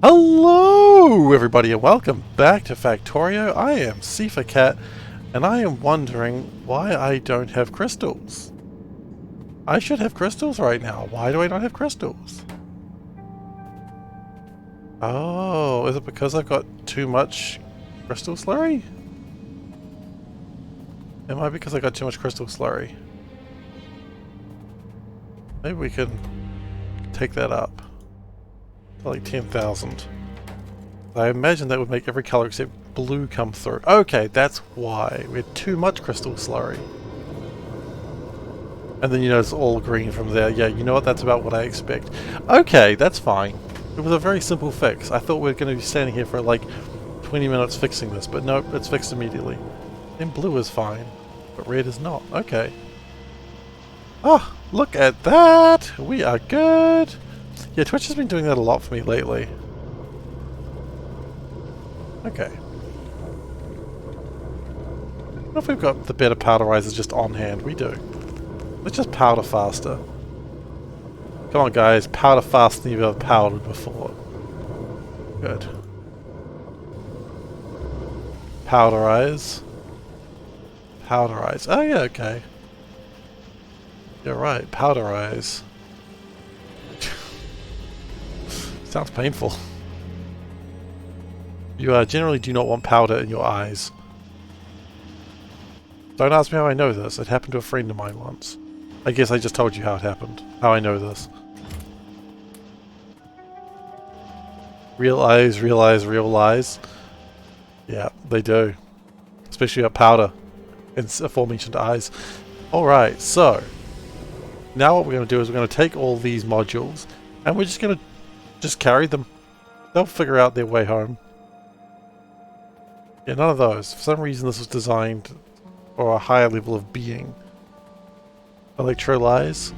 Hello everybody and welcome back to Factorio. I am SeiferKatt and I am wondering why I don't have crystals. I should have crystals right now. Why do I not have crystals? Oh, is it because I've got too much crystal slurry? It might be because I got too much crystal slurry. Maybe we can take that up to like 10,000. I imagine that would make every color except blue come through. Okay, that's why. We had too much crystal slurry. And then you know it's all green from there. Yeah, you know what? That's about what I expect. Okay, that's fine. It was a very simple fix. I thought we were going to be standing here for like 20 minutes fixing this, but nope, it's fixed immediately. Then blue is fine, but red is not. Okay. Ah, look at that! We are good! Yeah, Twitch has been doing that a lot for me lately. Okay. What if we've got the better powderizers just on hand? We do. Let's just powder faster. Come on guys, powder faster than you've ever powdered before. Good. Powderize. Powderize. Oh yeah, okay. You're right, powderize. Sounds painful. You generally do not want powder in your eyes. Don't ask me how I know this. It happened to a friend of mine once. I guess I just told you how it happened. How I know this. Real eyes, real eyes, real lies. Yeah, they do. Especially about powder and aforementioned eyes. Alright, so now what we're going to do is we're going to take all these modules and we're just going to just carry them. They'll figure out their way home. Yeah, none of those. For some reason this was designed for a higher level of being. Electrolyze.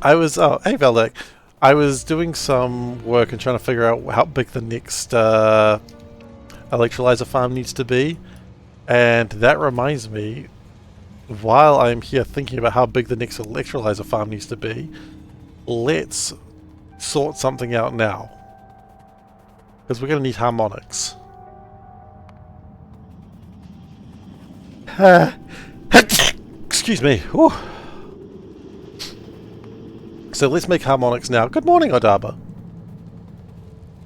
Oh, hey Veldek. I was doing some work and trying to figure out how big the next electrolyzer farm needs to be. And that reminds me, while I'm here thinking about how big the next electrolyzer farm needs to be, let's sort something out now. Because we're going to need harmonics. Excuse me. Whew. So let's make harmonics now. Good morning, Odaba.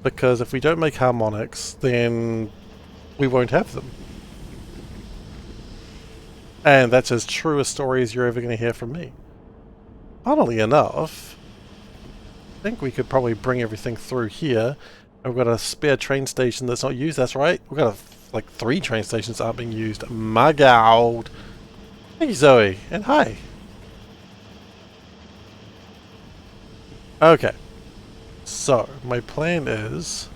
Because if we don't make harmonics, then we won't have them. And that's as true a story as you're ever going to hear from me. Funnily enough, I think we could probably bring everything through here. And we've got a spare train station that's not used. That's right. We've got like 3 train stations that aren't being used. My God. Hey Zoe, and hi. Okay. So, my plan is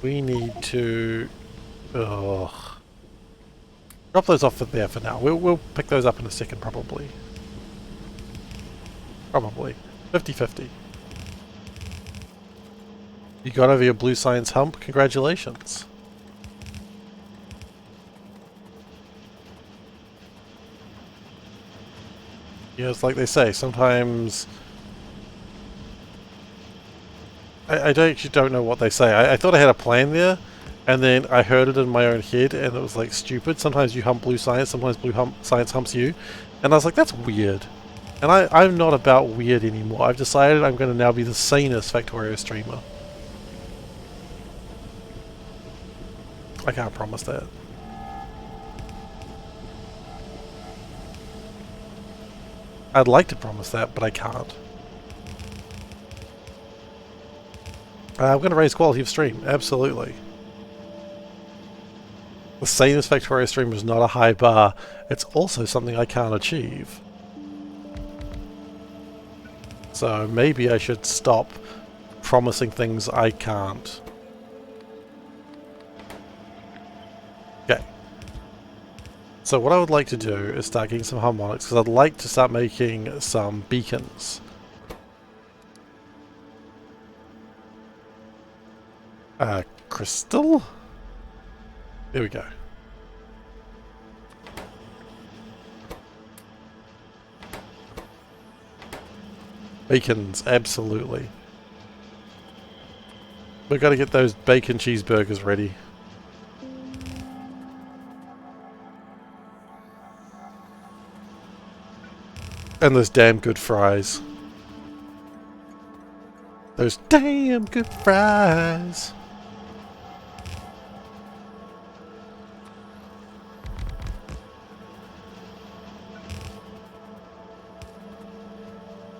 we need to drop those off there for now. We'll pick those up in a second probably. Probably. 50-50. You got over your blue science hump? Congratulations. You know, it's like they say, sometimes I actually don't know what they say. I thought I had a plan there, and then I heard it in my own head, and it was like stupid. Sometimes you hump blue science, sometimes science humps you. And I was like, that's weird. And I'm not about weird anymore. I've decided I'm going to now be the sanest Factorio streamer. I can't promise that. I'd like to promise that, but I can't. I'm going to raise quality of stream, absolutely. The sanest Factorio stream is not a high bar. It's also something I can't achieve. So maybe I should stop promising things I can't. Okay. So what I would like to do is start getting some harmonics, because I'd like to start making some beacons. Crystal? There we go. Bacons, absolutely. We've got to get those bacon cheeseburgers ready. And those damn good fries. Those damn good fries.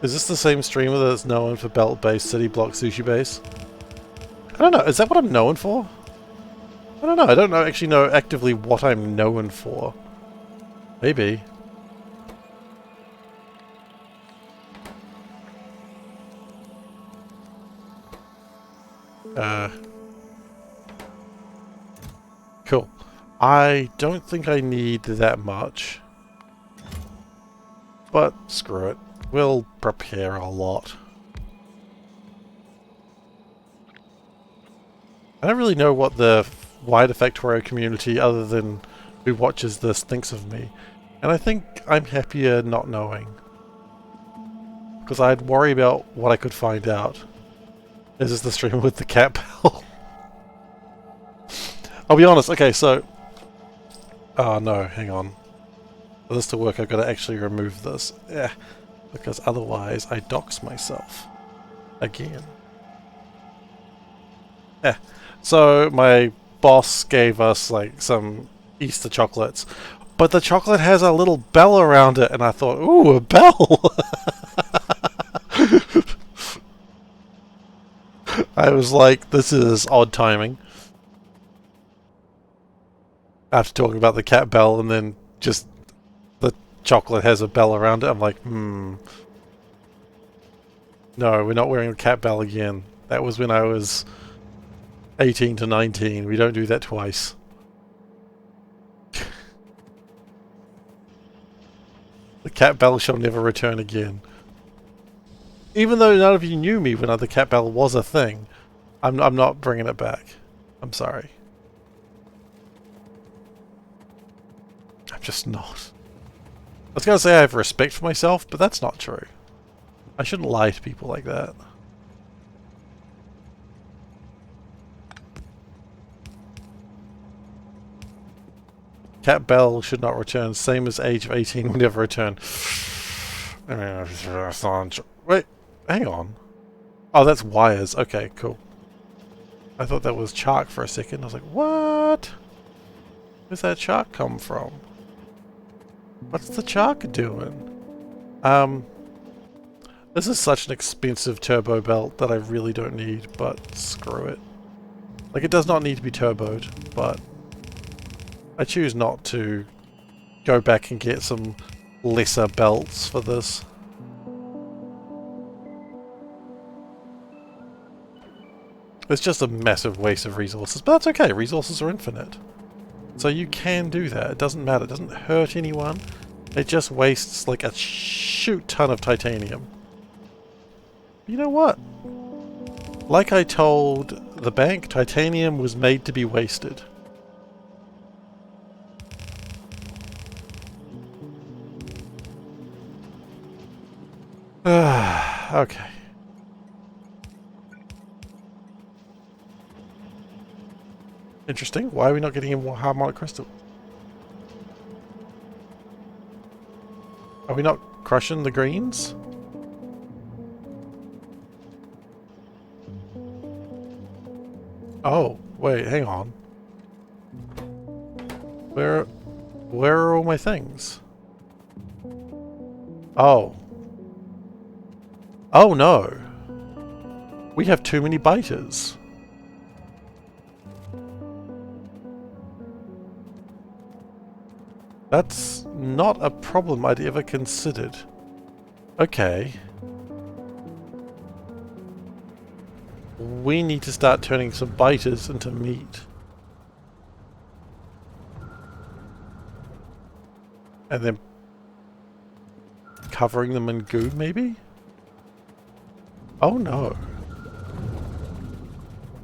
Is this the same streamer that's known for belt-based Seablock sushi base? I don't know. Is that what I'm known for? I don't know. I don't actually know actively what I'm known for. Maybe. Cool. I don't think I need that much. But screw it. We'll prepare a lot. I don't really know what the wider Factorio community, other than who watches this, thinks of me. And I think I'm happier not knowing. Because I'd worry about what I could find out. Is this the streamer with the cat bell? I'll be honest, okay, so... Oh no, hang on. For this to work, I've got to actually remove this. Yeah, because otherwise I dox myself. Again. Yeah. So my boss gave us like some Easter chocolates, but the chocolate has a little bell around it, and I thought, ooh, a bell! I was like, this is odd timing. After talking about the cat bell, and then just the chocolate has a bell around it, I'm like, No, we're not wearing a cat bell again. That was when I was 18 to 19. We don't do that twice. The cat bell shall never return again. Even though none of you knew me when the cat bell was a thing, I'm not bringing it back. I'm sorry. I'm just not. I was going to say I have respect for myself, but that's not true. I shouldn't lie to people like that. Cat bell should not return. Same as age of 18 will never return. Wait, hang on. Oh, that's wires. Okay, cool. I thought that was chalk for a second. I was like, what? Where's that chalk come from? What's the chalk doing? This is such an expensive turbo belt that I really don't need, but screw it. Like, it does not need to be turboed, but I choose not to go back and get some lesser belts for this. It's just a massive waste of resources, but that's okay. Resources are infinite. So you can do that. It doesn't matter. It doesn't hurt anyone. It just wastes like a shoot ton of titanium. You know what? Like I told the bank, titanium was made to be wasted. Okay. Interesting. Why are we not getting any more harmonic crystal? Are we not crushing the greens? Oh, wait, hang on. Where are all my things? Oh. Oh no. We have too many biters. That's not a problem I'd ever considered. Okay. We need to start turning some biters into meat. And then covering them in goo, maybe? Oh no.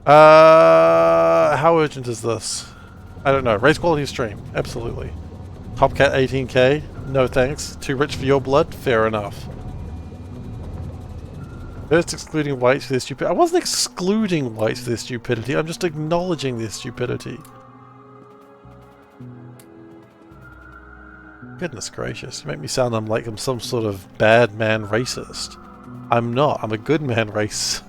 How urgent is this? I don't know. Raise quality of stream. Absolutely. Topcat 18k? No thanks. Too rich for your blood? Fair enough. First excluding whites for their stupidity. I wasn't excluding whites for their stupidity, I'm just acknowledging their stupidity. Goodness gracious, you make me sound like I'm some sort of bad man racist. I'm not, I'm a good man racist.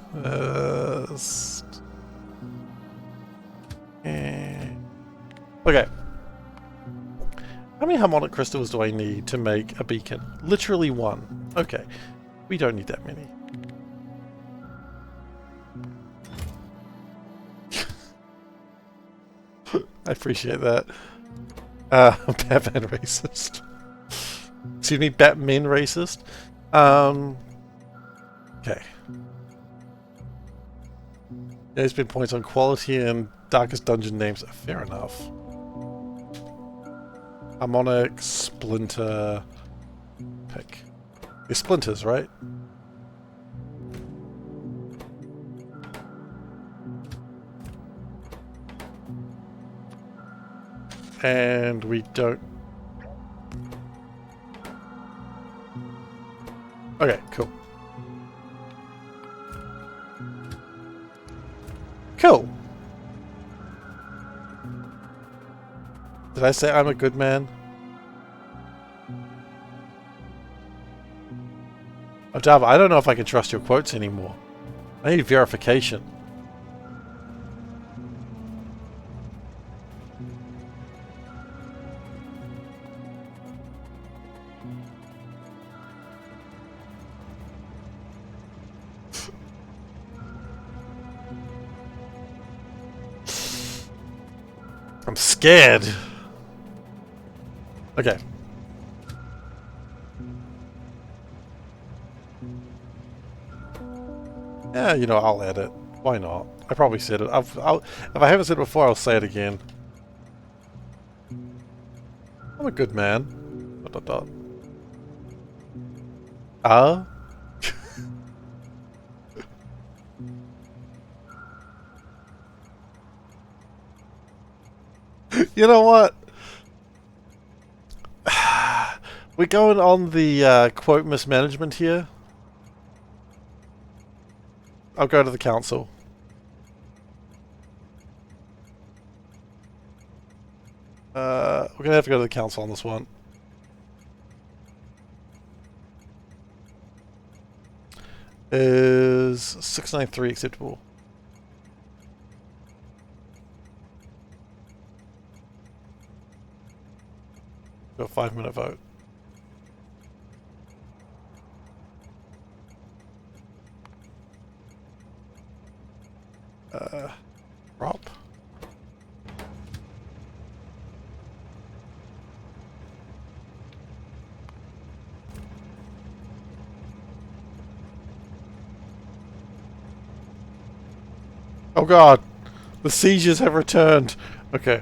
Okay. How many harmonic crystals do I need to make a beacon? Literally one. Okay. We don't need that many. I appreciate that. Batman racist. Excuse me, Batman racist. Okay. There's been points on quality and darkest dungeon names. Fair enough. Harmonic, splinter, pick. They're splinters, right? And we don't... Okay, cool. Cool! Did I say I'm a good man? Oh, Java, I don't know if I can trust your quotes anymore. I need verification. I'm scared. Okay. Yeah, you know, I'll edit. Why not? I probably said it. If I haven't said it before, I'll say it again. I'm a good man. ... You know what? We're going on the quote mismanagement here. I'll go to the council. We're gonna have to go to the council on this one. Is 693 acceptable? Got a 5-minute vote. Rob? Oh god! The seizures have returned! Okay.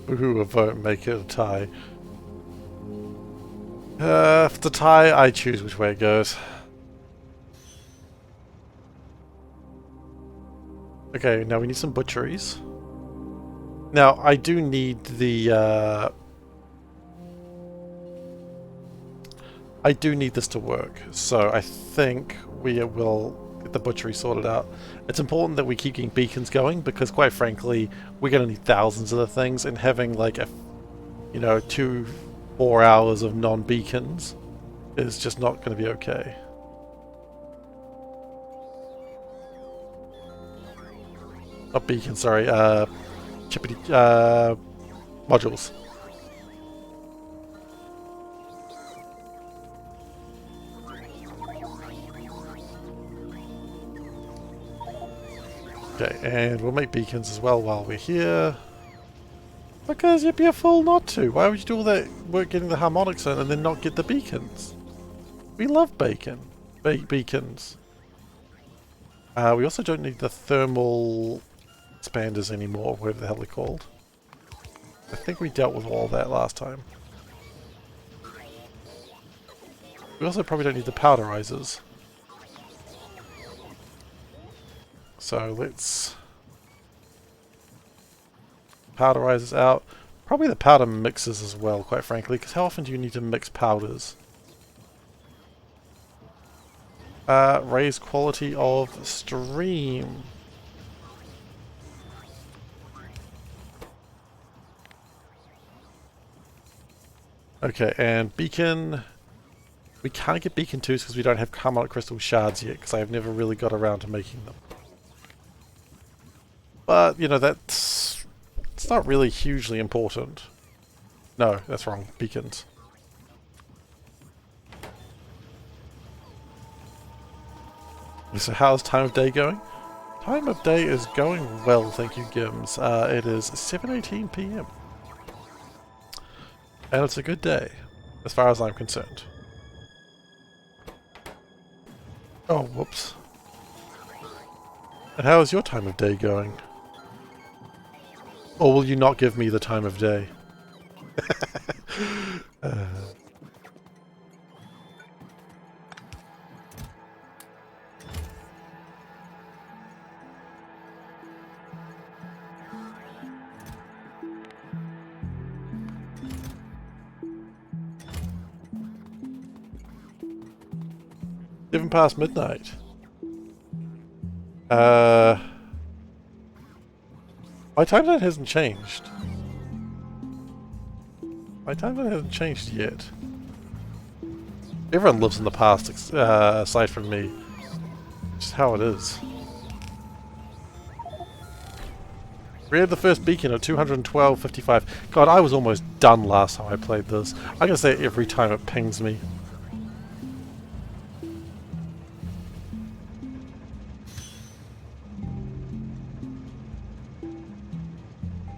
Ooh, a vote, make it a tie. If it's a tie, I choose which way it goes. Okay, now we need some butcheries. Now, I do need the, I do need this to work, so I think we will get the butchery sorted out. It's important that we keep getting beacons going, because quite frankly, we're going to need thousands of the things, and having like a, you know, 2-4 hours of non-beacons is just not going to be okay. Not beacons, sorry, chippity, modules. Okay, and we'll make beacons as well while we're here. Because you'd be a fool not to. Why would you do all that work getting the harmonics in and then not get the beacons? We love beacons. We also don't need the thermal expanders anymore, whatever the hell they're called. I think we dealt with all that last time. We also probably don't need the powderizers. So let's Powderizers out. Probably the powder mixers as well, quite frankly, because how often do you need to mix powders? Raise quality of stream. Okay, and beacon. We can't get beacon 2s because we don't have Carmelite crystal shards yet, because I've never really got around to making them. But, you know, it's not really hugely important. No, that's wrong. Beacons. So how's time of day going? Time of day is going well, thank you, Gims. It is 7:18 PM. And it's a good day, as far as I'm concerned. Oh, whoops. And how is your time of day going? Or will you not give me the time of day? Even past midnight. My time zone hasn't changed. My time zone hasn't changed yet. Everyone lives in the past, aside from me. Just how it is. We had the first beacon at 212.55. God, I was almost done last time I played this. I'm gonna say it every time it pings me.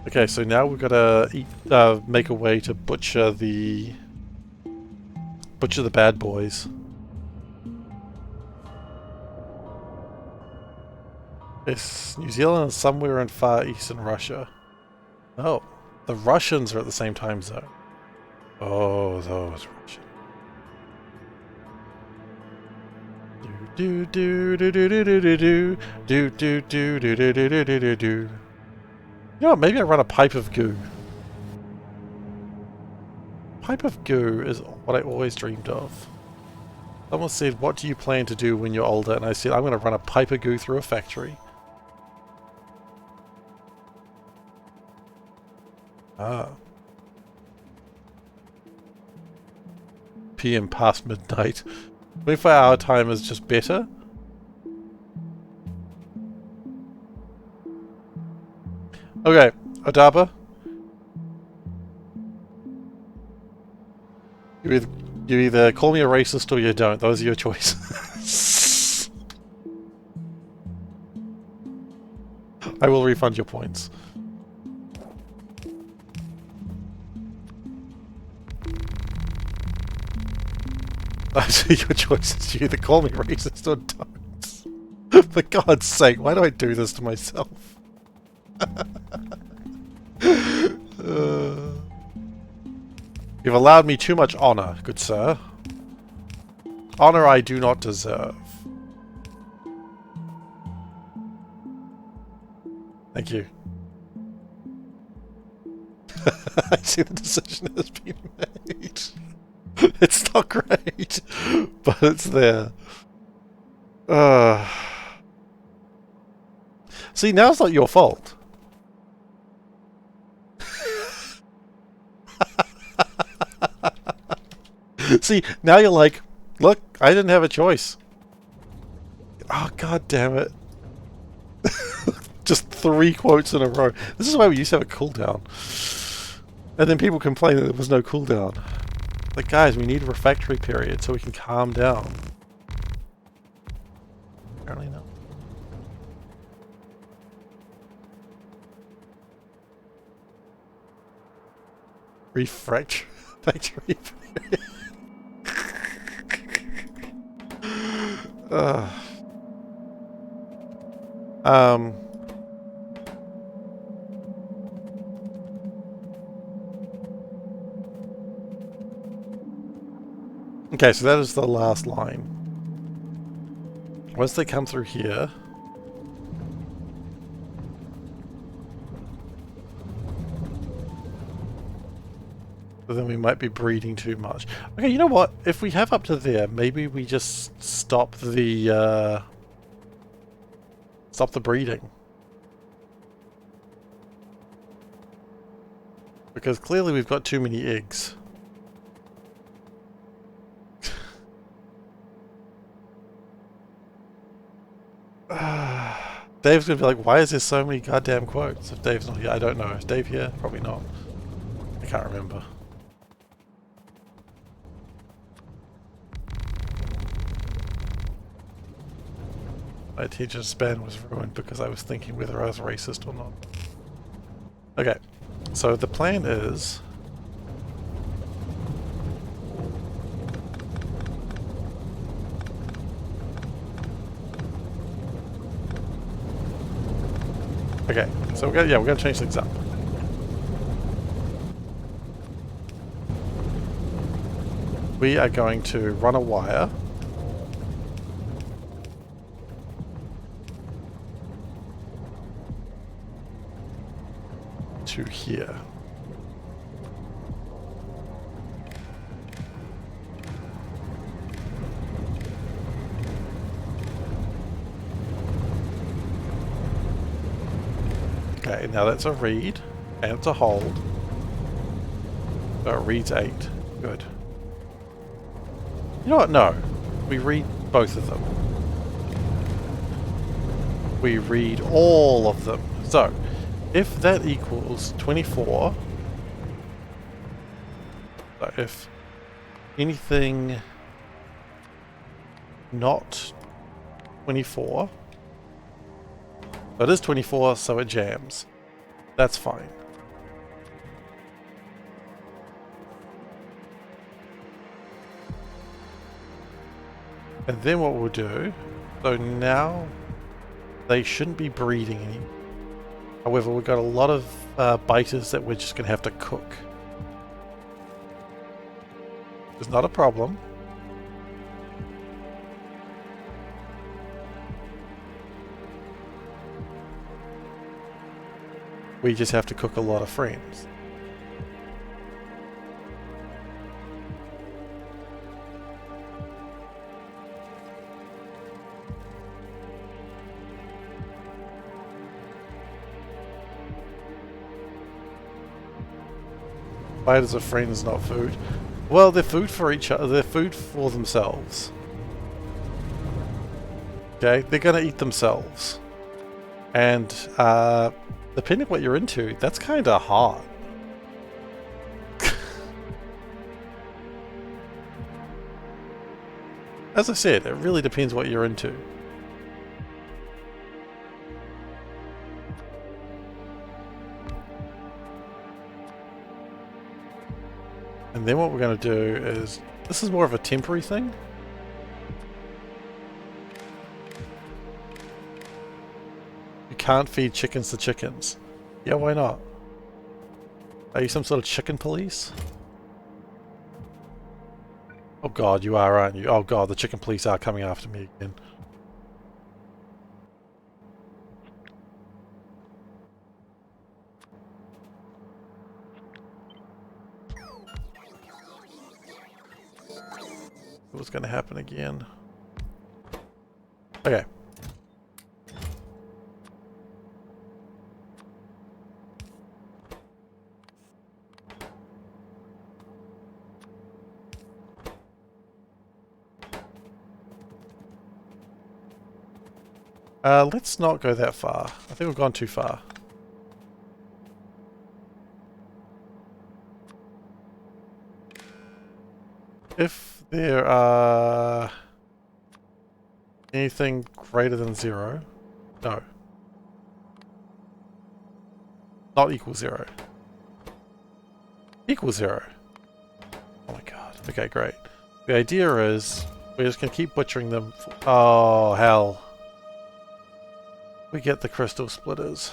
Okay, so now we've got to make a way to butcher the bad boys. Yes, New Zealand is somewhere in far eastern Russia. Oh, the Russians are at the same time zone. Oh, those Russians. Do do do do do do do do do do do do do do do do do. You know what, maybe I run a pipe of goo. Pipe of goo is what I always dreamed of. Someone said, what do you plan to do when you're older? And I said, I'm going to run a pipe of goo through a factory. Ah. PM past midnight. 24-hour time is just better? Okay, Odaba. You either call me a racist or you don't. Those are your choices. I will refund your points. Those are your choices. You either call me racist or don't. For God's sake, why do I do this to myself? You've allowed me too much honor, good sir. Honor I do not deserve. Thank you. I see the decision has been made. It's not great, but it's there. See, now it's not your fault. See, now you're like, look, I didn't have a choice. Oh, god damn it. Just 3 quotes in a row. This is why we used to have a cooldown. And then people complain that there was no cooldown. Like, guys, we need a refractory period so we can calm down. Apparently not. Refractory period. Okay, so that is the last line. Once they come through here... But then we might be breeding too much. Okay, you know what? If we have up to there, maybe we just stop the breeding. Because clearly we've got too many eggs. Dave's gonna be like, why is there so many goddamn quotes? If Dave's not here, I don't know. Is Dave here? Probably not. I can't remember. My attention span was ruined because I was thinking whether I was racist or not. Okay, so the plan is... Okay, so we're gonna change things up. We are going to run a wire to here. Okay, now that's a read, and it's a hold. So it reads 8. Good. You know what? No. We read both of them. We read all of them. So, if that equals 24, so if anything not 24, so it is 24, so it jams. That's fine. And then what we'll do, so now they shouldn't be breeding anymore. However, we've got a lot of biters that we're just going to have to cook. It's not a problem. We just have to cook a lot of frames. Biters are friends, not food. Well, they're food for each other. They're food for themselves. Okay, they're going to eat themselves. And depending on what you're into, that's kind of hard. As I said, it really depends what you're into. And then what we're going to do is, this is more of a temporary thing. You can't feed chickens to chickens. Yeah, why not? Are you some sort of chicken police? Oh god, you are, aren't you? Oh god, the chicken police are coming after me again. What's going to happen again? Okay. Let's not go that far. I think we've gone too far. If there are anything greater than 0, no. Not equal 0. Equal 0. Oh my god. Okay, great. The idea is we're just going to keep butchering them. Oh, hell. We get the crystal splitters.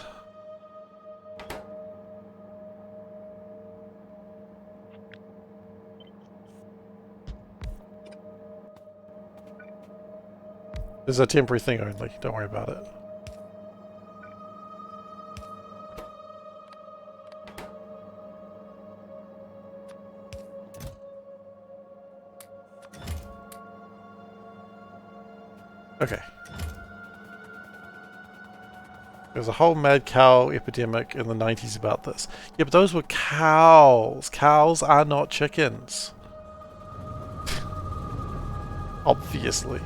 This is a temporary thing only, don't worry about it. Okay. There was a whole mad cow epidemic in the 90s about this. Yeah, but those were cows. Cows are not chickens. Obviously.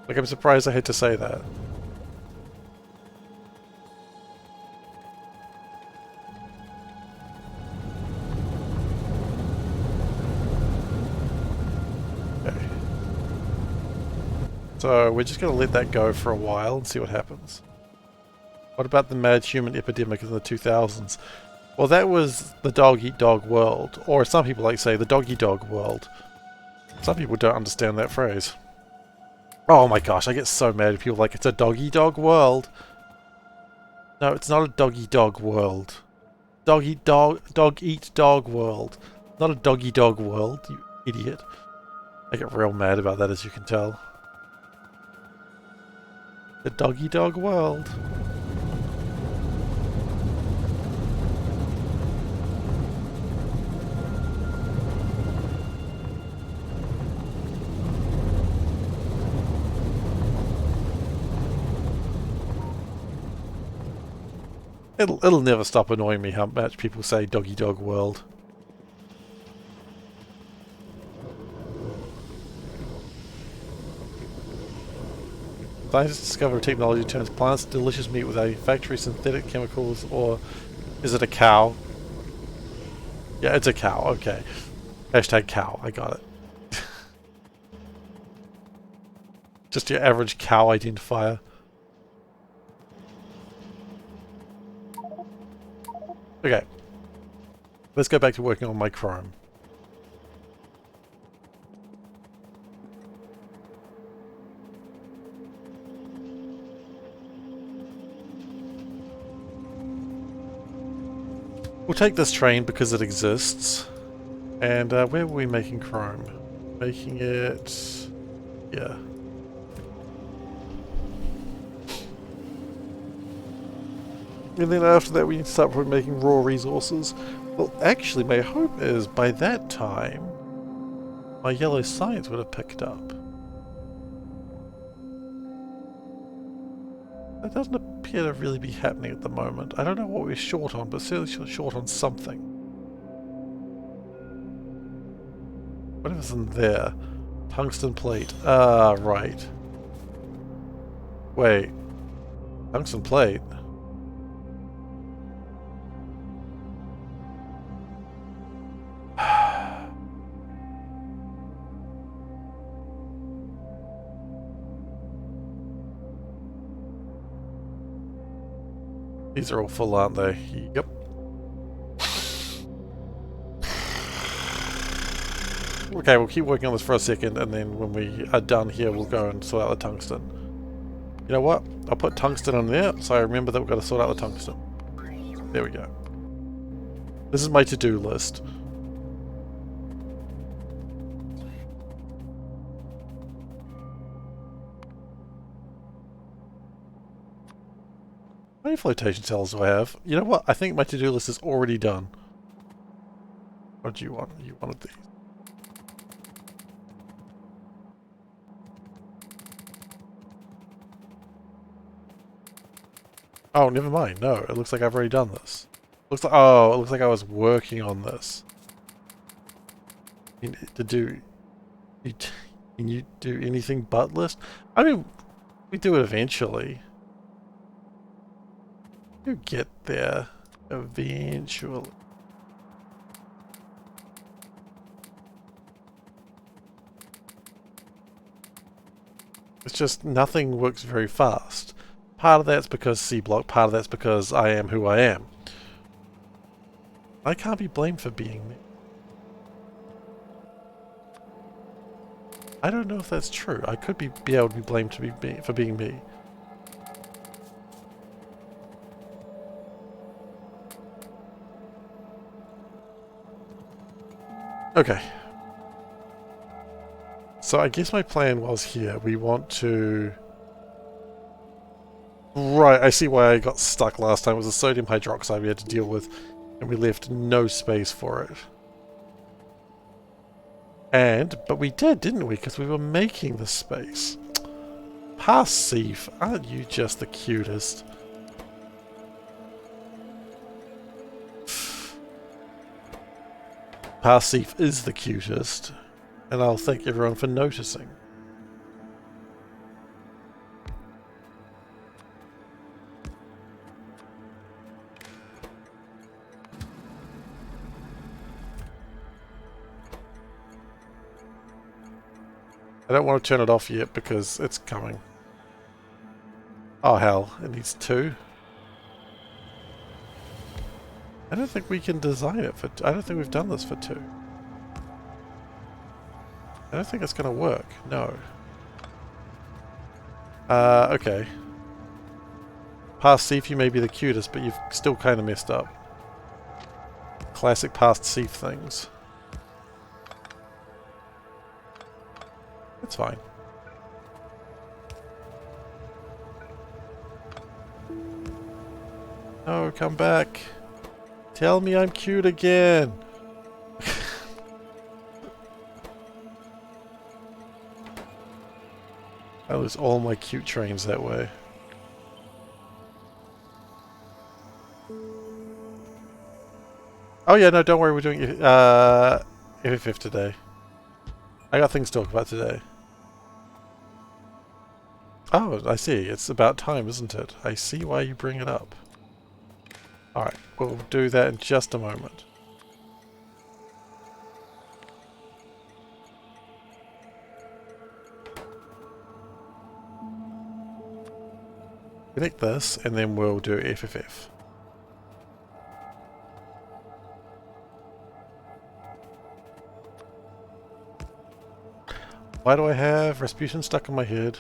Like, I'm surprised I had to say that. Okay. So, we're just going to let that go for a while and see what happens. What about the mad human epidemic in the 2000s? Well, that was the dog-eat-dog world. Or some people like to say the dog-eat-dog world. Some people don't understand that phrase. Oh my gosh, I get so mad at people like, it's a dog-eat-dog world. No, it's not a dog-eat-dog world. Dog-eat-dog world. Not a dog-eat-dog world, you idiot. I get real mad about that, as you can tell. The dog-eat-dog world. It'll never stop annoying me how much people say doggy dog world. Scientists discover technology turns plants to delicious meat with a factory synthetic chemicals, or is it a cow? Yeah, it's a cow, okay. Hashtag cow, I got it. Just your average cow identifier. Okay, let's go back to working on my Chrome. We'll take this train because it exists. And where were we making Chrome? Making it... yeah. And then after that we need to start making raw resources. Well, actually my hope is by that time my yellow science would have picked up. That doesn't appear to really be happening at the moment. I don't know what we're short on, but certainly short on something. Whatever's in there. Tungsten plate. Ah, right. Wait. Tungsten plate? These are all full, aren't they? Yep. Okay, we'll keep working on this for a second, and then when we are done here, we'll go and sort out the tungsten. You know what? I'll put tungsten on there, so I remember that we've got to sort out the tungsten. There we go. This is my to-do list. How many flotation cells do I have? You know what? I think my to-do list is already done. What do you want? You wanted these. Oh, never mind. No, it looks like I've already done this. Looks like, oh, it looks like I was working on this. To do... Can you do anything but list? I mean, we do it eventually. You get there eventually. It's just nothing works very fast. Part of that's because Seablock, part of that's because I am who I am. I can't be blamed for being me. I don't know if that's true. I could be able to be blamed for being me. Okay. So I guess my plan was here. We want to Right, I see why I got stuck last time. It was the sodium hydroxide we had to deal with, and we left no space for it. But we did, didn't we? Because we were making the space. Seif, aren't you just the cutest? Seif is the cutest, and I'll thank everyone for noticing. I don't want to turn it off yet because it's coming. Oh hell, it needs 2. I don't think we can design it for... I don't think we've done this for 2. I don't think it's going to work. No. Okay. Past Seif, you may be the cutest, but you've still kind of messed up. Classic past Seif things. It's fine. No, come back. Tell me I'm cute again. I lose all my cute trains that way. Oh yeah, no, don't worry, we're doing FFF today. I got things to talk about today. Oh, I see. It's about time, isn't it? I see why you bring it up. Alright, we'll do that in just a moment. Connect this, and then we'll do FFF. Why do I have Rasputin stuck in my head?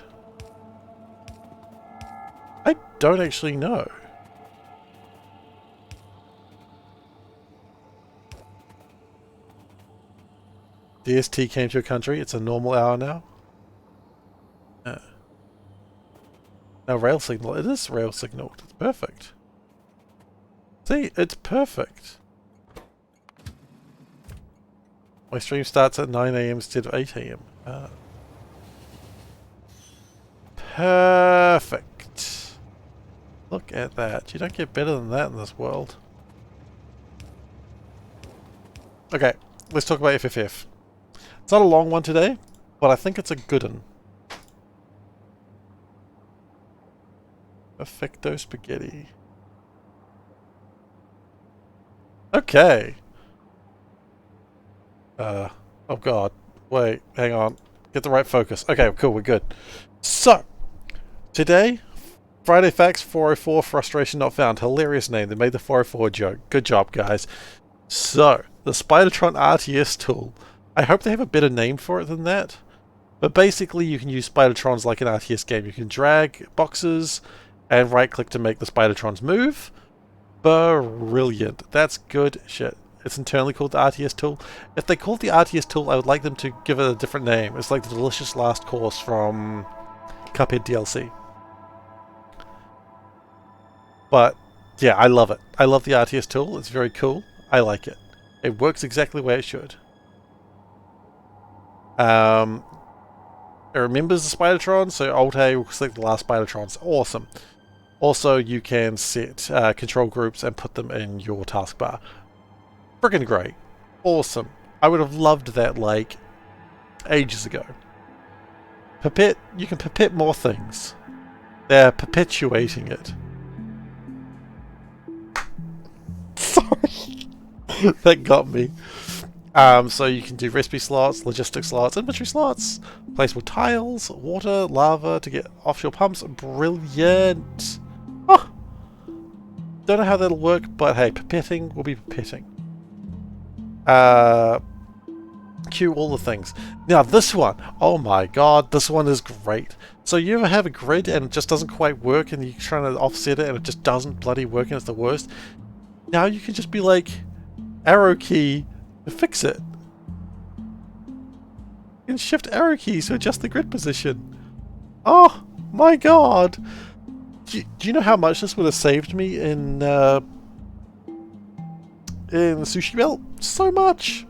I don't actually know. DST came to your country. It's a normal hour now. No, rail signal. It is rail signal. It's perfect. See, it's perfect. My stream starts at 9 AM instead of 8 AM. Perfect. Look at that. You don't get better than that in this world. Okay, let's talk about FFF. It's not a long one today, but I think it's a good one. Perfecto spaghetti. Okay. Oh god. Wait, hang on. Get the right focus. Okay, cool, we're good. So, today, Friday Facts 404, Frustration Not Found. Hilarious name. They made the 404 joke. Good job, guys. So, the Spidertron RTS tool. I hope they have a better name for it than that. But basically, you can use Spidertrons like an RTS game. You can drag boxes and right-click to make the Spidertrons move. Brilliant. That's good shit. It's internally called the RTS tool. If they called the RTS tool, I would like them to give it a different name. It's like the Delicious Last Course from Cuphead DLC. But, yeah, I love it. I love the RTS tool. It's very cool. I like it. It works exactly the way it should. It remembers the Spidertron, so Alt-A will select the last Spidertrons. Awesome. Also, you can set control groups and put them in your taskbar. Friggin' great. Awesome. I would have loved that, like, ages ago. Pipette, you can pipette more things. They're perpetuating it. Sorry. That got me. So you can do recipe slots, logistic slots, inventory slots, placeable tiles, water, lava to get offshore pumps. Brilliant. Oh. Don't know how that'll work, but hey, pipetting will be pipetting. Queue all the things. Now this one, oh my god, this one is great. So you ever have a grid and it just doesn't quite work and you're trying to offset it and it just doesn't bloody work and it's the worst? Now you can just be like, arrow key to fix it. And shift arrow keys to adjust the grid position. Oh my god. Do you know how much this would have saved me in the Sushi Belt? So much!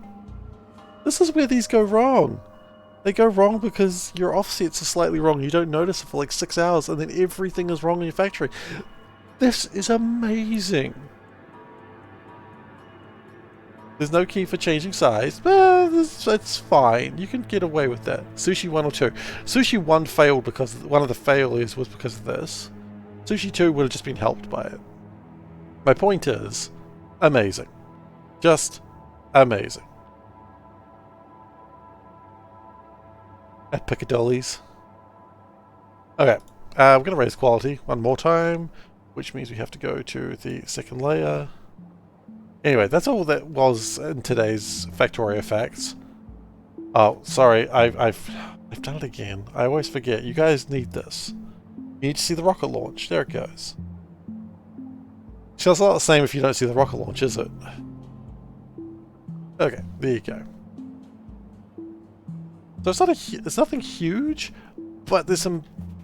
This is where these go wrong. They go wrong because your offsets are slightly wrong. You don't notice it for like 6 hours and then everything is wrong in your factory. This is amazing. There's no key for changing size, but it's fine. You can get away with that. Sushi 1 or 2. Sushi 1 failed because one of the failures was because of this. Sushi 2 would have just been helped by it. My point is, amazing. Just amazing. At Piccadilly's. Okay, we're going to raise quality one more time, which means we have to go to the second layer. Anyway, that's all that was in today's Factorio facts. Oh, sorry, I've done it again. I always forget. You guys need this. You need to see the rocket launch. There it goes. So it's not the same if you don't see the rocket launch, is it? Okay, there you go. So it's nothing huge, but there's some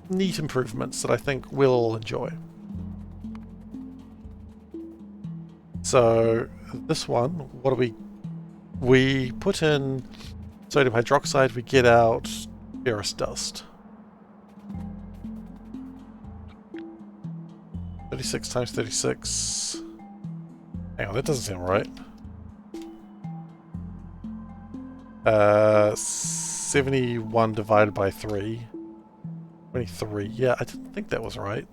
neat improvements that I think we'll all enjoy. So this one, what do we put in sodium hydroxide, we get out ferrous dust. 36 times 36. Hang on, that doesn't sound right. 71 divided by 3. 23. Yeah, I didn't think that was right.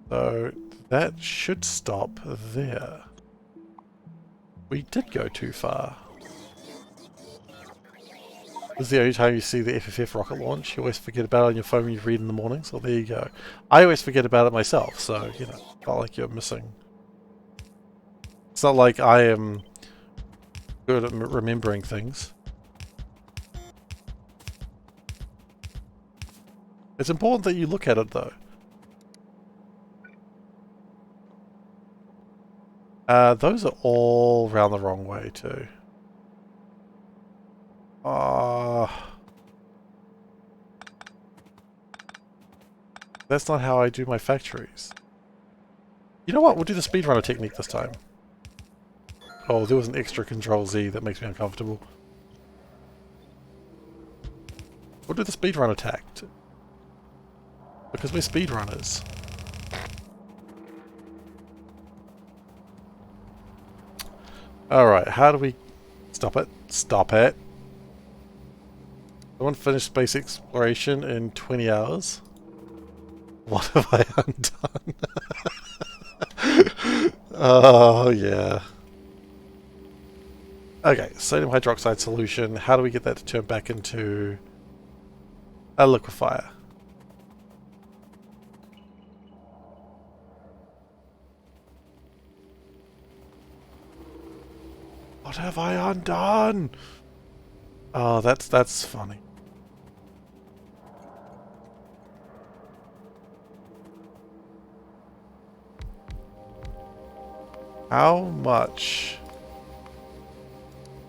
So that should stop there. We did go too far. This is the only time you see the FFF rocket launch. You always forget about it on your phone when you read in the morning, so there you go. I always forget about it myself, so, you know, it's not like you're missing. It's not like I am good at remembering things. It's important that you look at it, though. Those are all round the wrong way, too. That's not how I do my factories. You know what? We'll do the speedrunner technique this time. Oh, there was an extra Control Z that makes me uncomfortable. We'll do the speedrunner tact. Because we're speedrunners. Alright, how do we... Stop it. Stop it. I want to finish space exploration in 20 hours. What have I undone? Oh, yeah. Okay, sodium hydroxide solution. How do we get that to turn back into a liquefier? What have I undone? Oh, that's funny. How much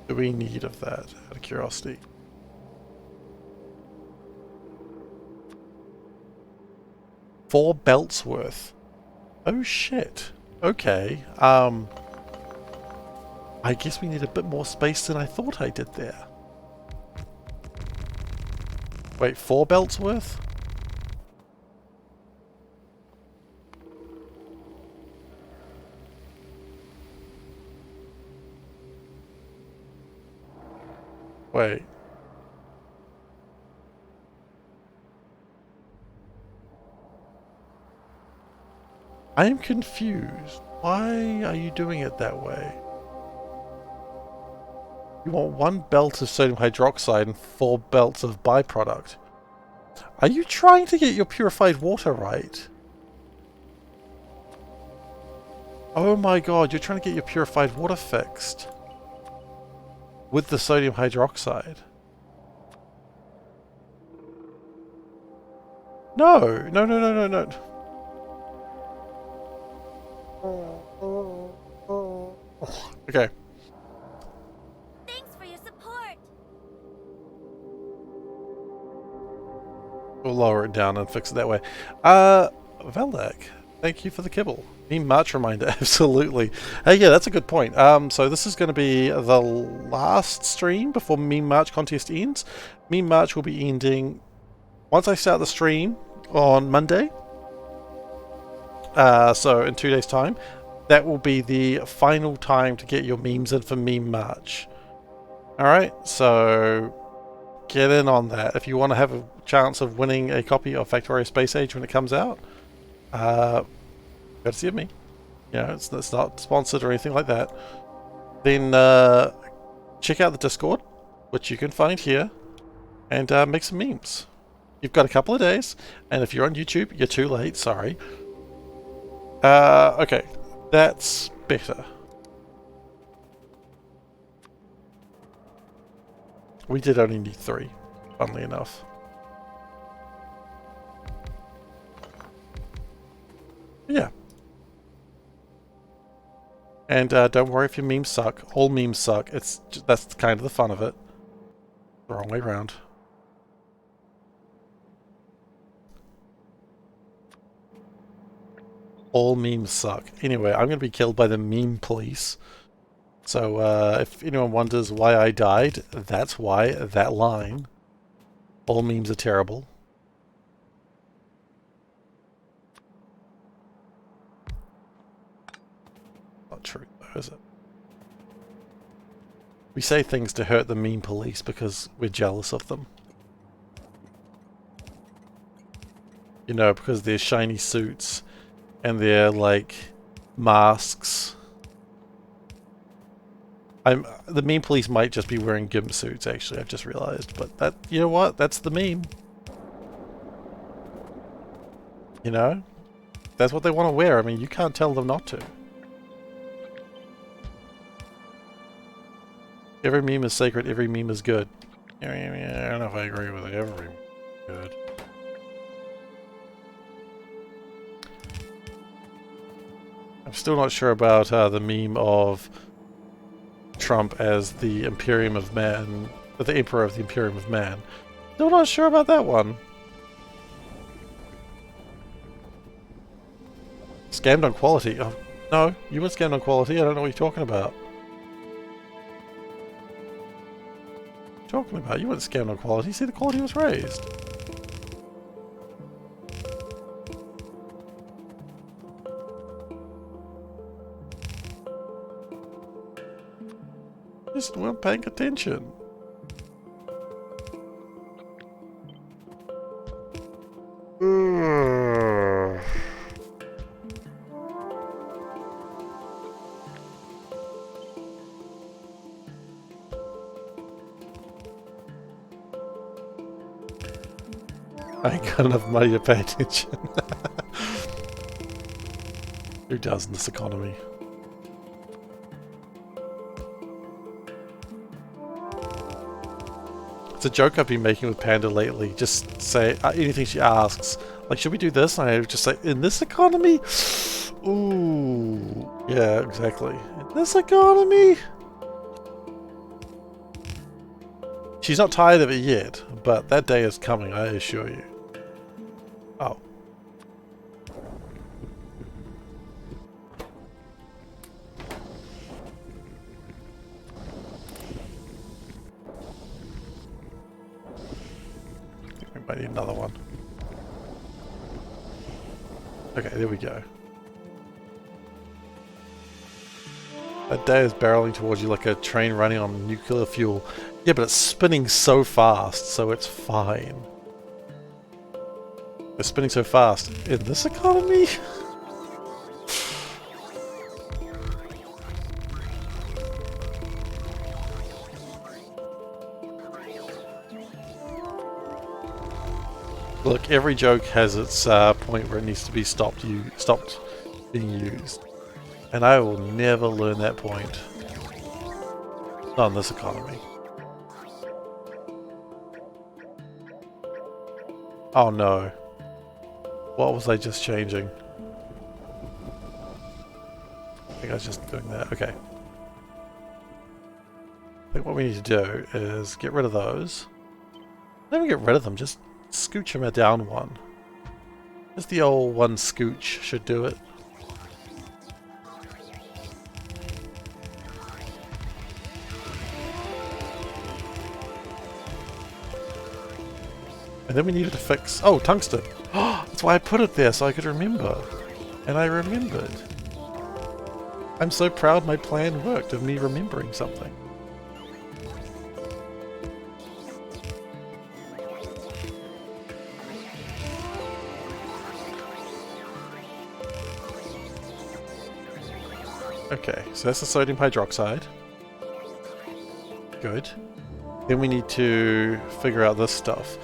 do we need of that, out of curiosity? Four belts worth. Oh shit. Okay. I guess we need a bit more space than I thought I did there. Wait, 4 belts worth? Wait. I am confused. Why are you doing it that way? You want 1 belt of sodium hydroxide and 4 belts of byproduct. Are you trying to get your purified water right? Oh my god, you're trying to get your purified water fixed. With the sodium hydroxide. No, no, no, no, no, no. Okay. Thanks for your support. We'll lower it down and fix it that way. Veldak, thank you for the kibble. Meme March reminder, absolutely. Hey, yeah, that's a good point. So this is going to be the last stream before Meme March contest ends. Meme March will be ending once I start the stream on Monday. So in 2 days' time, that will be the final time to get your memes in for Meme March. Alright, so get in on that. If you want to have a chance of winning a copy of Factorio Space Age when it comes out, courtesy of me. You know, it's not sponsored or anything like that. Then check out the Discord, which you can find here, and make some memes. You've got a couple of days, and if you're on YouTube, you're too late, sorry. Okay, that's better. We did only need 3, funnily enough. Yeah. And don't worry if your memes suck. All memes suck. That's kind of the fun of it. The wrong way around. All memes suck. Anyway, I'm going to be killed by the meme police. So if anyone wonders why I died, that's why. That line. All memes are terrible. Not true though, is it? We say things to hurt the meme police because we're jealous of them. You know, because they're shiny suits and they're like masks. The meme police might just be wearing gimp suits, actually, I've just realized. But that, you know what? That's the meme. You know? That's what they want to wear. I mean, you can't tell them not to. Every meme is sacred, every meme is good. I don't know if I agree with every meme good. I'm still not sure about the meme of Trump as the Imperium of Man, the Emperor of the Imperium of Man. Still not sure about that one. Scammed on quality. Oh, no, you weren't scammed on quality. I don't know what you're talking about. What are you talking about? You weren't scammed on quality. See, the quality was raised. Just weren't paying attention. I ain't got enough money to pay attention. Who does in this economy? It's a joke I've been making with Panda lately. Just say anything she asks. Like, should we do this? And I just say, in this economy? Ooh. Yeah, exactly. In this economy? She's not tired of it yet, but that day is coming, I assure you. Oh. I need another one. Okay, there we go. That day is barreling towards you like a train running on nuclear fuel. Yeah, but it's spinning so fast, so it's fine. It's spinning so fast. In this economy? Look, every joke has its point where it needs to be stopped being used. And I will never learn that point. Not in this economy. Oh no. What was I just changing? I think I was just doing that. Okay. I think what we need to do is get rid of those. Never get rid of them, just scooch him down one. Just the old one scooch should do it. And then we needed to fix... Oh, tungsten! That's why I put it there, so I could remember. And I remembered. I'm so proud my plan worked of me remembering something. Okay, so that's the sodium hydroxide. Good. Then we need to figure out this stuff.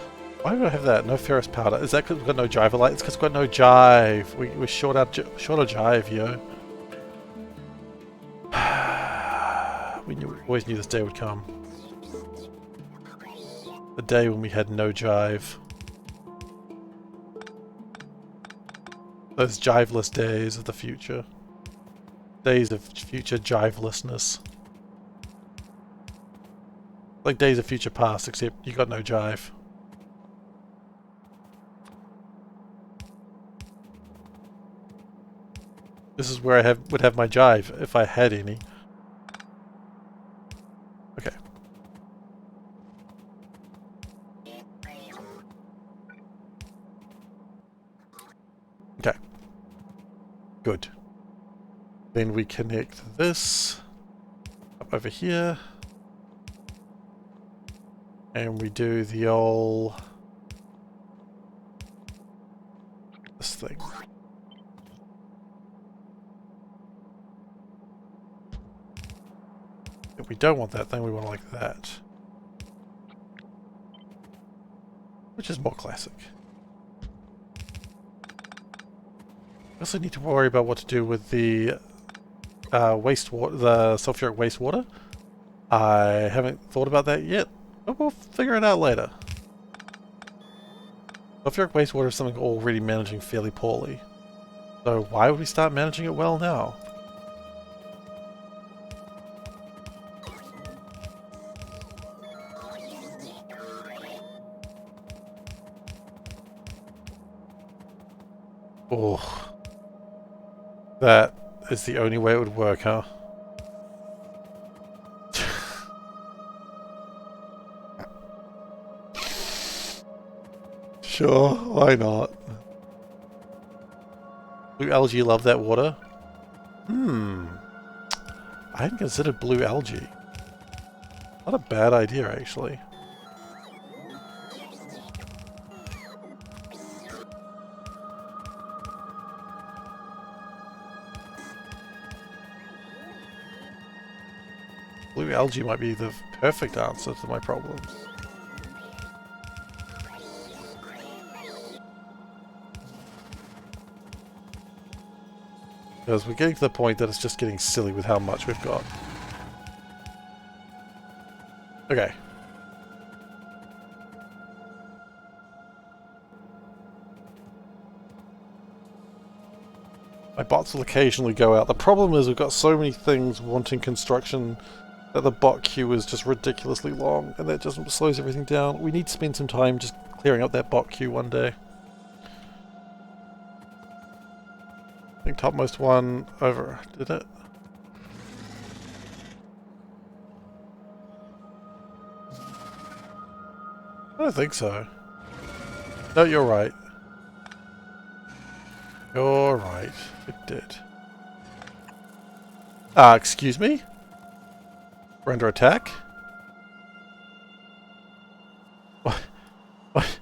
Why do I have that? No ferrous powder. Is that because we've got no jive? It's because we've got no jive. We're short of jive, yo. We always knew this day would come. The day when we had no jive. Those jiveless days of the future. Days of future jivelessness. Like days of future past, except you got no jive. This is where I would have my jive, if I had any. Okay. Okay. Good. Then we connect this up over here. And we do the old... this thing. If we don't want that thing, we want it like that. Which is more classic. We also need to worry about what to do with the wastewater, the sulfuric wastewater. I haven't thought about that yet, but we'll figure it out later. Sulfuric wastewater is something we're already managing fairly poorly. So why would we start managing it well now? Oh, that is the only way it would work, huh? Sure, why not? Blue algae love that water? I hadn't considered blue algae. Not a bad idea, actually. Blue algae might be the perfect answer to my problems. Because we're getting to the point that it's just getting silly with how much we've got. Okay. My bots will occasionally go out. The problem is we've got so many things wanting construction that the bot queue is just ridiculously long, and that just slows everything down. We need to spend some time just clearing up that bot queue one day. I think topmost one over, did it? I don't think so. No, you're right. You're right. It did. Excuse me? We're under attack? What? What?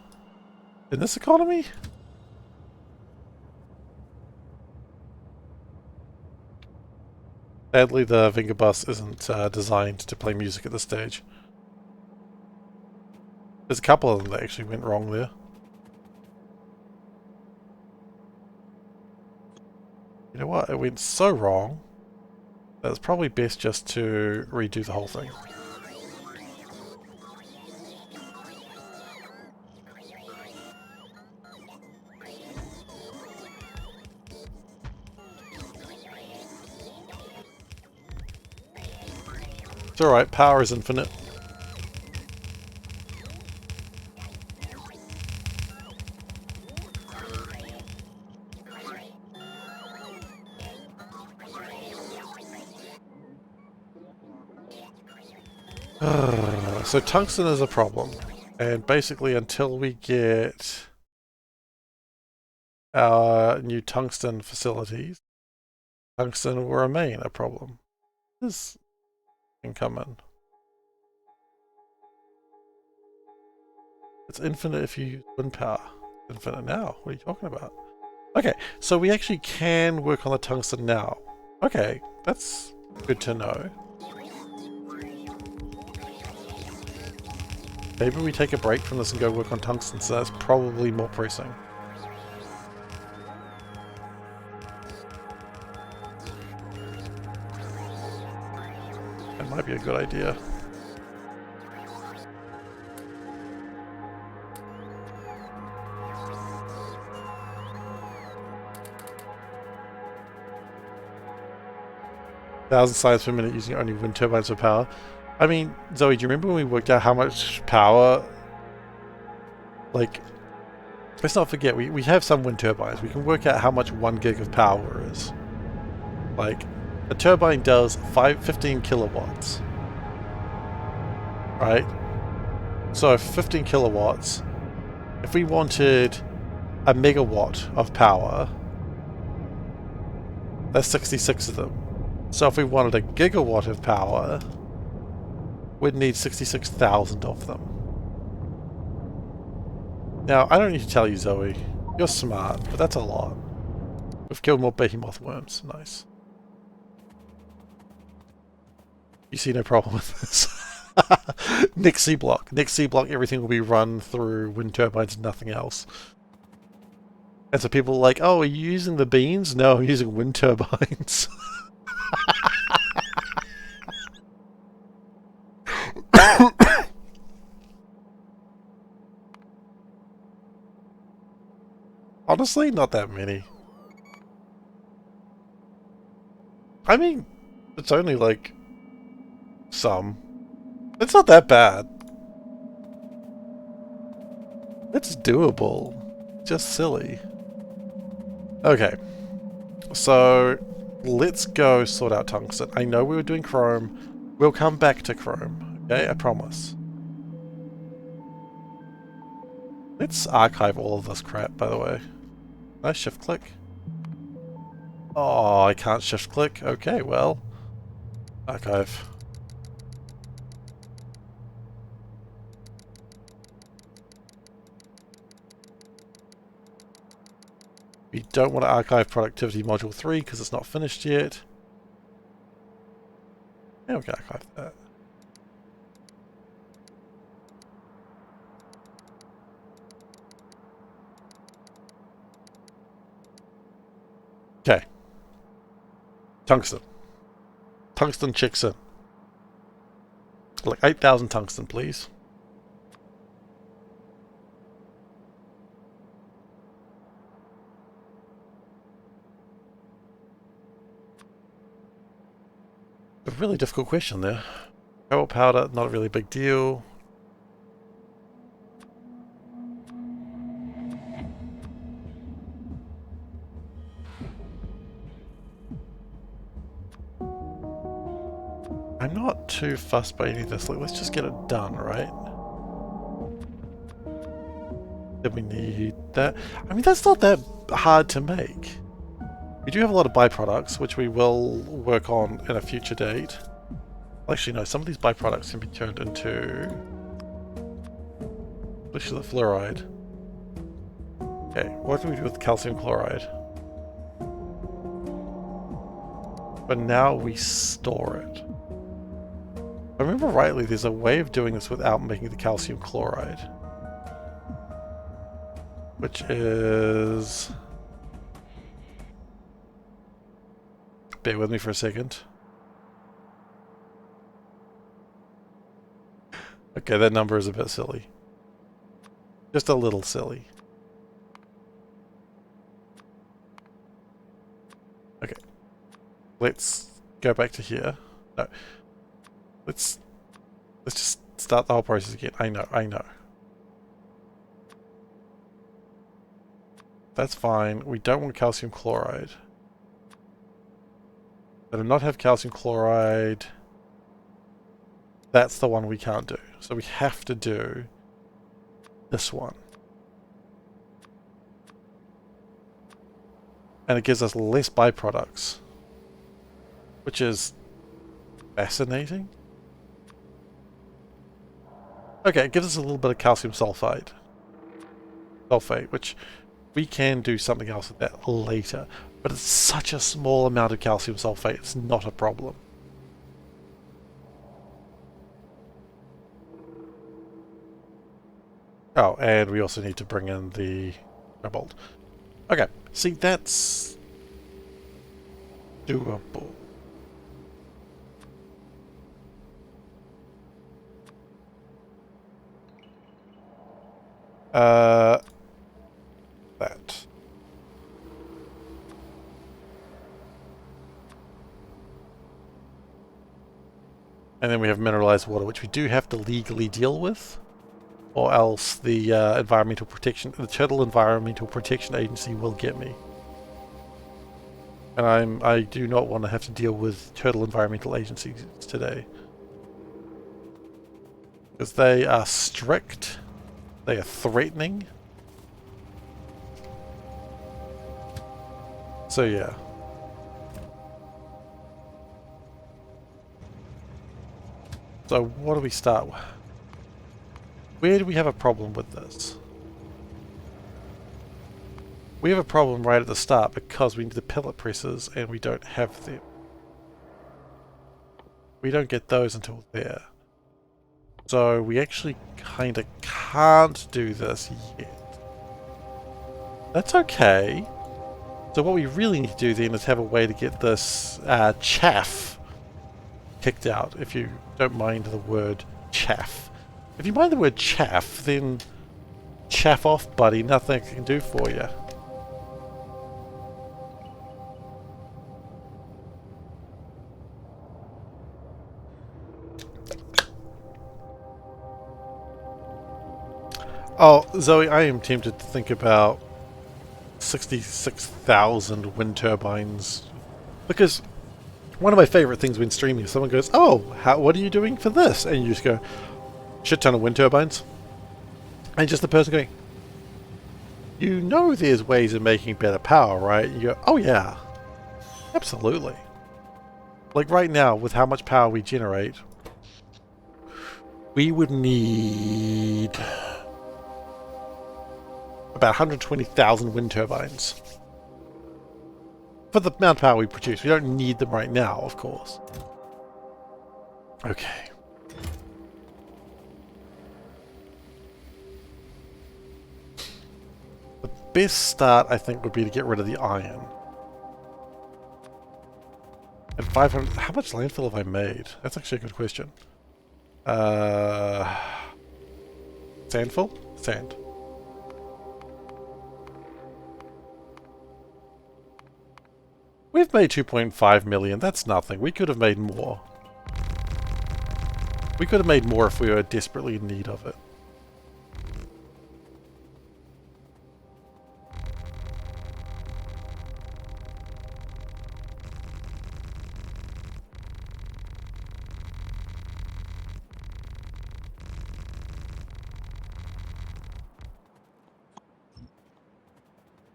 In this economy? Sadly, the Vinga bus isn't designed to play music at this stage. There's a couple of them that actually went wrong there. You know what? It went so wrong that it's probably best just to redo the whole thing. It's alright, power is infinite. So tungsten is a problem. And basically until we get our new tungsten facilities, tungsten will remain a problem. This can come in. It's infinite if you use wind power. Infinite now? What are you talking about? Okay, so we actually can work on the tungsten now. Okay, that's good to know. Maybe we take a break from this and go work on tungsten, so that's probably more pressing. That might be a good idea. Thousand science per minute using only wind turbines for power. I mean, Zoe, do you remember when we worked out how much power? Like, let's not forget, we have some wind turbines. We can work out how much 1 gig of power is. Like, a turbine does 15 kilowatts. Right? So 15 kilowatts. If we wanted a megawatt of power, that's 66 of them. So if we wanted a gigawatt of power, we'd need 66,000 of them. Now, I don't need to tell you, Zoe. You're smart, but that's a lot. We've killed more behemoth worms. Nice. You see no problem with this. Next Seablock. Next Seablock, everything will be run through wind turbines and nothing else. And so people are like, oh, are you using the beans? No, I'm using wind turbines. Honestly, not that many. I mean, it's only like some. It's not that bad. It's doable. Just silly. Okay. So, let's go sort out tungsten. I know we were doing chrome. We'll come back to chrome. Okay, I promise. Let's archive all of this crap, by the way. Can I shift click? Oh, I can't shift click. Okay, well. Archive. We don't want to archive productivity module 3 because it's not finished yet. Yeah, we can archive that. Okay. Tungsten. Tungsten checks in. Like 8,000 tungsten, please. A really difficult question there. Cobalt powder, not a really big deal. I'm not too fussed by any of this. Like, let's just get it done, right? Did we need that? I mean, that's not that hard to make. We do have a lot of byproducts, which we will work on in a future date. Actually, no, some of these byproducts can be turned into... especially the fluoride. Okay, what do we do with calcium chloride? But now we store it. If I remember rightly, there's a way of doing this without making the calcium chloride. Which is... bear with me for a second. Okay, that number is a bit silly. Just a little silly. Okay. Let's go back to here. No. Let's just start the whole process again. I know. That's fine. We don't want calcium chloride. I do not have calcium chloride. That's the one we can't do. So we have to do this one. And it gives us less byproducts, which is fascinating. Okay, it gives us a little bit of calcium sulfate, which we can do something else with that later. But it's such a small amount of calcium sulfate, it's not a problem. Oh, and we also need to bring in the cobalt. Okay, see, that's doable. That. And then we have mineralized water, which we do have to legally deal with, or else the the Turtle Environmental Protection Agency will get me. And I do not want to have to deal with Turtle Environmental Agencies today. Because they are strict, they are threatening. So yeah. So what do we start with? Where do we have a problem with this? We have a problem right at the start because we need the pellet presses and we don't have them. We don't get those until there. So we actually kind of can't do this yet. That's okay. So what we really need to do then is have a way to get this chaff kicked out, if you don't mind the word chaff. If you mind the word chaff, then chaff off, buddy. Nothing I can do for you. Oh, Zoe, I am tempted to think about 66,000 wind turbines. Because one of my favorite things when streaming is someone goes, oh, what are you doing for this? And you just go, shit ton of wind turbines. And just the person going, you know there's ways of making better power, right? And you go, oh yeah, absolutely. Like right now, with how much power we generate, we would need about 120,000 wind turbines for the amount of power we produce. We don't need them right now, of course. Okay. The best start, I think, would be to get rid of the iron. And 500... How much landfill have I made? That's actually a good question. Sandful? Sand. We've made 2.5 million. That's nothing. We could have made more. We could have made more if we were desperately in need of it.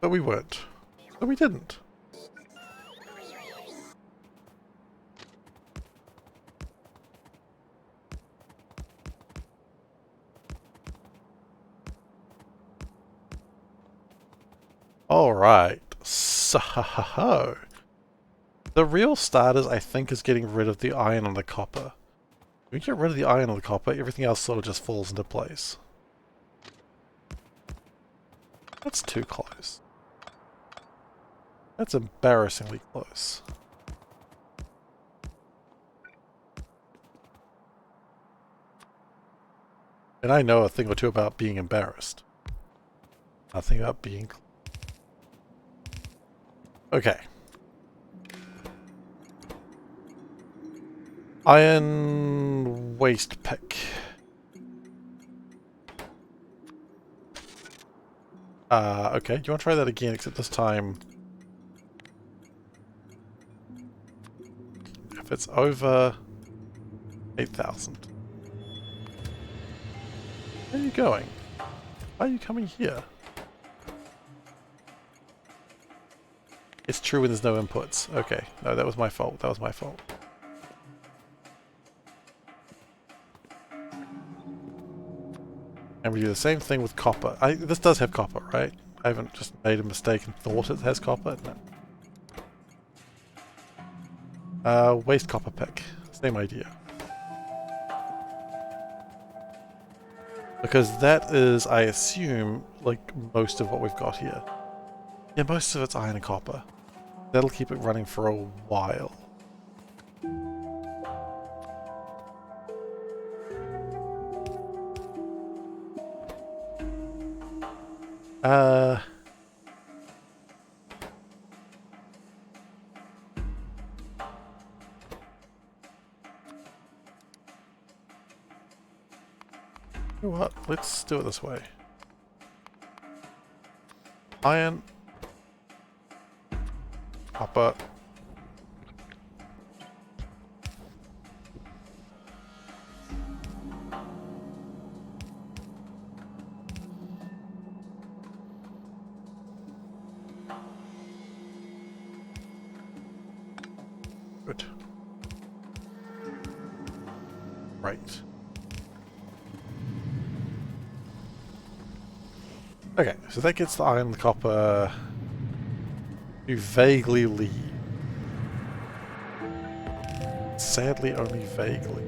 But we weren't. So we didn't. Alright, so the real starters, I think, is getting rid of the iron and the copper. When we get rid of the iron and the copper, everything else sort of just falls into place. That's too close. That's embarrassingly close. And I know a thing or two about being embarrassed. Nothing about being... Okay. Iron waste pick. Okay. Do you want to try that again, except this time... If it's over 8,000. Where are you going? Why are you coming here? It's true when there's no inputs. Okay. No, that was my fault. That was my fault. And we do the same thing with copper. This does have copper, right? I haven't just made a mistake and thought it has copper. No. Waste copper pick. Same idea. Because that is, I assume, like most of what we've got here. Yeah, most of it's iron and copper. That'll keep it running for a while. You know what? Let's do it this way. Iron. Copper. Good. Right. Okay, so that gets the iron and the copper to vaguely leave. Sadly, only vaguely.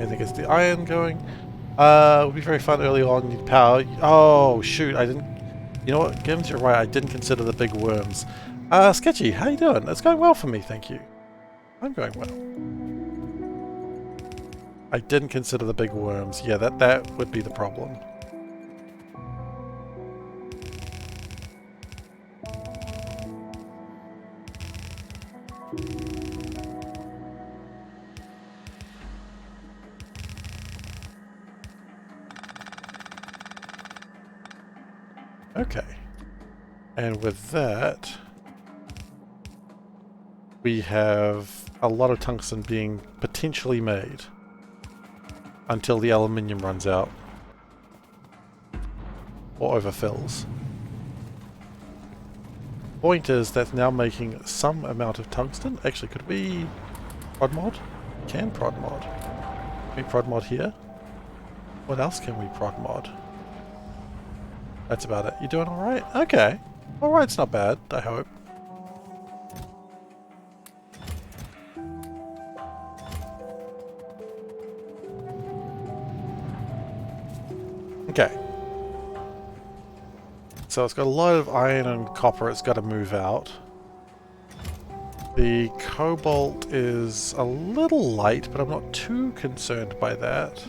I think it's the iron going. It would be very fun early on. You'd power. Oh shoot! I didn't. You know what? Given you're right, I didn't consider the big worms. Sketchy, how you doing? It's going well for me, thank you. I'm going well. I didn't consider the big worms. Yeah, that would be the problem. Okay. And with that, we have a lot of tungsten being potentially made until the aluminium runs out or overfills. Point is that's now making some amount of tungsten. Actually, could we prod mod? We can prod mod. Can we prod mod here? What else can we prod mod? That's about it. You doing alright? Okay. Alright's not bad, I hope. Okay. So it's got a lot of iron and copper it's got to move out. The cobalt is a little light, but I'm not too concerned by that.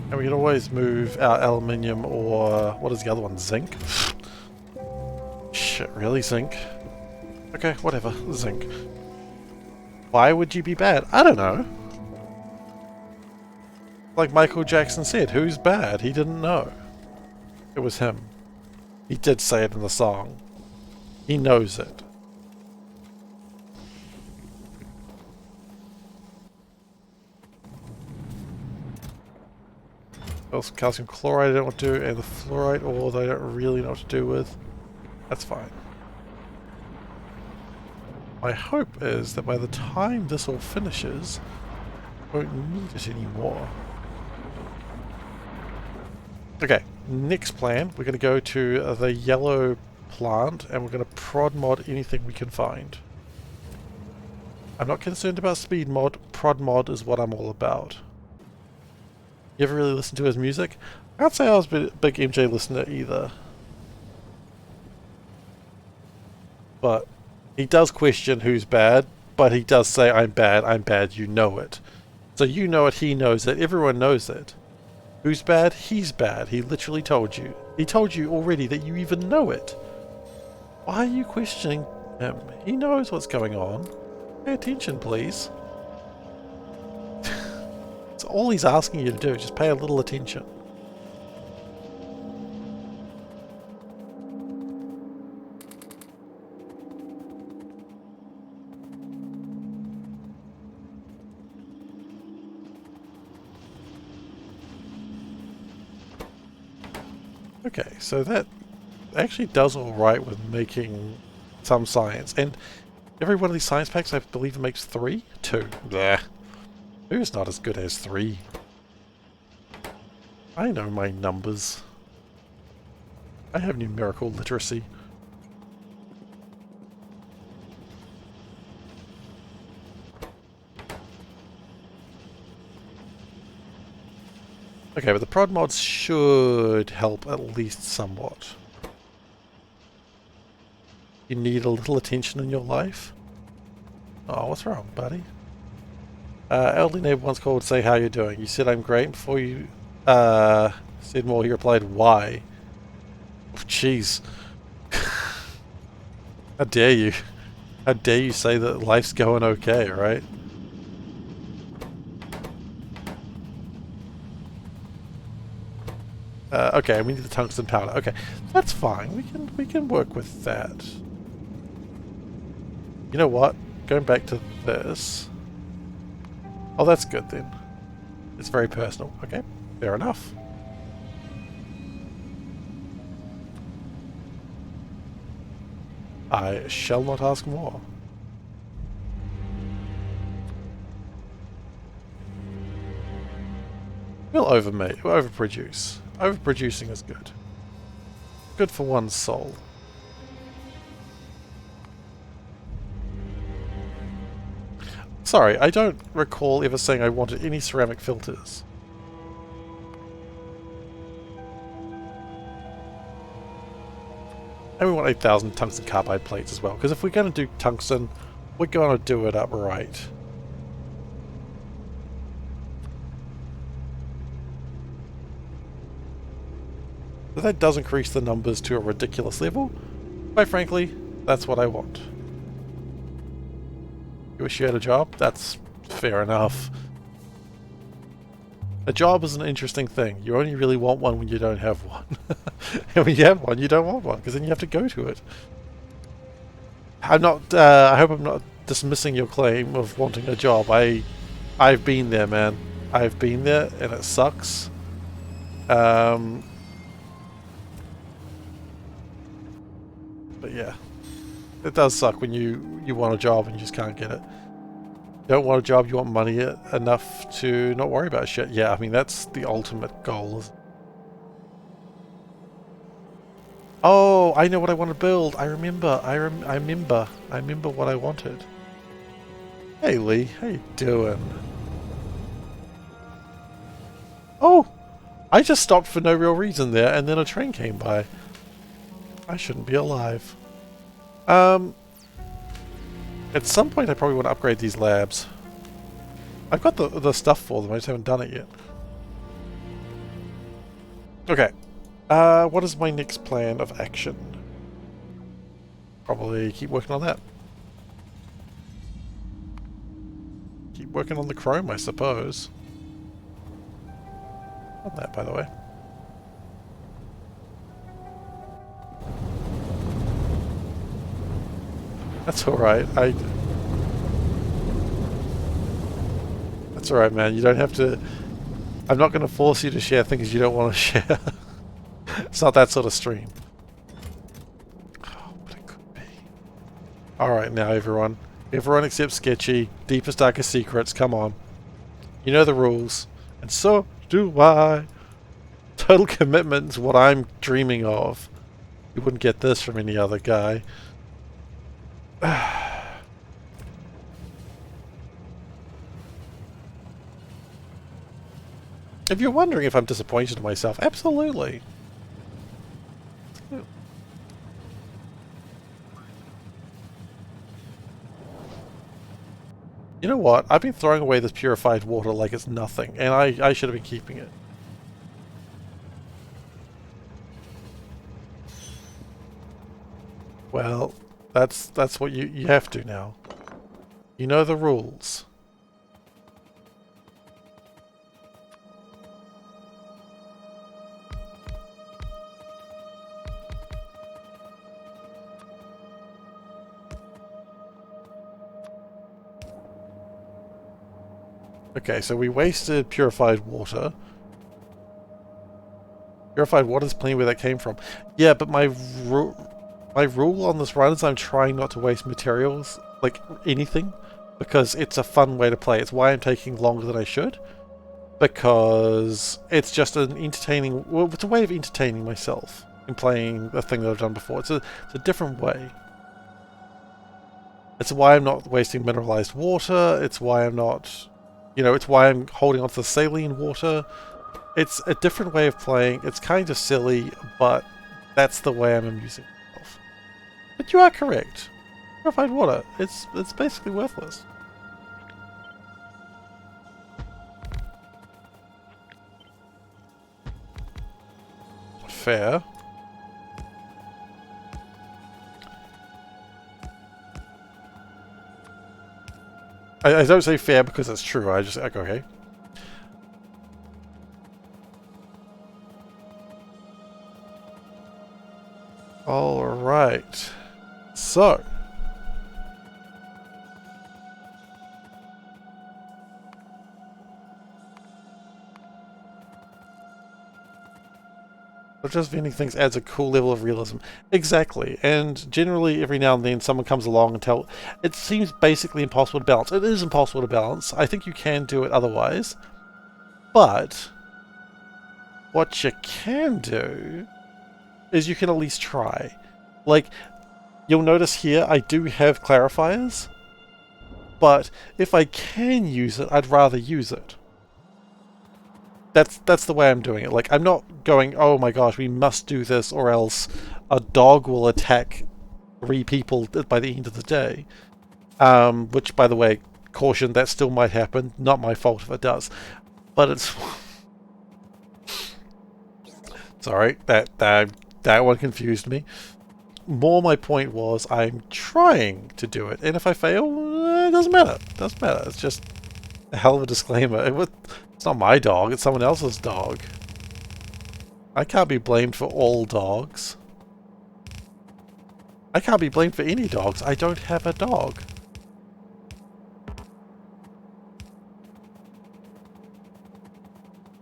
And we can always move our aluminium or... what is the other one? Zinc? Shit, really? Zinc? Okay, whatever. Zinc. Why would you be bad? I don't know. Like Michael Jackson said, who's bad? He didn't know. It was him. He did say it in the song. He knows it. Also, calcium chloride I don't know what to do, and the fluoride ore that I don't really know what to do with. That's fine. My hope is that by the time this all finishes, I won't need it anymore. Okay, next plan. We're going to go to the yellow plant, and we're going to prod mod anything we can find. I'm not concerned about speed mod. Prod mod is what I'm all about. You ever really listen to his music? I can't say I was a big MJ listener either. But he does question who's bad, but he does say, I'm bad, you know it. So you know it, he knows it, everyone knows it. Who's bad? He's bad. He literally told you. He told you already that you even know it. Why are you questioning him? He knows what's going on. Pay attention, please. It's all he's asking you to do. Just pay a little attention. Okay, so that actually does alright with making some science. And every one of these science packs, I believe, makes 3? 2. Bleh. 2 is not as good as 3. I know my numbers. I have numerical literacy. Okay, but the prod mods should help at least somewhat. You need a little attention in your life? Oh, what's wrong, buddy? Elderly neighbor once called to say how you're doing. You said I'm great. Before you said more, he replied, why? Oh, jeez. How dare you? How dare you say that life's going okay, right? Okay, we need the tungsten powder. Okay, that's fine. We can work with that. You know what? Going back to this. Oh, that's good then. It's very personal. Okay, fair enough. I shall not ask more. We'll overproduce. Overproducing is good. Good for one's soul. Sorry, I don't recall ever saying I wanted any ceramic filters. And we want 8,000 tungsten carbide plates as well, because if we're going to do tungsten, we're going to do it up right. But that does increase the numbers to a ridiculous level. Quite frankly, that's what I want. You wish you had a job? That's fair enough. A job is an interesting thing. You only really want one when you don't have one. And when you have one, you don't want one, because then you have to go to it. I'm not, I hope I'm not dismissing your claim of wanting a job. I've been there, man. I've been there, and it sucks. But yeah. It does suck when you want a job and you just can't get it. You don't want a job, you want money enough to not worry about shit. Yeah, I mean, that's the ultimate goal. Oh, I know what I want to build. I remember what I wanted. Hey Lee, how you doing? Oh, I just stopped for no real reason there, and then a train came by. I shouldn't be alive. At some point I probably want to upgrade these labs. I've got the stuff for them, I just haven't done it yet. Okay. What is my next plan of action? Probably keep working on that. Keep working on the chrome, I suppose. On that, by the way. That's alright. That's alright, man. You don't have to... I'm not going to force you to share things you don't want to share. It's not that sort of stream. Oh, but it could be. Alright now, everyone. Everyone except Sketchy. Deepest, darkest secrets. Come on. You know the rules. And so do I. Total commitment is what I'm dreaming of. You wouldn't get this from any other guy. If you're wondering if I'm disappointed in myself, absolutely. You know what? I've been throwing away this purified water like it's nothing, and I should have been keeping it. Well, that's what you have to now. You know the rules. Okay, so we wasted purified water. Purified water is plenty where that came from. Yeah, but my rule on this run is I'm trying not to waste materials, like anything, because it's a fun way to play. It's why I'm taking longer than I should, because it's just an entertaining, well, it's a way of entertaining myself in playing a thing that I've done before. It's a different way. It's why I'm not wasting mineralized water. It's why I'm not, you know, it's why I'm holding onto the saline water. It's a different way of playing. It's kind of silly, but that's the way I'm amusing myself. But you are correct. Purified water, it's basically worthless. Fair. I don't say fair because it's true. I just like, okay. All right. So. But just vending things adds a cool level of realism. Exactly. And generally, every now and then, someone comes along and tell... It seems basically impossible to balance. It is impossible to balance. I think you can do it otherwise. But what you can do is you can at least try. Like, you'll notice here, I do have clarifiers. But if I can use it, I'd rather use it. That's the way I'm doing it. Like, I'm not going, oh my gosh, we must do this or else a dog will attack 3 people by the end of the day. Which, by the way, caution, that still might happen. Not my fault if it does. But it's... Sorry, that one confused me. More my point was, I'm trying to do it. And if I fail, it doesn't matter. It doesn't matter. It's just a hell of a disclaimer. It's not my dog, it's someone else's dog. I can't be blamed for all dogs. I can't be blamed for any dogs. I don't have a dog.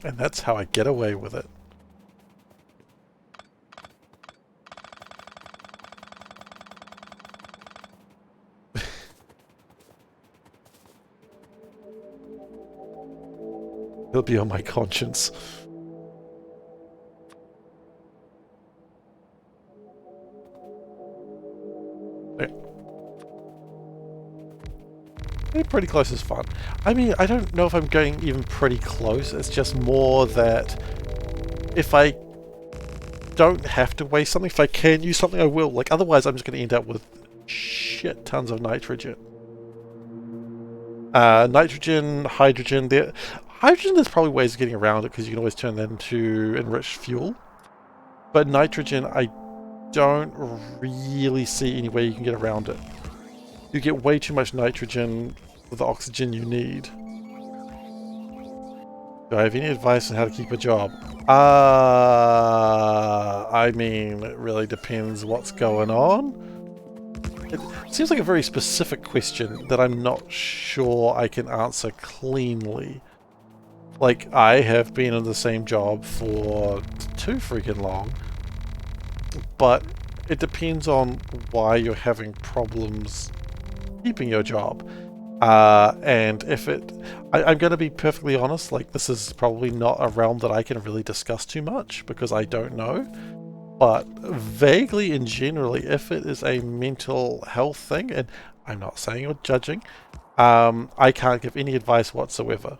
And that's how I get away with it. It'll be on my conscience. Okay. Pretty close is fun. I mean, I don't know if I'm going even pretty close. It's just more that if I don't have to waste something, if I can use something, I will. Like, otherwise I'm just going to end up with shit tons of nitrogen. Nitrogen, hydrogen, hydrogen, there's probably ways of getting around it because you can always turn that into enriched fuel. But nitrogen, I don't really see any way you can get around it. You get way too much nitrogen with the oxygen you need. Do I have any advice on how to keep a job? I mean, it really depends what's going on. It seems like a very specific question that I'm not sure I can answer cleanly. Like, I have been in the same job for too freaking long, but it depends on why you're having problems keeping your job. And if I'm going to be perfectly honest, like, this is probably not a realm that I can really discuss too much because I don't know. But vaguely and generally, if it is a mental health thing, and I'm not saying or judging, I can't give any advice whatsoever.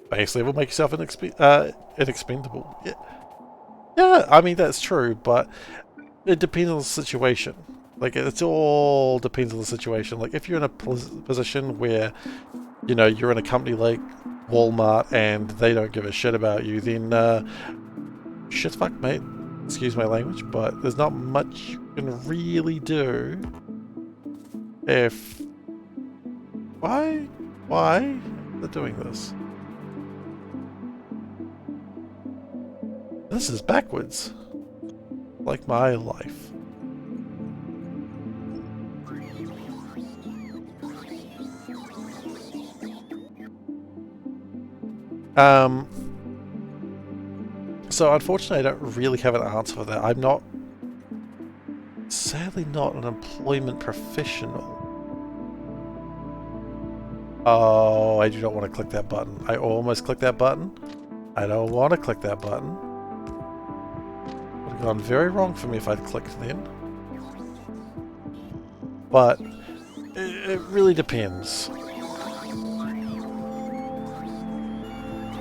Base level, make yourself inexpendable. Yeah, I mean, that's true, but it depends on the situation. Like, it all depends on the situation. Like, if you're in a position where, you know, you're in a company like Walmart and they don't give a shit about you, then shit fuck, mate. Excuse my language, but there's not much you can really do If... Why? Why they're doing this? This is backwards. Like my life. So unfortunately I don't really have an answer for that. I'm not... Sadly not an employment professional. Oh, I do not want to click that button. I almost clicked that button. I don't want to click that button. Would have gone very wrong for me if I'd clicked then. But it really depends.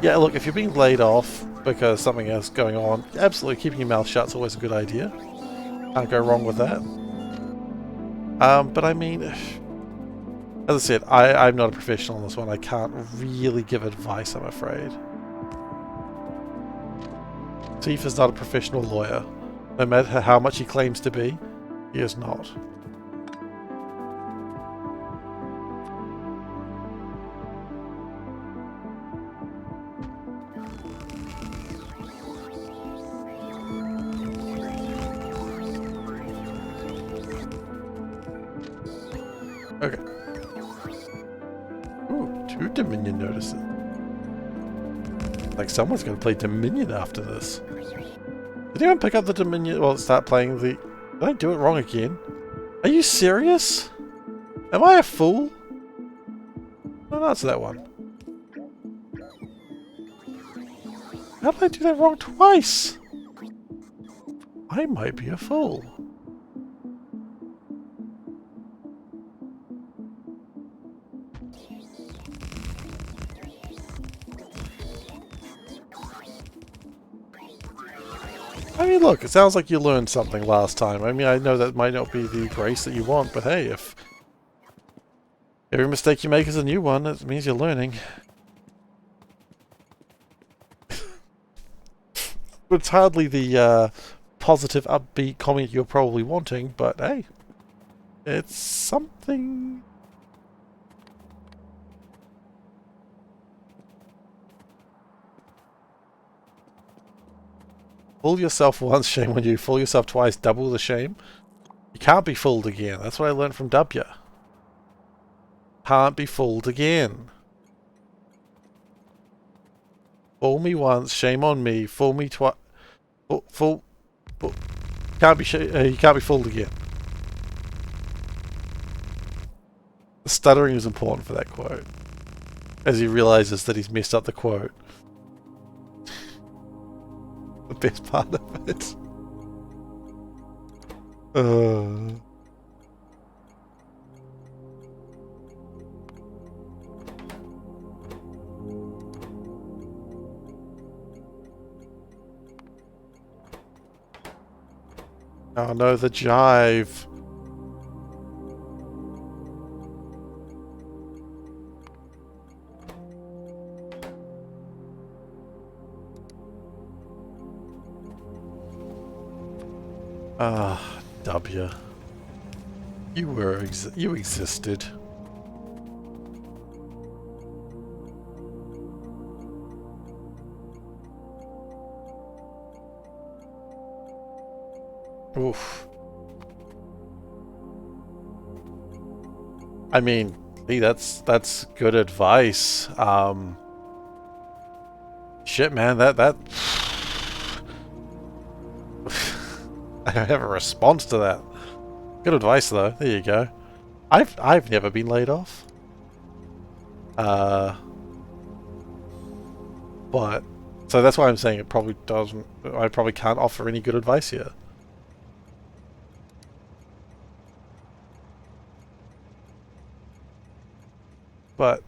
Yeah, look, if you're being laid off because something else going on, absolutely keeping your mouth shut is always a good idea. Can't go wrong with that. But I mean, as I said, I'm not a professional on this one. I can't really give advice, I'm afraid. Seifer's not a professional lawyer. No matter how much he claims to be, he is not. Okay. Ooh, 2 Dominion notices. Like someone's going to play Dominion after this. Did anyone pick up the Dominion? Well, start playing the... Did I do it wrong again? Are you serious? Am I a fool? Don't answer that one. How did I do that wrong twice? I might be a fool. I mean, look, it sounds like you learned something last time. I mean, I know that might not be the grace that you want, but hey, if every mistake you make is a new one, it means you're learning. It's hardly the positive, upbeat comment you're probably wanting, but hey, it's something. Fool yourself once, shame on you. Fool yourself twice, double the shame. You can't be fooled again. That's what I learned from W. Can't be fooled again. Fool me once, shame on me. Fool me twice. Fool. Can't be. You can't be fooled again. The stuttering is important for that quote, as he realizes that he's messed up the quote. The best part of it. Oh no, the jive. Ah, W. You existed. Oof. I mean, hey, that's good advice. Shit, man, that I don't have a response to that. Good advice, though. There you go. I've never been laid off. But so that's why I'm saying it probably doesn't. I probably can't offer any good advice here. But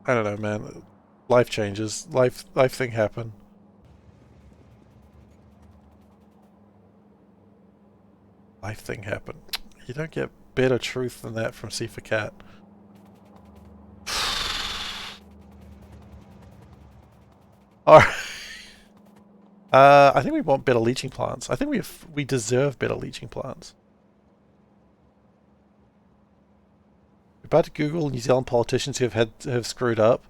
I don't know, man. Life changes. Life thing happen. Life thing happen. You don't get better truth than that from SeiferKatt. Alright. I think we want better leaching plants. I think we deserve better leaching plants. We're about to Google New Zealand politicians who have screwed up.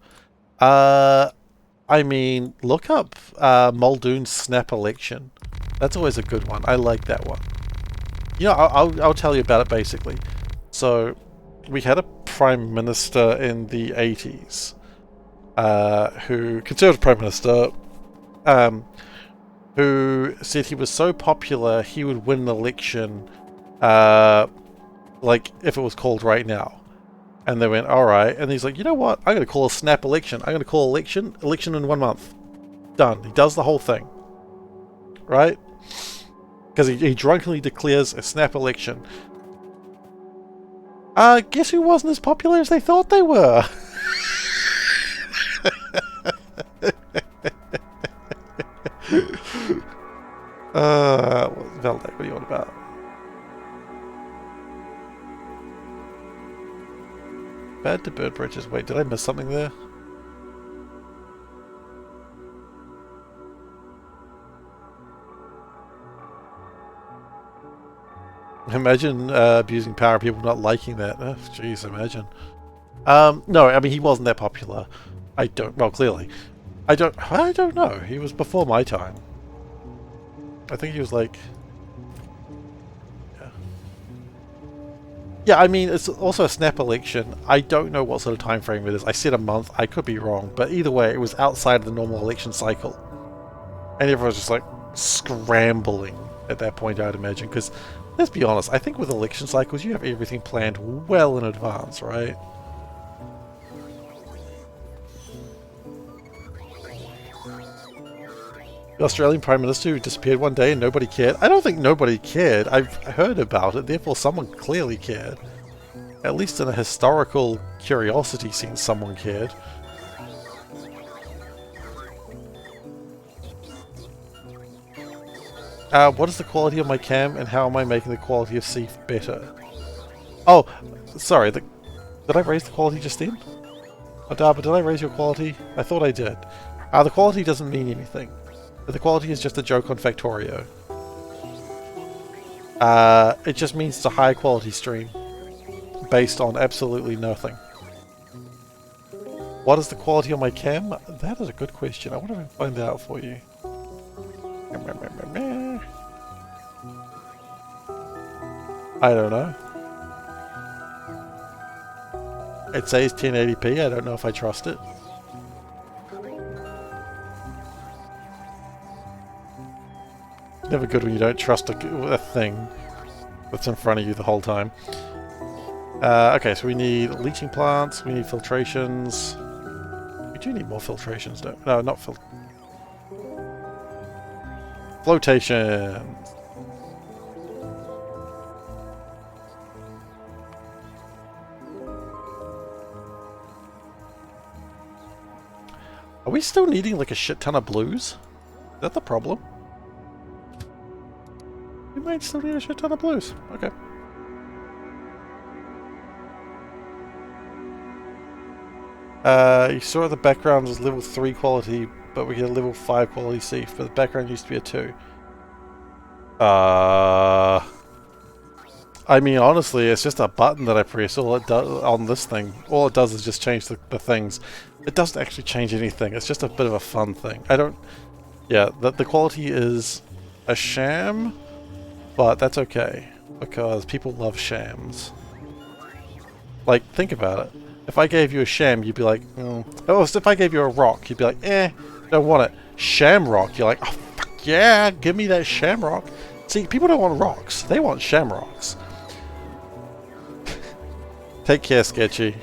I mean, look up Muldoon's snap election. That's always a good one. I like that one. You know, I'll tell you about it basically. So, we had a prime minister in the 80s, conservative prime minister, who said he was so popular he would win an election, like if it was called right now. And they went, alright, and he's like, you know what, I'm going to call a snap election. I'm going to call election in 1 month. Done. He does the whole thing. Right? Because he drunkenly declares a snap election. Guess who wasn't as popular as they thought they were? Veldeck, what are you on about? Bad to bird bridges. Wait, did I miss something there? Imagine abusing power, people not liking that. Oh, jeez, imagine. No, I mean, he wasn't that popular. Well, clearly. I don't know. He was before my time. I think he was like... Yeah, I mean, it's also a snap election. I don't know what sort of time frame it is. I said a month. I could be wrong. But either way, it was outside of the normal election cycle. And everyone was just like scrambling at that point, I'd imagine. Because, let's be honest, I think with election cycles, you have everything planned well in advance, right? The Australian Prime Minister who disappeared one day and nobody cared. I don't think nobody cared. I've heard about it, therefore someone clearly cared. At least in a historical curiosity sense, someone cared. What is the quality of my cam and how am I making the quality of Seif better? Oh, sorry, did I raise the quality just then? Adaba, did I raise your quality? I thought I did. The quality doesn't mean anything. The quality is just a joke on Factorio. It just means it's a high quality stream. Based on absolutely nothing. What is the quality on my cam? That is a good question. I wonder if I can find that out for you. I don't know. It says 1080p. I don't know if I trust it. Never good when you don't trust a thing that's in front of you the whole time. Okay, so we need leaching plants, we need filtrations. We do need more filtrations, don't we? No, not flotation. Are we still needing like a shit ton of blues? Is that the problem? We might still need a shit ton of blues. Okay. You saw the background was level 3 quality, but we get a level 5 quality Seif, but the background used to be a 2. I mean, honestly, it's just a button that I press. All it does on this thing, all it does is just change the things. It doesn't actually change anything. It's just a bit of a fun thing. Yeah, the quality is a sham. But that's okay, because people love shams. Like, think about it. If I gave you a sham, you'd be like, Oh, if I gave you a rock, you'd be like, don't want it. Shamrock, you're like, oh, fuck yeah, give me that shamrock. See, people don't want rocks. They want shamrocks. Take care, Sketchy.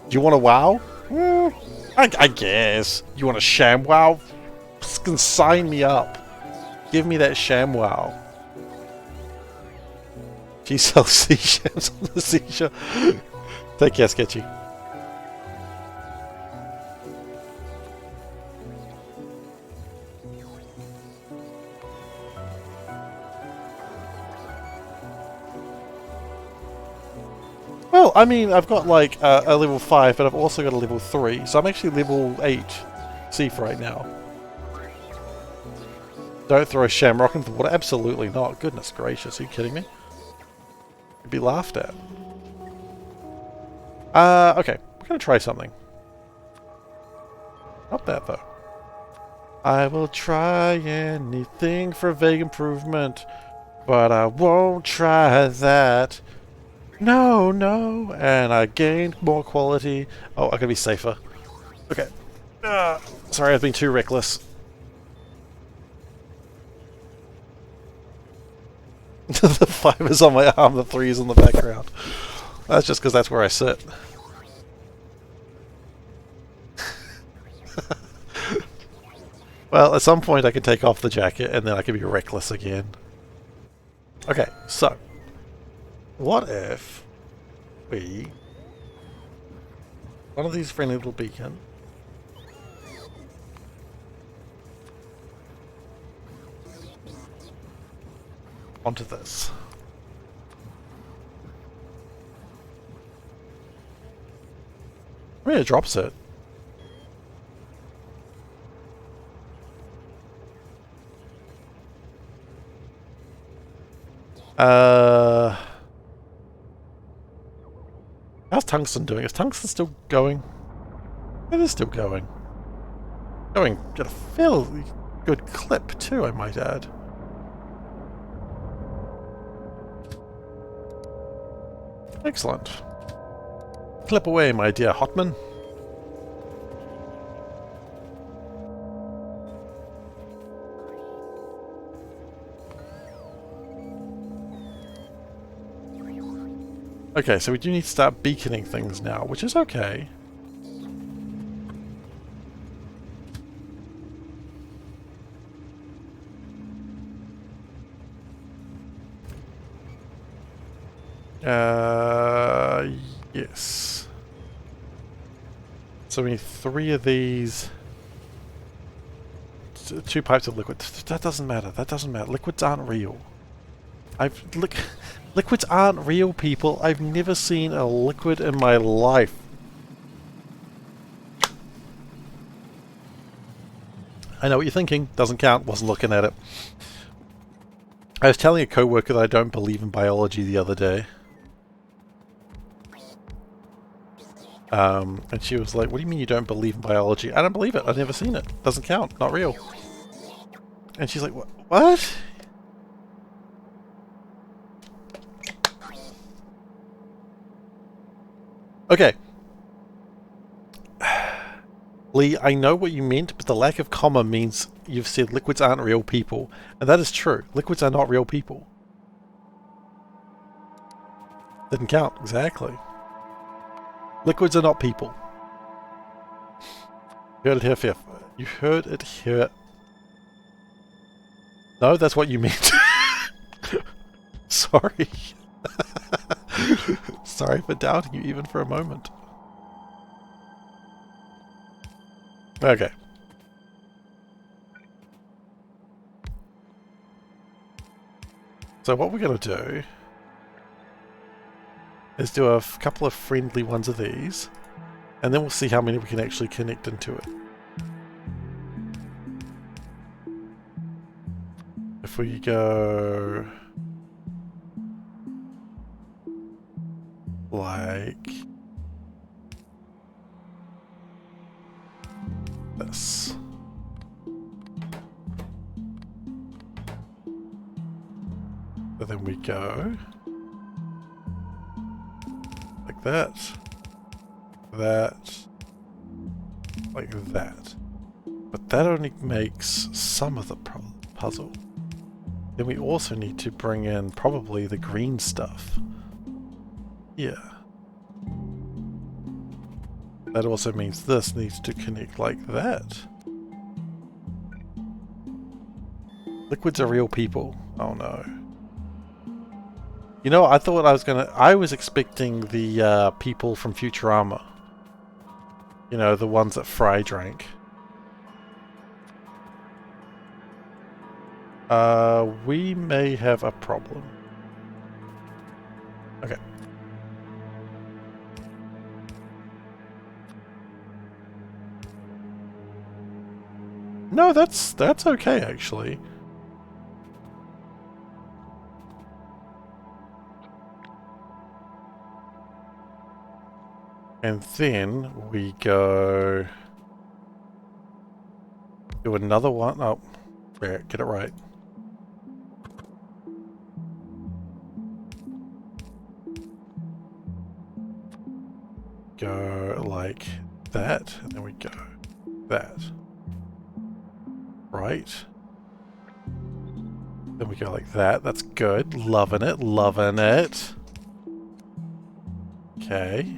Do you want a wow? I guess. You want a ShamWow? Sign me up. Give me that ShamWow. She sells seashells on the seashore. Take care, Sketchy. Well, I mean, I've got like a level 5, but I've also got a level 3, so I'm actually level 8 Seif right now. Don't throw a shamrock into the water. Absolutely not. Goodness gracious, are you kidding me? You'd be laughed at. Okay, we're gonna try something. Not that though. I will try anything for vague improvement, but I won't try that. No, no. And I gained more quality. Oh, I gotta be safer. Okay. Sorry, I've been too reckless. The 5 is on my arm, the 3 is in the background. That's just because that's where I sit. Well, at some point I can take off the jacket and then I can be reckless again. Okay, so what if we... one of these friendly little beacon. Onto this. I mean, it drops it. How's tungsten doing? Is tungsten still going? It is still going. Going at a fairly good clip too, I might add. Excellent. Clip away, my dear Hotman. Okay, so we do need to start beaconing things now, which is okay. Yes. So we need 3 of these. 2 pipes of liquid. That doesn't matter. That doesn't matter. Liquids aren't real. Liquids aren't real, people. I've never seen a liquid in my life. I know what you're thinking. Doesn't count. Wasn't looking at it. I was telling a coworker that I don't believe in biology the other day. And she was like, what do you mean you don't believe in biology? I don't believe it. I've never seen it. Doesn't count. Not real. And she's like, what? Okay. Lee, I know what you meant, but the lack of comma means you've said liquids aren't real people. And that is true. Liquids are not real people. Didn't count. Exactly. Liquids are not people. You heard it here, you heard it here. No, that's what you meant. Sorry. Sorry for doubting you even for a moment. Okay. So what we're going to do is do a couple of friendly ones of these, and then we'll see how many we can actually connect into it. If we go like this. So then we go like that, like that. But that only makes some of the puzzle. Then we also need to bring in probably the green stuff. Yeah. That also means this needs to connect like that. Liquids are real people. Oh no. You know, I thought I was expecting the people from Futurama. You know, the ones that Fry drank. We may have a problem. Okay. No, that's okay actually. And then we go do another one. Oh, yeah, get it right. Go like that, and then we go that. Right. Then we go like that. That's good. Loving it. Loving it. Okay.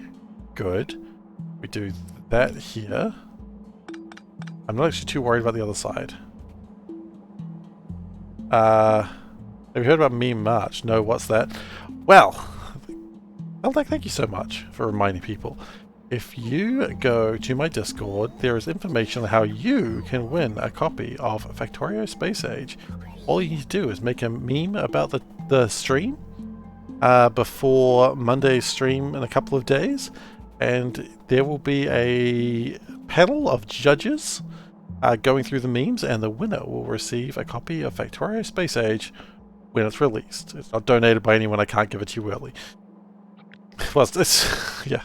Good. We do that here. I'm not actually too worried about the other side. Have you heard about Meme March? No, what's that? Well, thank you so much for reminding people. If you go to my Discord, there is information on how you can win a copy of Factorio Space Age. All you need to do is make a meme about the stream before Monday's stream in a couple of days, and there will be a panel of judges going through the memes, and the winner will receive a copy of Factorio Space Age when it's released. It's not donated by anyone, I can't give it to you early. Well, it's yeah.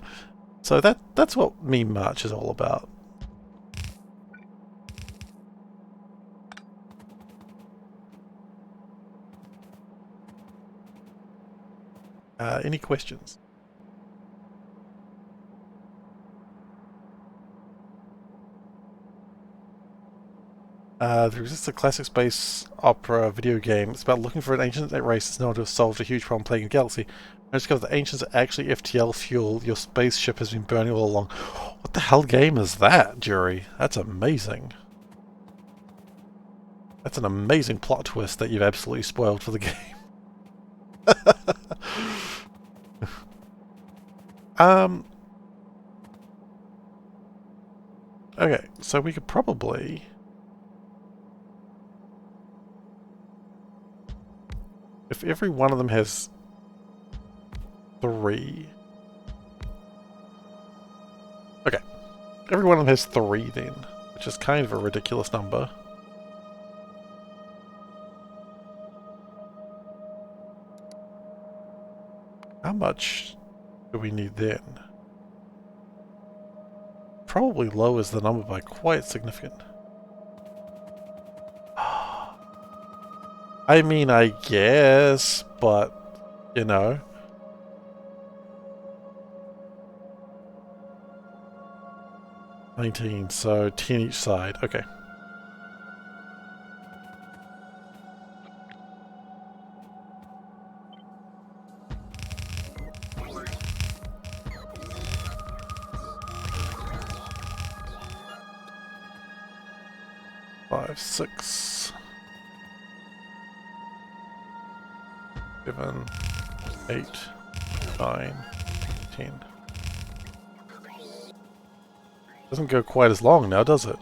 So that's what Meme March is all about. Any questions? There exists a classic space opera video game. It's about looking for an ancient race that's known to have solved a huge problem plaguing the galaxy. I discovered the ancients are actually FTL fuel. Your spaceship has been burning all along. What the hell game is that, Jury? That's amazing. That's an amazing plot twist that you've absolutely spoiled for the game. Okay, so we could probably... If every one of them has 3... Okay. Every one of them has 3 then, which is kind of a ridiculous number. How much do we need then? Probably lowers the number by quite significant. I mean, I guess, but, you know. $19, so 10 each side. Okay. Five, 6, 7, 8, 9, 10. Doesn't go quite as long now, does it?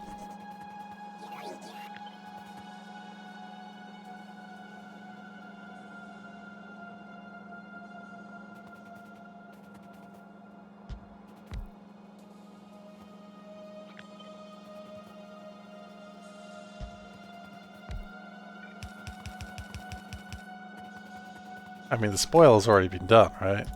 I mean, the spoil's already been done, right?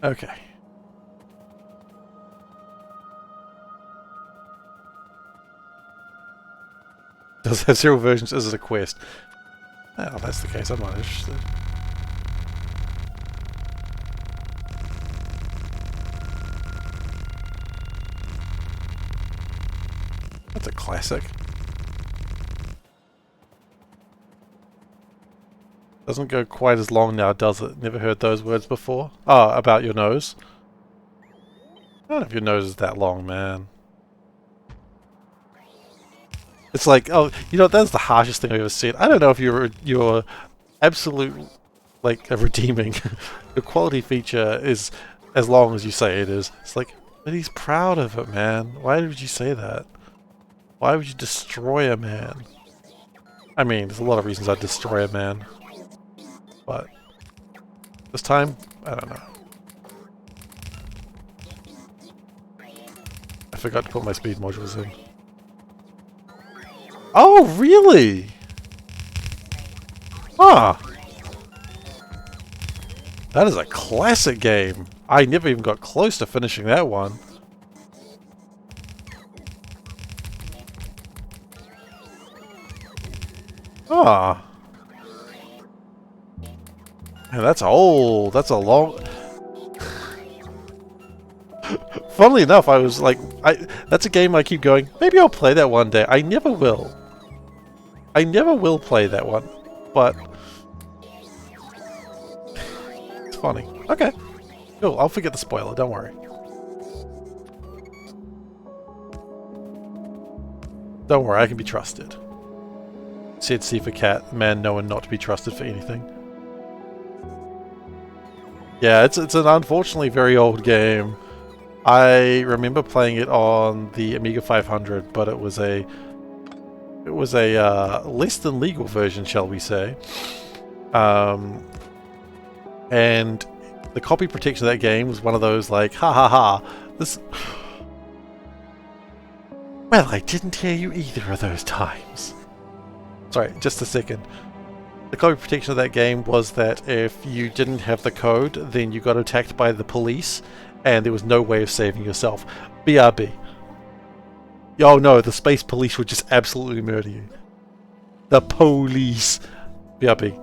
Okay. Does have 0 versions? Is it a quest? Oh, if that's the case, I'm not interested. That's a classic. Doesn't go quite as long now, does it? Never heard those words before? Oh, about your nose? I don't know if your nose is that long, man. It's like, oh, you know, that's the harshest thing I've ever said. I don't know if you're absolute, like, redeeming. Your quality feature is as long as you say it is. It's like, but he's proud of it, man. Why would you say that? Why would you destroy a man? I mean, there's a lot of reasons I'd destroy a man. But this time, I don't know. I forgot to put my speed modules in. Oh, really? Ah. That is a classic game. I never even got close to finishing that one. Ah. Man, that's old. That's a long... Funnily enough, I was like... that's a game I keep going, maybe I'll play that one day. I never will. I never will play that one. But... it's funny. Okay. Cool, I'll forget the spoiler, don't worry. Don't worry, I can be trusted. Said SeiferKatt, man known not to be trusted for anything. Yeah, it's an unfortunately very old game. I remember playing it on the Amiga 500, but it was a less than legal version, shall we say. And the copy protection of that game was one of those like, ha ha ha, this... Well, I didn't hear you either of those times. Sorry, just a second. The copy protection of that game was that if you didn't have the code, then you got attacked by the police, and there was no way of saving yourself. BRB. Oh no, the space police would just absolutely murder you. The police. BRB.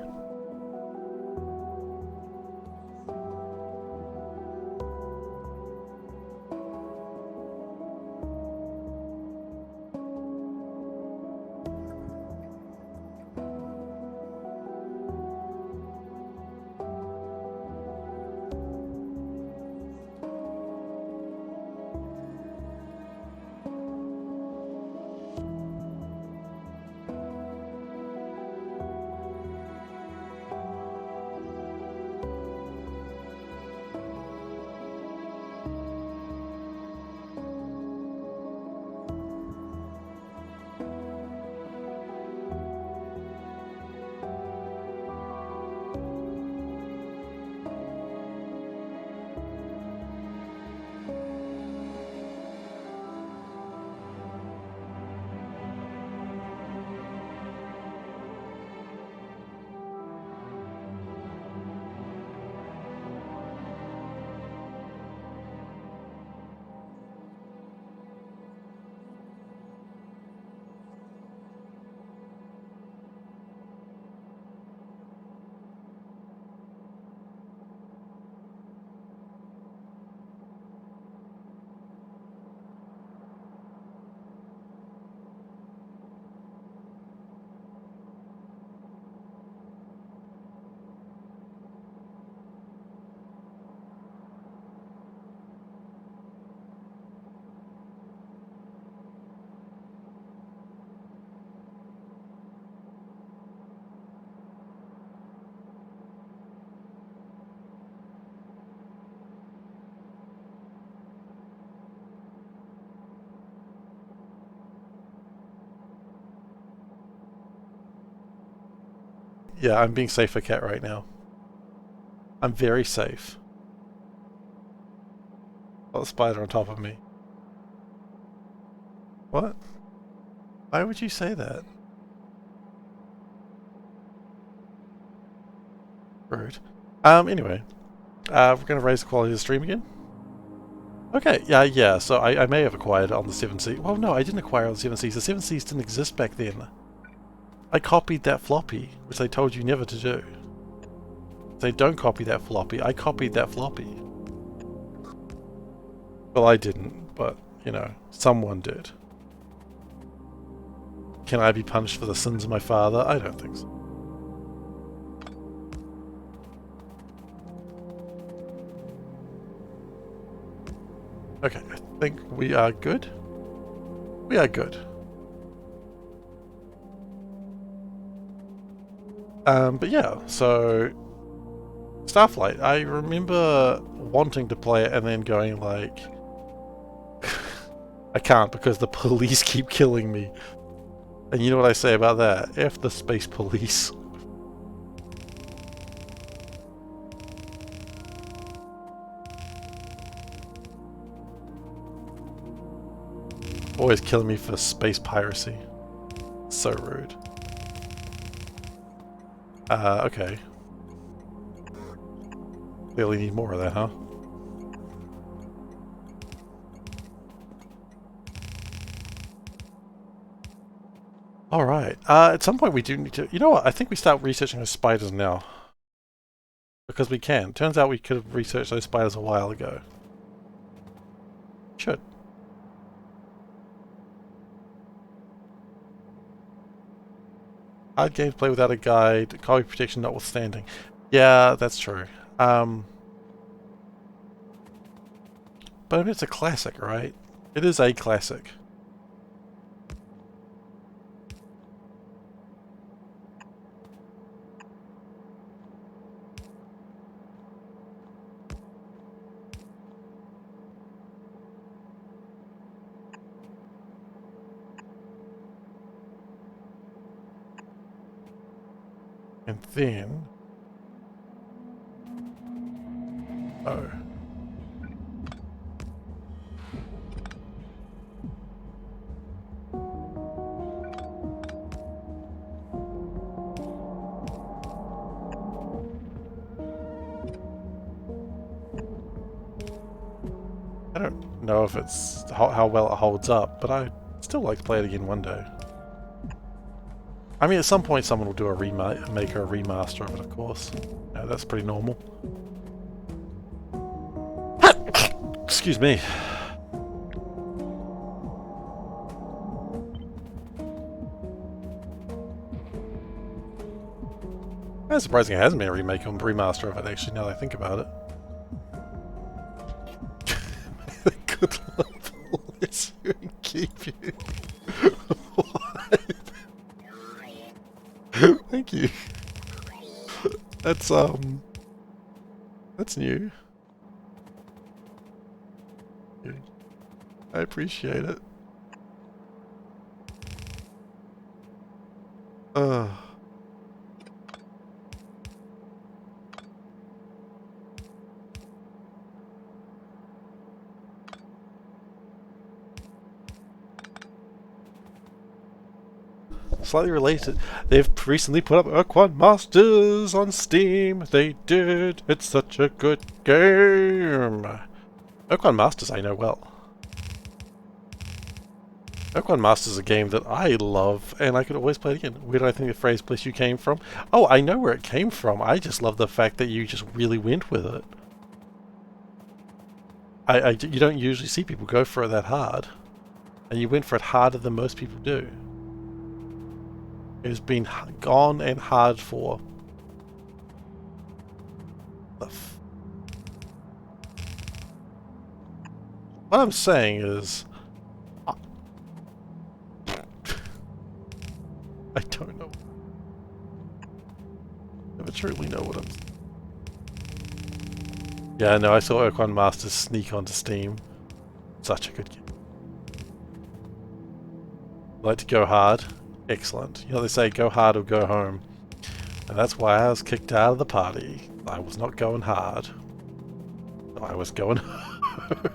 Yeah, I'm being SeiferKatt right now. I'm very safe. Oh, the spider on top of me. What? Why would you say that? Rude. Anyway. We're gonna raise the quality of the stream again. Okay, yeah, so I may have acquired it on the 7C. Well, no, I didn't acquire it on the 7Cs. The 7Cs didn't exist back then. I copied that floppy, which they told you never to do. They don't copy that floppy. I copied that floppy. Well, I didn't, but, you know, someone did. Can I be punished for the sins of my father? I don't think so. Okay, I think we are good. We are good. But yeah, so Starflight, I remember wanting to play it and then going like, I can't because the police keep killing me. And you know what I say about that? F the space police. Always killing me for space piracy. So rude. Okay. Clearly need more of that, huh? Alright. At some point we do need to... You know what? I think we start researching those spiders now. Because we can. Turns out we could have researched those spiders a while ago. Should. Hard gameplay without a guide. Copy protection notwithstanding. Yeah, that's true. But I mean, it's a classic, right? It is a classic. And then... Oh. I don't know if it's how well it holds up, but I'd still like to play it again one day. I mean, at some point someone will do a make or a remaster of it, of course. Yeah, that's pretty normal. Excuse me. It's surprising it hasn't been a remake or remaster of it, actually, now that I think about it. Good love bless you and keep you. What? Thank you. That's new. I appreciate it. Slightly related, they've recently put up Earthquake Masters on Steam. They did. It's such a good game. Earthquake Masters I know well. Earthquake Masters is a game that I love, and I could always play it again. Where do I think the phrase "place you came from"? Oh, I know where it came from. I just love the fact that you just really went with it. You don't usually see people go for it that hard, and you went for it harder than most people do. It has been gone and hard for. What I'm saying is, I don't know. Never truly know what I'm. Yeah, no, I saw Earthquake Masters sneak onto Steam. Such a good game. Like to go hard. Excellent. You know, they say go hard or go home. And that's why I was kicked out of the party. I was not going hard. I was going home.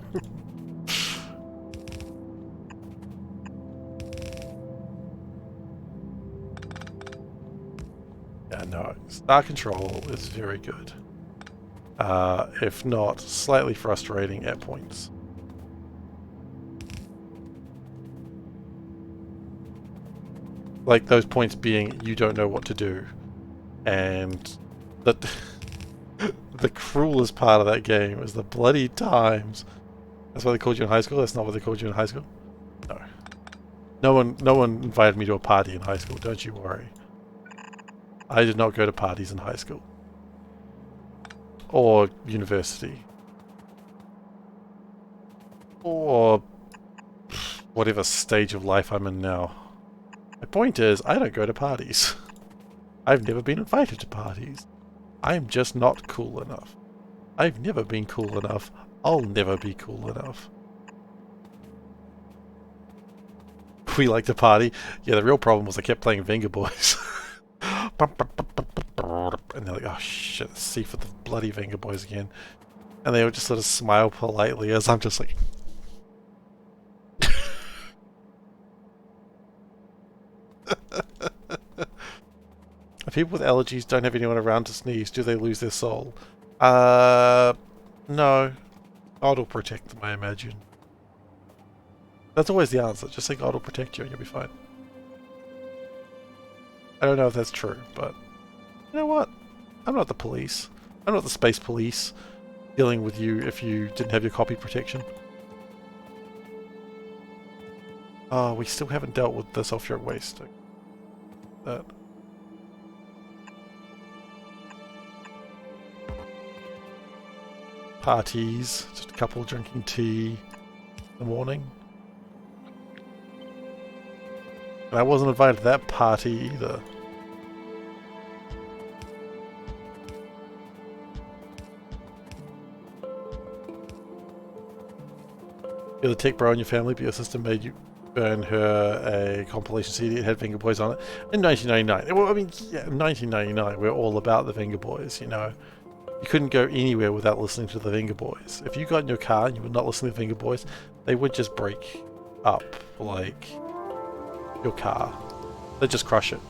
Yeah, no. Star Control is very good. If not, slightly frustrating at points. Like those points being you don't know what to do, and that the cruelest part of that game is the bloody times. That's why they called you in high school. That's not what they called you in high school. No, no one invited me to a party in high school. Don't you worry. I did not go to parties in high school or university or whatever stage of life I'm in now. My point is, I don't go to parties. I've never been invited to parties. I'm just not cool enough. I've never been cool enough. I'll never be cool enough. We like to party. Yeah, the real problem was I kept playing Venga Boys. And they're like, oh shit, let's see for the bloody Venga Boys again. And they would just sort of smile politely as I'm just like... If people with allergies don't have anyone around to sneeze, do they lose their soul? No. God will protect them, I imagine. That's always the answer. Just say God will protect you and you'll be fine. I don't know if that's true, but you know what? I'm not the police. I'm not the space police dealing with you if you didn't have your copy protection. Oh, we still haven't dealt with the sulfuric waste. That. Parties. Just a couple drinking tea in the morning. And I wasn't invited to that party either. You're the tech bro in your family, but your sister made you burn her a compilation CD that had Finger Boys on it in 1999. Well, I mean, yeah, 1999, we're all about the Finger Boys, you know. You couldn't go anywhere without listening to the Finger Boys. If you got in your car and you were not listening to the Finger Boys, they would just break up, like, your car. They'd just crush it.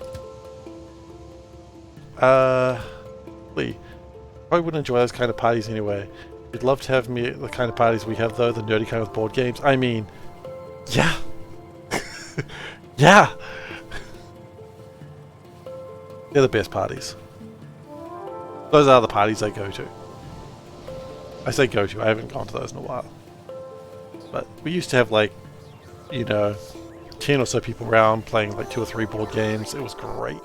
Lee, probably wouldn't enjoy those kind of parties anyway. You'd love to have me at the kind of parties we have though, the nerdy kind with board games. I mean, yeah. Yeah! They're the best parties. Those are the parties I go to. I say go to, I haven't gone to those in a while. But we used to have like, you know, 10 or so people around playing like 2 or 3 board games. It was great.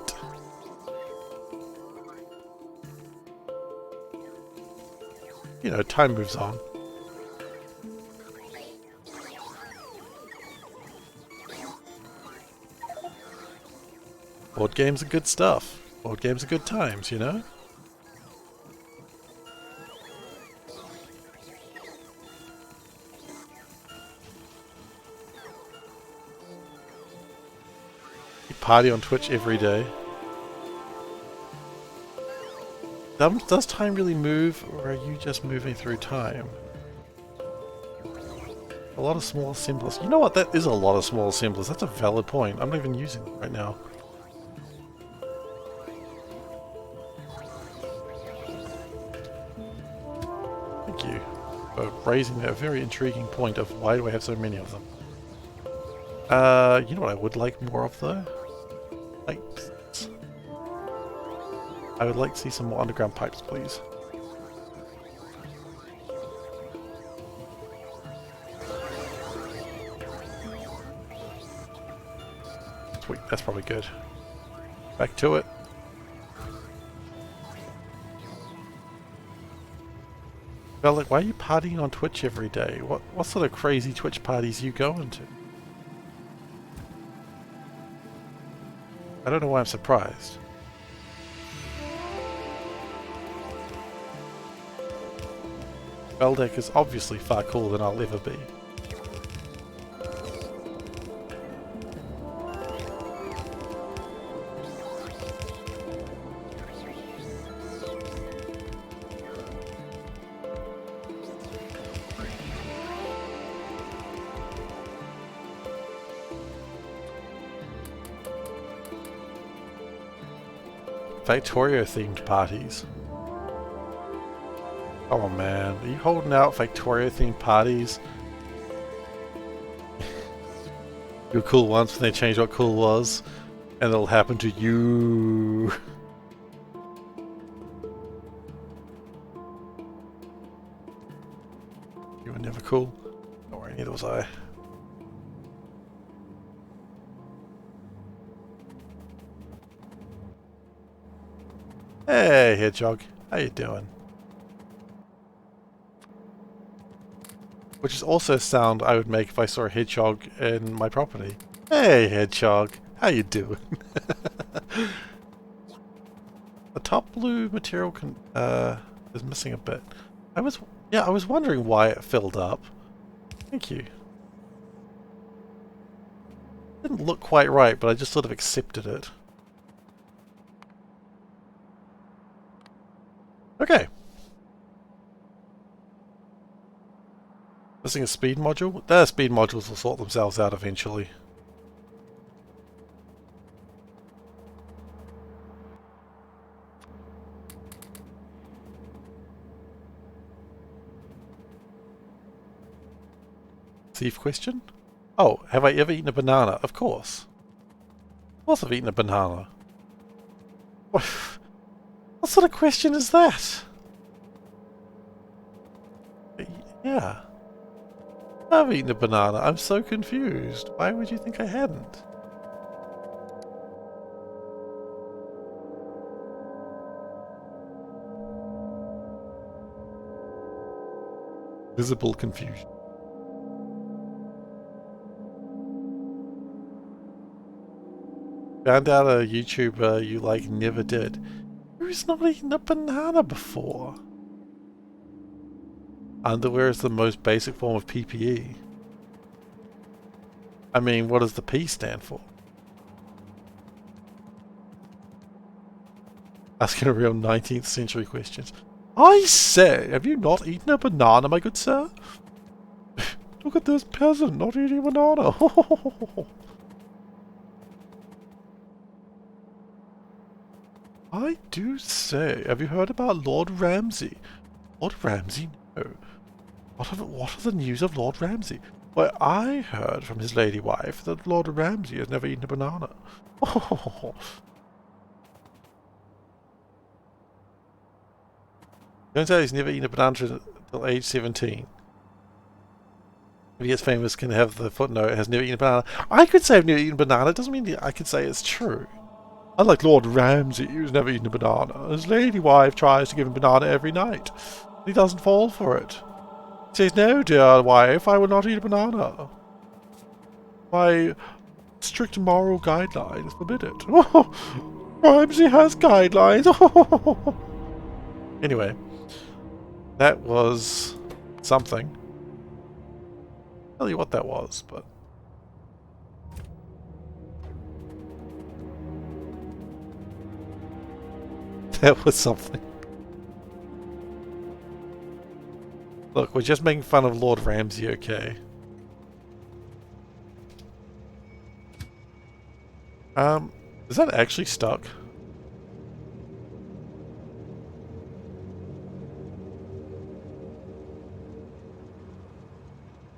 You know, time moves on. Board games are good stuff. Board games are good times, you know? You party on Twitch every day. Does time really move, or are you just moving through time? A lot of small assemblers. You know what? That is a lot of small assemblers. That's a valid point. I'm not even using them right now. Thank you for raising that very intriguing point of why do I have so many of them. You know what I would like more of though? Pipes. I would like to see some more underground pipes, please. Sweet, that's probably good. Back to it. Well, like, why are you partying on Twitch every day? What sort of crazy Twitch parties are you going to? I don't know why I'm surprised. Beldek is obviously far cooler than I'll ever be. Factorio themed parties. Oh man, are you holding out Factorio themed parties? You were cool once when they changed what cool was, and it'll happen to you. You were never cool. Don't worry, neither was I. Hey, Hedgehog. How you doing? Which is also a sound I would make if I saw a hedgehog in my property. Hey, Hedgehog. How you doing? The top blue material is missing a bit. I was wondering why it filled up. Thank you. Didn't look quite right, but I just sort of accepted it. Okay. Missing a speed module? The speed modules will sort themselves out eventually. Thief question? Oh, have I ever eaten a banana? Of course. Of course I've eaten a banana. What sort of question is that? Yeah. I've eaten a banana. I'm so confused. Why would you think I hadn't? Visible confusion. Found out a YouTuber you like never did. Who's not eaten a banana before? Underwear is the most basic form of PPE. I mean, what does the P stand for? Asking a real 19th century questions. I say, have you not eaten a banana, my good sir? Look at this peasant not eating a banana. I do say, have you heard about Lord Ramsay? Lord Ramsay? No. What are the news of Lord Ramsay? Well, I heard from his lady wife that Lord Ramsay has never eaten a banana. Turns out he's never eaten a banana until age 17. If he gets famous, can have the footnote, has never eaten a banana. I could say I've never eaten a banana. It doesn't mean I could say it's true. Unlike Lord Ramsay, who's never eaten a banana, his lady wife tries to give him a banana every night. He doesn't fall for it. He says, no, dear wife, I will not eat a banana. My strict moral guidelines forbid it. Ramsay has guidelines. Anyway, that was something. I'll tell you what that was, but... that was something. Look, we're just making fun of Lord Ramsay, okay? Is that actually stuck?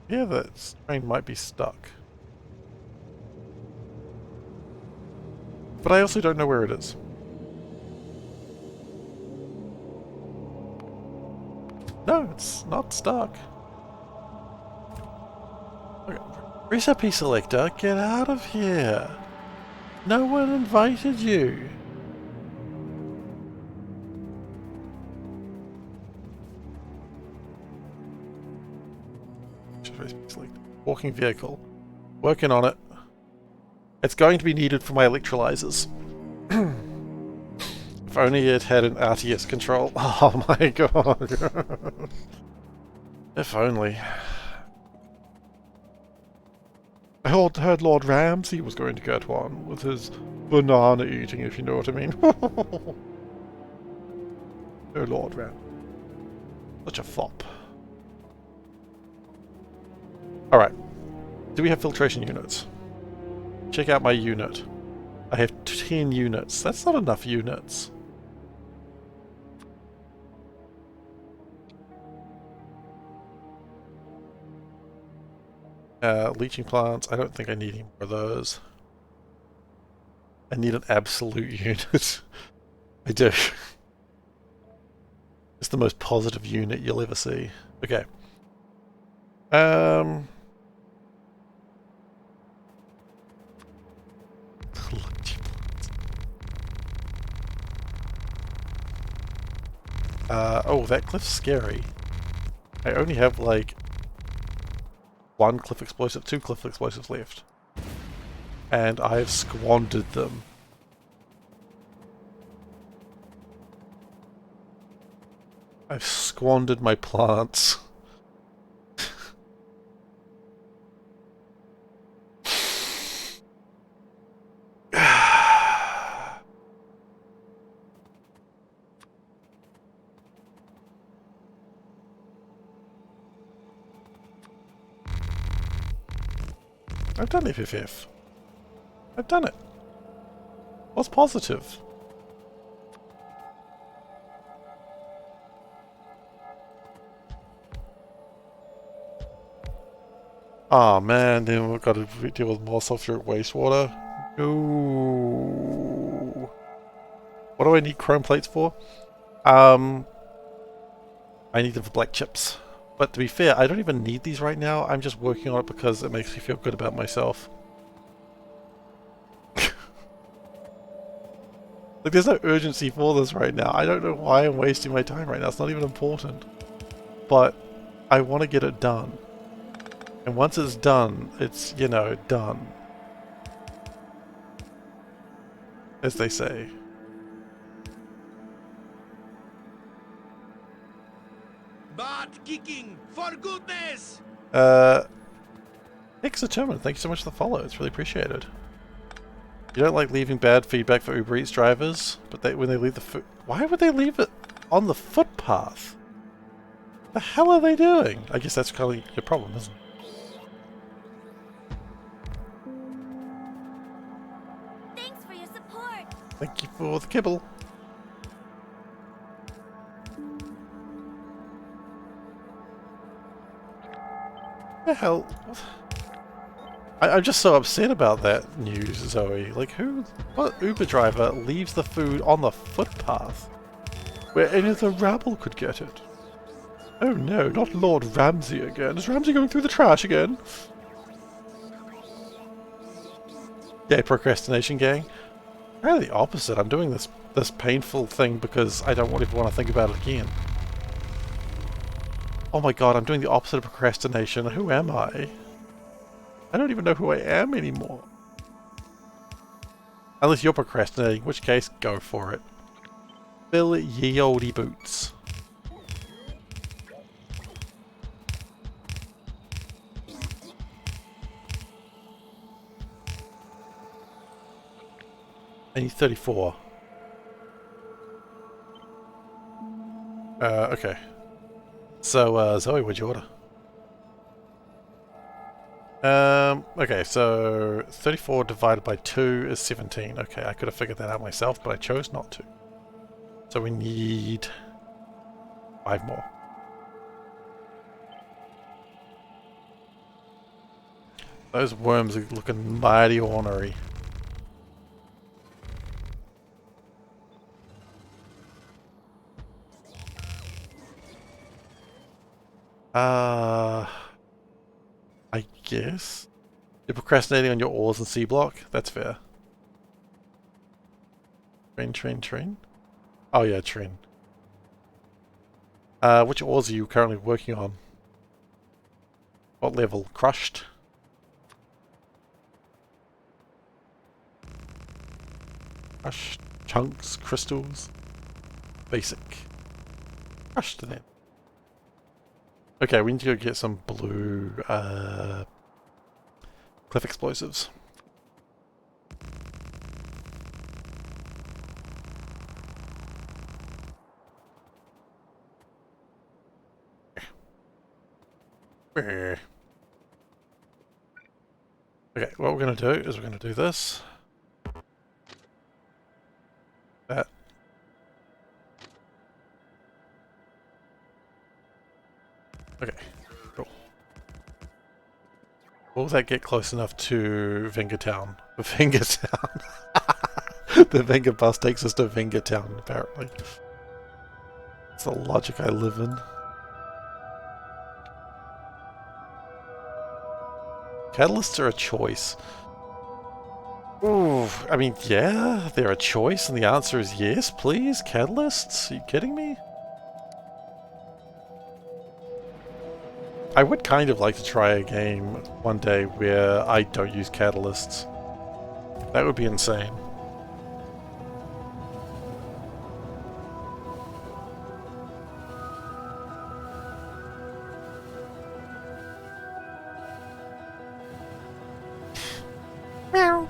Yeah, that train might be stuck. But I also don't know where it is. No, it's not stuck. Okay. Recipe selector, get out of here. No one invited you. Walking vehicle. Working on it. It's going to be needed for my electrolyzers. If only it had an RTS control. Oh my god. If only. I heard Lord Ramsay was going to get one with his banana eating, if you know what I mean. Oh, Lord Ramsay. Such a fop. Alright. Do we have filtration units? Check out my unit. I have 10 units. That's not enough units. Leaching plants. I don't think I need any more of those. I need an absolute unit. I do. It's the most positive unit you'll ever see. Okay. Oh, that cliff's scary. I only have like one cliff explosive, 2 cliff explosives left. And I've squandered them. I've squandered my plants. I've done FFF. I've done it. What's positive? Oh man, then we've got to deal with more sulfuric wastewater. No. What do I need chrome plates for? I need them for black chips. But to be fair, I don't even need these right now. I'm just working on it because it makes me feel good about myself. Like, there's no urgency for this right now. I don't know why I'm wasting my time right now. It's not even important. But I want to get it done. And once it's done, it's, you know, done. As they say. Butt kicking, for goodness! Determined, thank you so much for the follow. It's really appreciated. You don't like leaving bad feedback for Uber Eats drivers, but when they leave the food... Why would they leave it on the footpath? The hell are they doing? I guess that's kind of your problem, isn't it? Thanks for your support. Thank you for the kibble. The hell? I'm just so upset about that news, Zoe. Like, what Uber driver leaves the food on the footpath where any of the rabble could get it? Oh no, not Lord Ramsay again. Is Ramsay going through the trash again? Yeah, procrastination gang. Kind of the opposite. I'm doing this painful thing because I don't want to think about it again. Oh my god, I'm doing the opposite of procrastination. Who am I? I don't even know who I am anymore. Unless you're procrastinating, in which case, go for it. Fill ye oldie boots. I need 34. Okay. So, Zoe, what'd you order? Okay, so 34 divided by 2 is 17. Okay, I could have figured that out myself, but I chose not to. So we need 5 more. Those worms are looking mighty ornery. I guess. You're procrastinating on your ores and Seablock? That's fair. Train. Oh yeah, train. Which ores are you currently working on? What level? Crushed? Crushed? Chunks? Crystals? Basic. Crushed then. Okay, we need to go get some blue, cliff explosives. Okay, what we're going to do is we're going to do this. That. Okay, cool. Will that get close enough to Vingertown? Vingertown. The Vinger bus takes us to Vingertown, apparently. It's the logic I live in. Catalysts are a choice. Ooh, I mean, yeah, they're a choice, and the answer is yes, please. Catalysts? Are you kidding me? I would kind of like to try a game one day where I don't use catalysts. That would be insane. Meow.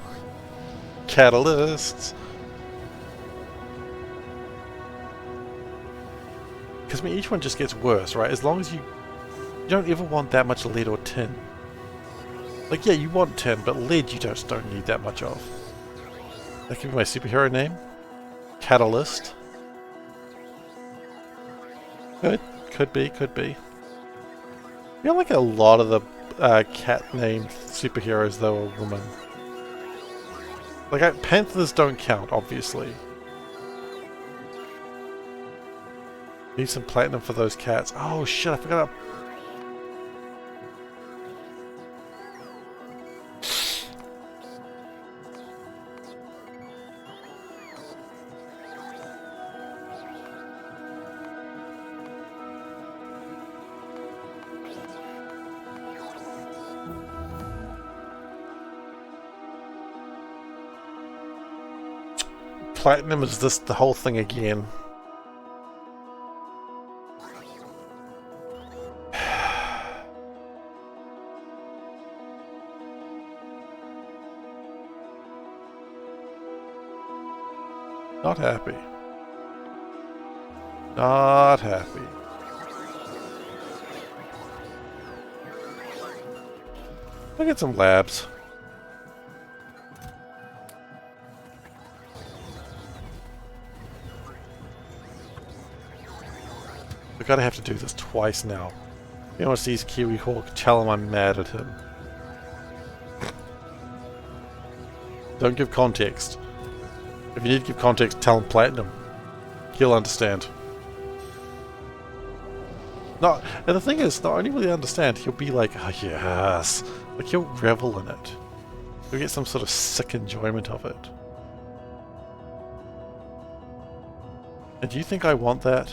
Catalysts. Because I mean, each one just gets worse, right? As long as you don't ever want that much lead or tin. Like, yeah, you want tin, but lead you just don't need that much of. That could be my superhero name. Catalyst. Could be. I feel like a lot of the cat-named superheroes that were women. Like, panthers don't count, obviously. Need some platinum for those cats. Oh shit, I forgot. Platinum is this the whole thing again. Not happy. Not happy. Look at some labs. We're gonna have to do this twice now. If anyone sees Kiwi Hawk, tell him I'm mad at him. Don't give context. If you need to give context, tell him platinum. He'll understand. And the thing is, not only will he understand, he'll be like, oh yes. Like, he'll revel in it. He'll get some sort of sick enjoyment of it. And do you think I want that?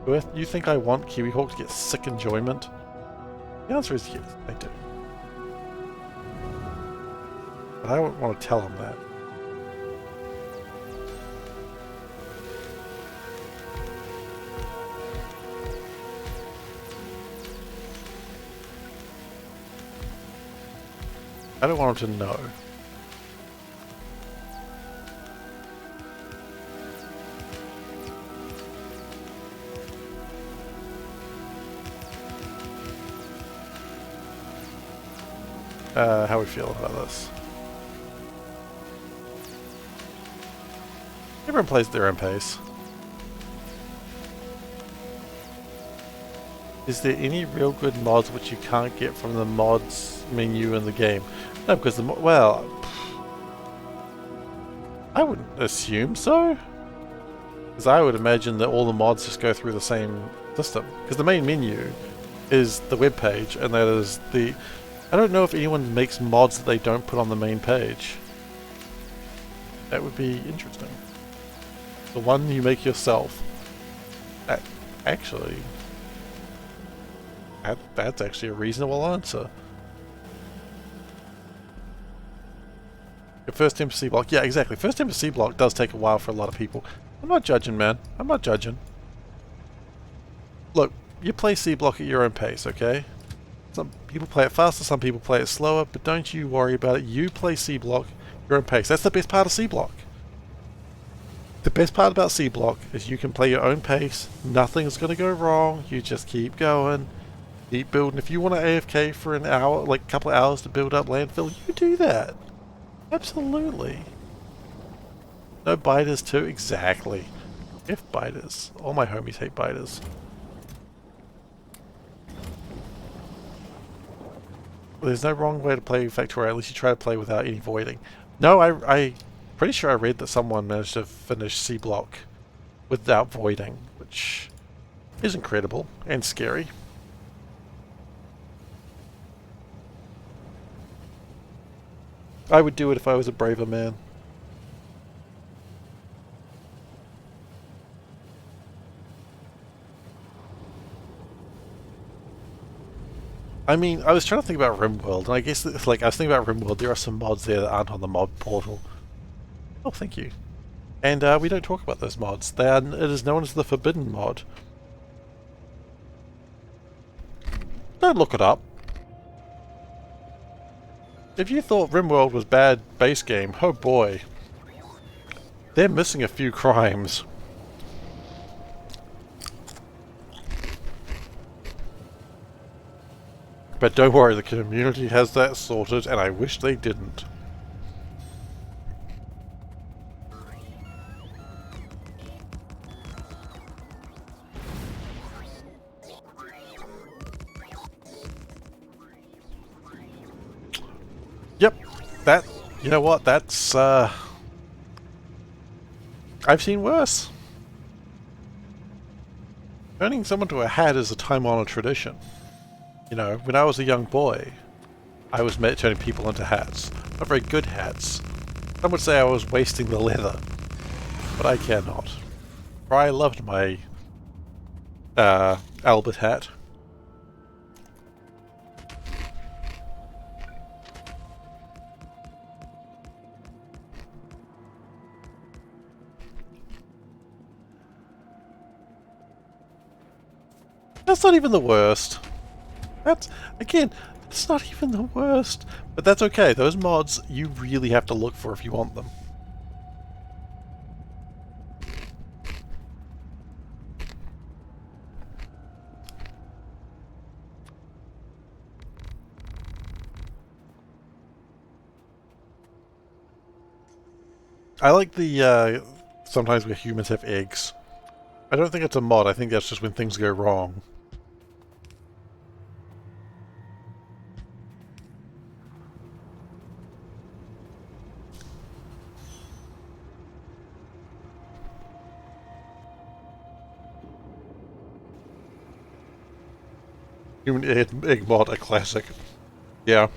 Do you think I want Kiwi Hawk to get sick enjoyment? The answer is yes, I do. But I don't want to tell him that. I don't want him to know. How are we feeling about this? Everyone plays at their own pace. Is there any real good mods which you can't get from the mods menu in the game? No, because well, I wouldn't assume so. Because I would imagine that all the mods just go through the same system. Because the main menu is the web page, and that is the... I don't know if anyone makes mods that they don't put on the main page. That would be interesting. The one you make yourself. Actually... That's actually a reasonable answer. Your first time to Seablock. Yeah, exactly. First time to Seablock does take a while for a lot of people. I'm not judging, man. I'm not judging. Look, you play Seablock at your own pace, okay? Some people play it faster, some people play it slower, but don't you worry about it. You play Seablock at your own pace. That's the best part of Seablock. The best part about Seablock is you can play your own pace. Nothing's going to go wrong. You just keep going. Keep building. If you want to AFK for an hour, like a couple of hours to build up landfill, you do that. Absolutely. No biters too? Exactly. F biters. All my homies hate biters. Well, there's no wrong way to play Factorio. At least you try to play without any voiding. No, I pretty sure I read that someone managed to finish Seablock without voiding, which is incredible and scary. I would do it if I was a braver man. I mean, I was trying to think about RimWorld, and I guess, like, I was thinking about RimWorld, there are some mods there that aren't on the mod portal. Oh, thank you. And we don't talk about those mods. It is known as the Forbidden mod. Don't look it up. If you thought RimWorld was bad base game, oh boy. They're missing a few crimes. But don't worry, the community has that sorted, and I wish they didn't. Yep, that, you know what, that's, I've seen worse. Turning someone to a hat is a time-honored tradition. You know, when I was a young boy, I was turning people into hats. Not very good hats. Some would say I was wasting the leather, but I care not. For I loved my, Albert hat. That's not even the worst. That's, again, that's not even the worst. But that's okay. Those mods, you really have to look for if you want them. I like the, sometimes where humans have eggs. I don't think it's a mod, I think that's just when things go wrong. Human egg mod, a classic. Yeah.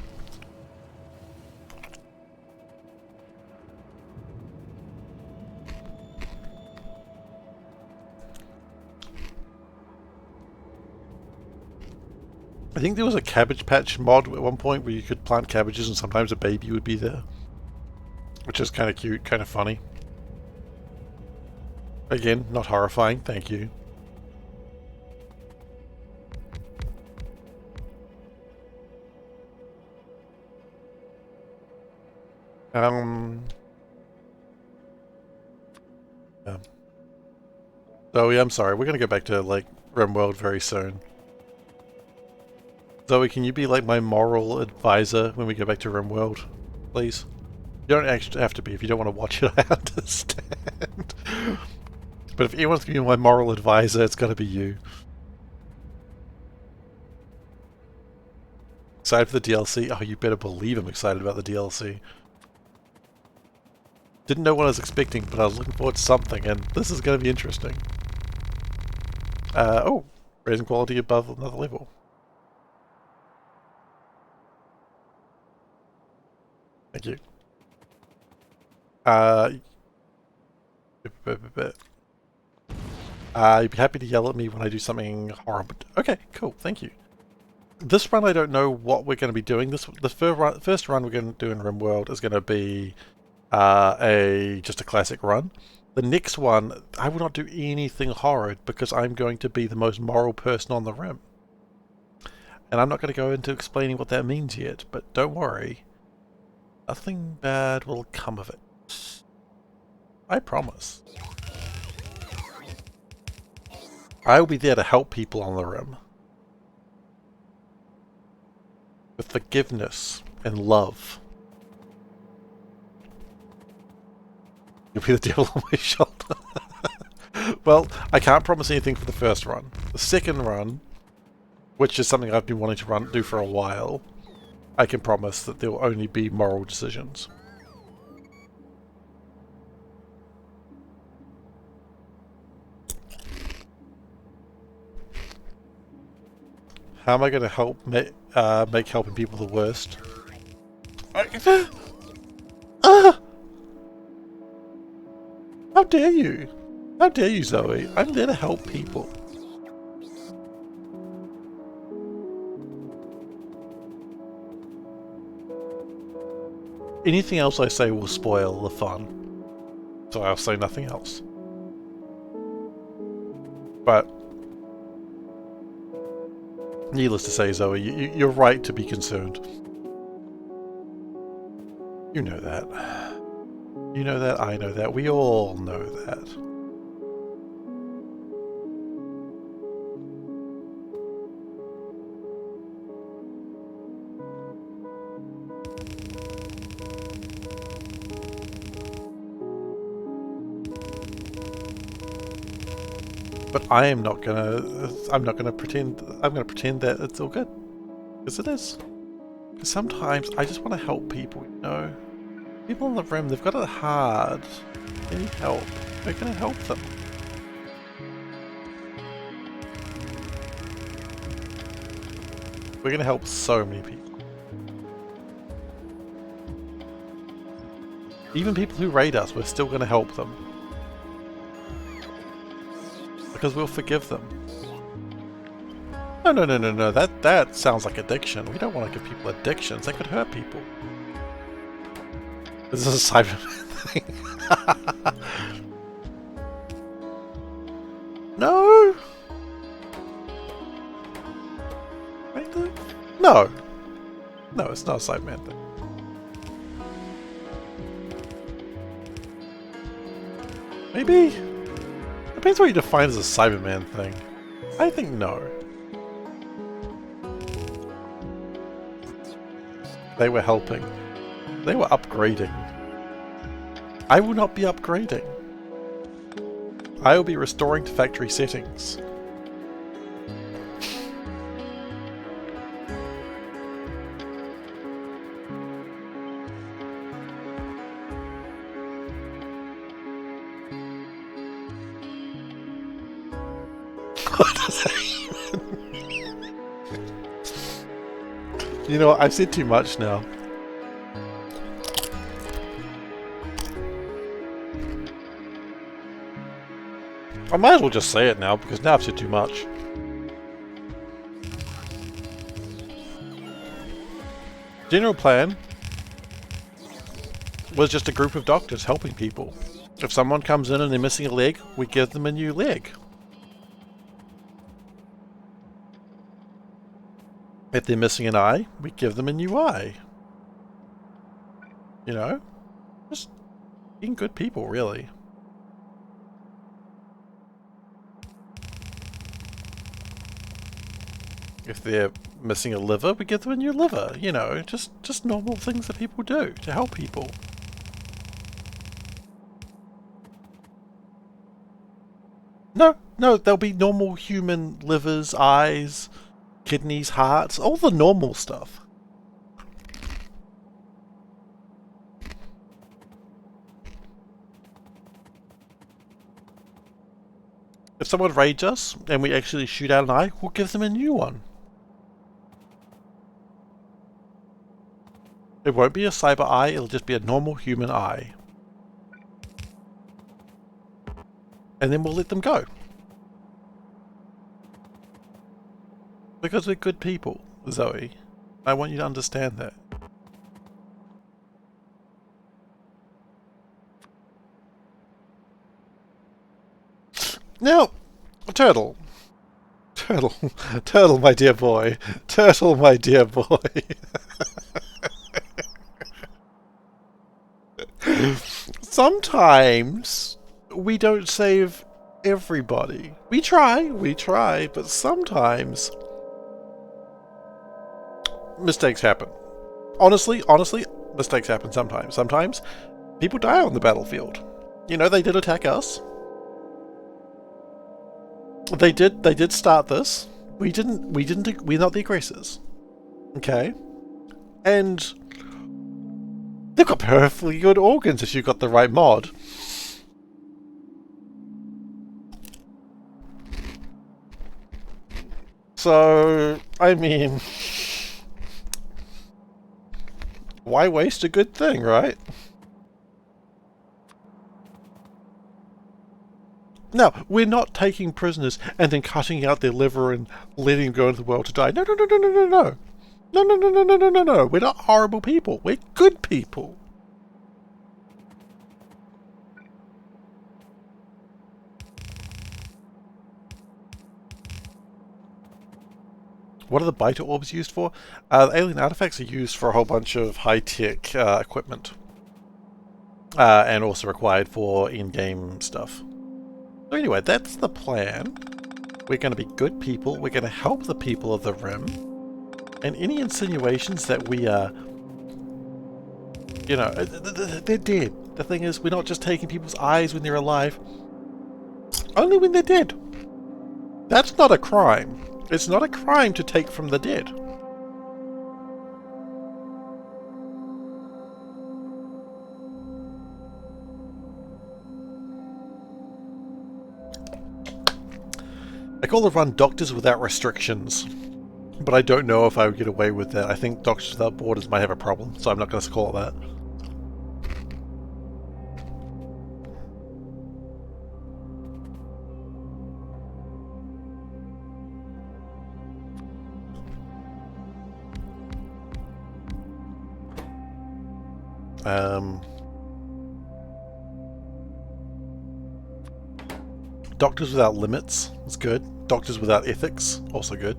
I think there was a Cabbage Patch mod at one point where you could plant cabbages and sometimes a baby would be there. Which is kind of cute, kind of funny. Again, not horrifying, thank you. Yeah. Zoe, I'm sorry, we're gonna go back to, like, RimWorld very soon. Zoe, can you be, like, my moral advisor when we go back to RimWorld, please? You don't actually have to be if you don't want to watch it, I understand. But if anyone's going to be my moral advisor, it's got to be you. Excited for the DLC? Oh, you better believe I'm excited about the DLC. Didn't know what I was expecting, but I was looking forward to something, and this is going to be interesting. Oh, raising quality above another level. Thank you. You'd be happy to yell at me when I do something horrible. Okay, cool, thank you. This run, I don't know what we're going to be doing. The first run we're going to do in RimWorld is going to be just a classic run. The next one, I will not do anything horrid because I'm going to be the most moral person on the Rim. And I'm not going to go into explaining what that means yet, but don't worry. Nothing bad will come of it. I promise. I will be there to help people on the Rim. With forgiveness and love. You'll be the devil on my shoulder. Well, I can't promise anything for the first run. The second run, which is something I've been wanting to do for a while, I can promise that there will only be moral decisions. How am I going to help make helping people the worst? How dare you? How dare you, Zoe? I'm there to help people. Anything else I say will spoil the fun, so I'll say nothing else. But needless to say, Zoe, you're right to be concerned. You know that. You know that, I know that, we all know that. But I'm not gonna pretend that it's all good. Because it is. Sometimes I just want to help people, you know? People on the Rim, they've got it hard. They need help. We're going to help them. We're going to help so many people. Even people who raid us, we're still going to help them. Because we'll forgive them. No. That sounds like addiction. We don't want to give people addictions. That could hurt people. This is a Cyberman thing. No! No. No, it's not a Cyberman thing. Maybe? Depends what you define as a Cyberman thing. I think no. They were helping. They were upgrading. I will not be upgrading. I will be restoring to factory settings. What does that even mean? You know what? I've said too much now. I might as well just say it now, because now I've said too much. General plan was just a group of doctors helping people. If someone comes in and they're missing a leg, we give them a new leg. If they're missing an eye, we give them a new eye. You know? Just being good people, really. If they're missing a liver, we give them a new liver. You know, just normal things that people do to help people. No, there'll be normal human livers, eyes, kidneys, hearts, all the normal stuff. If someone raids us and we actually shoot out an eye, we'll give them a new one. It won't be a cyber eye, it'll just be a normal human eye. And then we'll let them go. Because we're good people, Zoe. I want you to understand that. Now, Turtle, my dear boy. Turtle, my dear boy. Sometimes we don't save everybody. We try, but sometimes mistakes happen. Honestly, mistakes happen sometimes. Sometimes people die on the battlefield. You know, they did attack us. They did start this. We're not the aggressors. Okay? And they've got perfectly good organs if you've got the right mod. So, I mean, why waste a good thing, right? Now, we're not taking prisoners and then cutting out their liver and letting them go into the world to die. No. No. We're not horrible people. We're good people. What are the biter orbs used for? The alien artifacts are used for a whole bunch of high-tech equipment. And also required for in-game stuff. So anyway, that's the plan. We're going to be good people. We're going to help the people of the Rim. And any insinuations that we are... You know, they're dead. The thing is, we're not just taking people's eyes when they're alive. Only when they're dead. That's not a crime. It's not a crime to take from the dead. I call the run Doctors Without Restrictions, but I don't know if I would get away with that. I think Doctors Without Borders might have a problem, so I'm not going to call it that. Doctors Without Limits is good. Doctors Without Ethics, also good.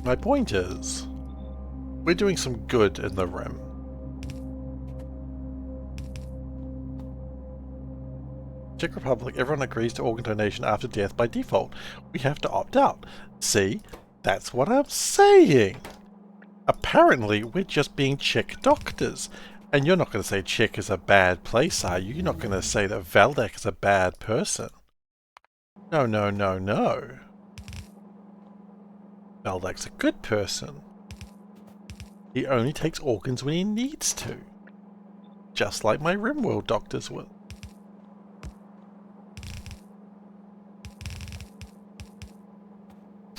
My point is, we're doing some good in the Rim. Czech Republic, everyone agrees to organ donation after death by default. We have to opt out. See? That's what I'm saying. Apparently, we're just being Czech doctors. And you're not going to say Czech is a bad place, are you? You're not going to say that Valdek is a bad person. No, no, no, no. Valdek's a good person. He only takes organs when he needs to. Just like my Rimworld doctors will.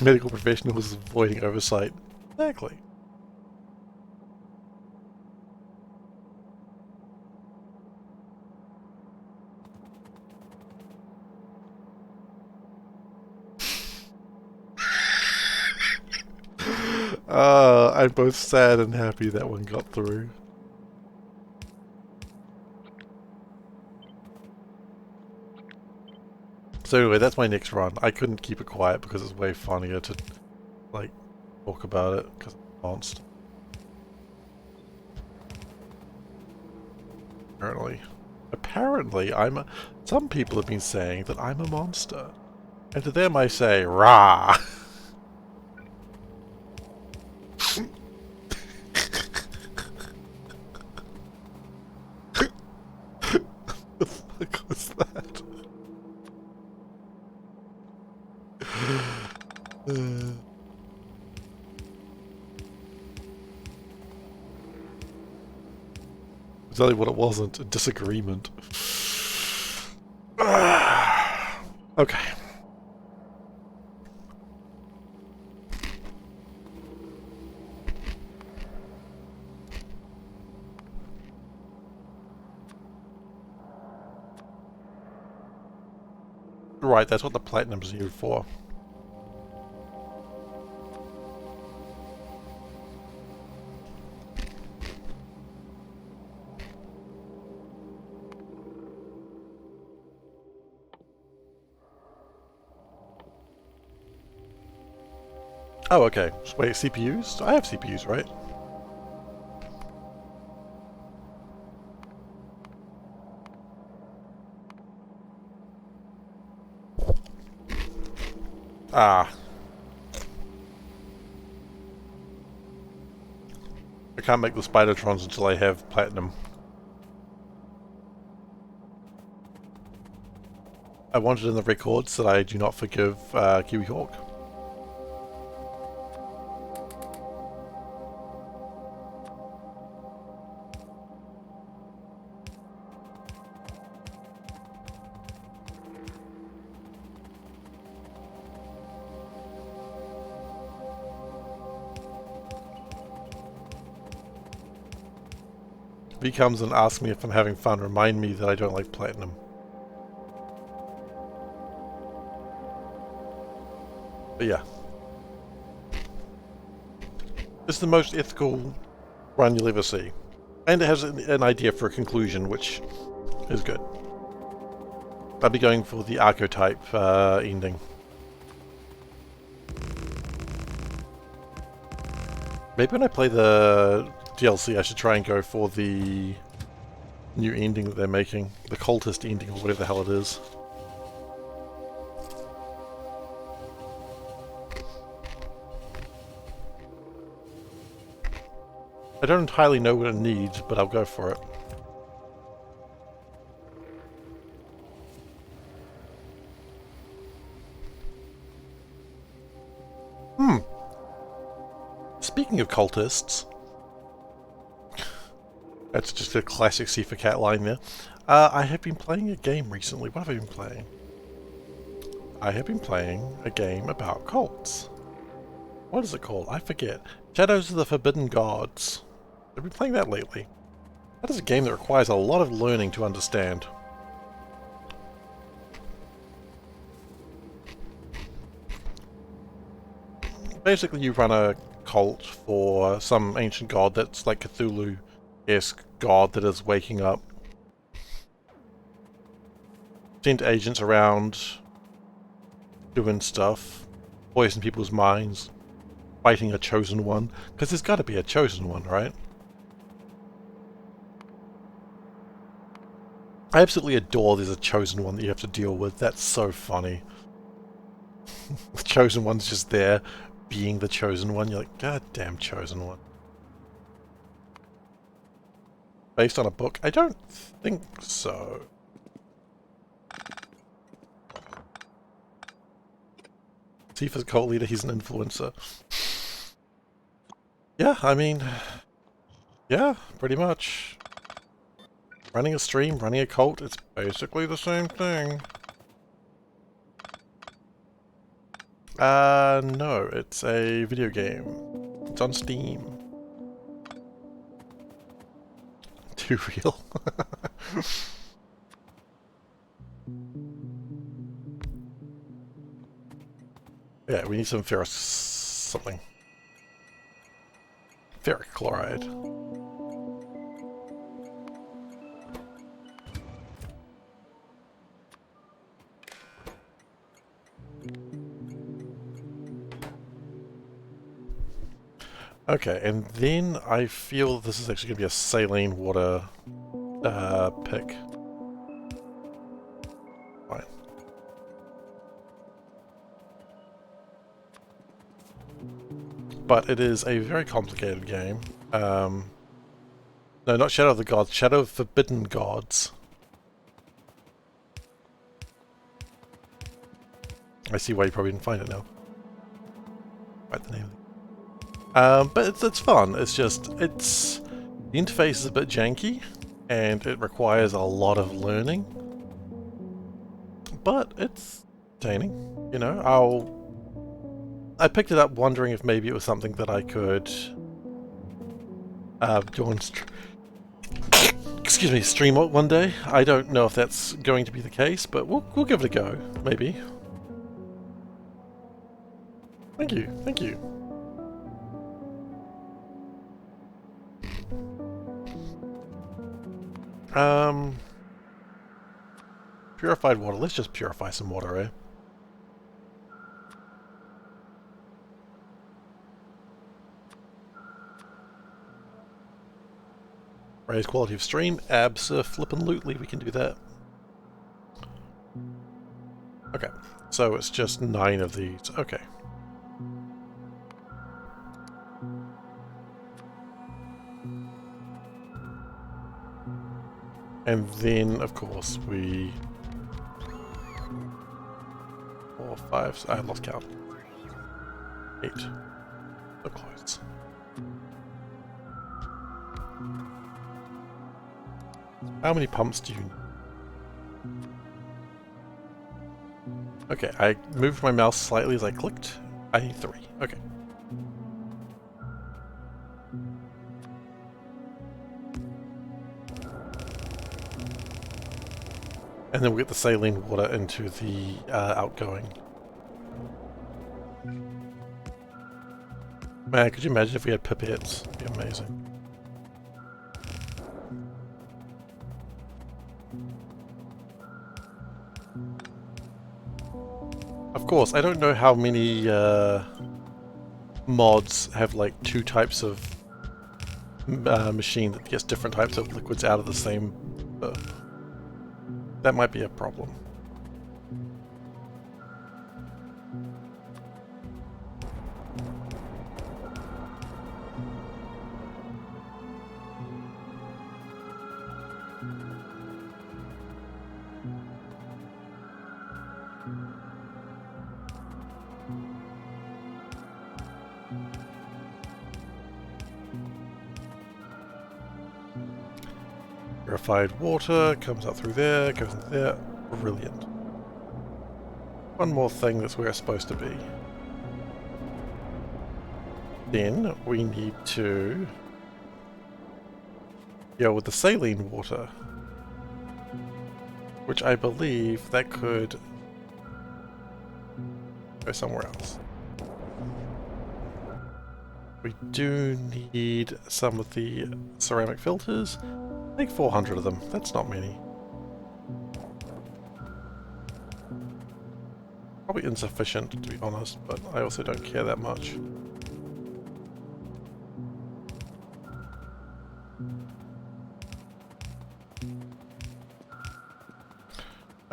Medical professionals avoiding oversight. Exactly. I'm both sad and happy that one got through. So anyway, that's my next run. I couldn't keep it quiet because it's way funnier to, like, talk about it because it's a monster. Apparently, some people have been saying that I'm a monster. And to them I say, rah! What the fuck was that? I'll tell you what it wasn't, a disagreement. Okay. Right, that's what the platinum's used for. Oh, okay. Wait, CPUs? I have CPUs, right? Ah. I can't make the Spidertrons until I have platinum. I wanted in the records that I do not forgive Kiwi Hawk. If he comes and asks me if I'm having fun, remind me that I don't like platinum. But yeah. It's the most ethical run you'll ever see. And it has an idea for a conclusion, which is good. I'll be going for the archetype ending. Maybe when I play the DLC I should try and go for the new ending that they're making. The cultist ending or whatever the hell it is. I don't entirely know what it needs, but I'll go for it. Speaking of cultists, that's just a classic SeiferKatt line there. I have been playing a game recently. What have I been playing? I have been playing a game about cults. What is it called? I forget. Shadows of the Forbidden Gods. I've been playing that lately. That is a game that requires a lot of learning to understand. Basically, you run a cult for some ancient god that's like Cthulhu-esque god that is waking up. Send agents around doing stuff, poison people's minds, fighting a chosen one, because there's got to be a chosen one, right? I absolutely adore there's a chosen one that you have to deal with. That's so funny. The chosen one's just there, being the chosen one. You're like, God damn chosen one. Based on a book? I don't think so. Tifa's a cult leader, he's an influencer. Yeah, I mean... yeah, pretty much. Running a stream, running a cult, it's basically the same thing. No, it's a video game. It's on Steam. Too real. Yeah, we need some ferrous something. Ferric chloride. Okay, and then I feel this is actually going to be a saline water pick. Fine. But it is a very complicated game. No, not Shadow of the Gods, Shadow of Forbidden Gods. I see why you probably didn't find it now. Write the name. But it's fun. It's just, the interface is a bit janky, and it requires a lot of learning. But it's entertaining, you know. I picked it up wondering if maybe it was something that I could do on excuse me, stream one day. I don't know if that's going to be the case, but we'll give it a go, maybe. Thank you, thank you. Purified water. Let's just purify some water, eh? Raise quality of stream. Abso-flippin'-lutely, we can do that. Okay, so it's just 9 of these. Okay. And then, of course, 4, 5, I lost count. 8. So close. How many pumps do you need? Okay, I moved my mouse slightly as I clicked. I need 3. Okay. And then we'll get the saline water into the outgoing. Man, could you imagine if we had pipettes? It'd be amazing. Of course, I don't know how many mods have like 2 types of machine that gets different types of liquids out of the same... that might be a problem. Purified water comes up through there, goes in there. Brilliant. One more thing that's where it's supposed to be. Then we need to deal with the saline water, which I believe that could go somewhere else. We do need some of the ceramic filters. I think 400 of them. That's not many. Probably insufficient, to be honest, but I also don't care that much.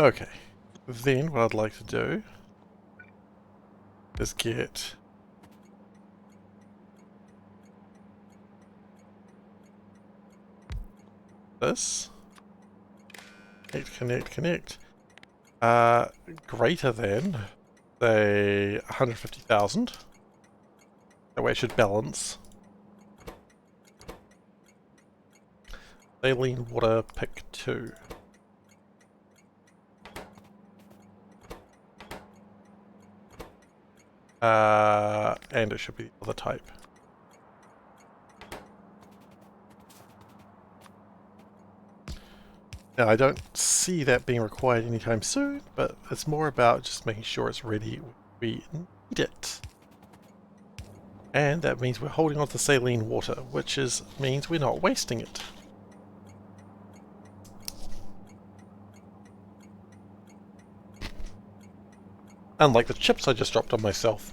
Okay, then what I'd like to do is get this. Connect. Greater than, say, 150,000. That way it should balance. Saline water pick 2. And it should be the other type. Now, I don't see that being required anytime soon, but it's more about just making sure it's ready when we need it. And that means we're holding on to saline water, which means we're not wasting it. Unlike the chips I just dropped on myself.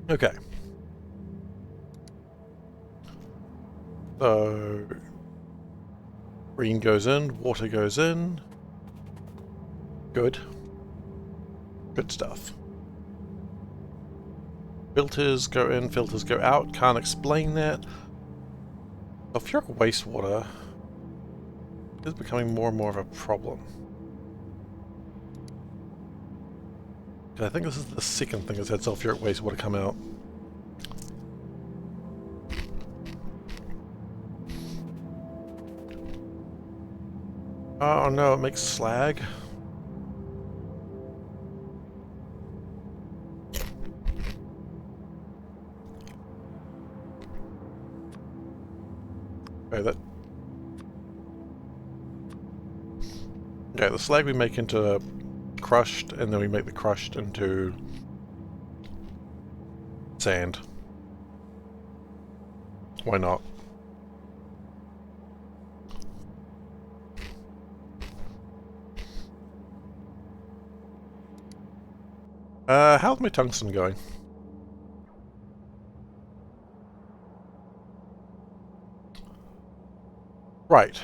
Okay. So green goes in, water goes in. Good. Good stuff. Filters go in, filters go out. Can't explain that. Sulfuric wastewater is becoming more and more of a problem. I think this is the second thing that's had sulfuric wastewater come out. Oh no, it makes slag. Okay, the slag we make into crushed, and then we make the crushed into sand. Why not? How's my tungsten going? Right.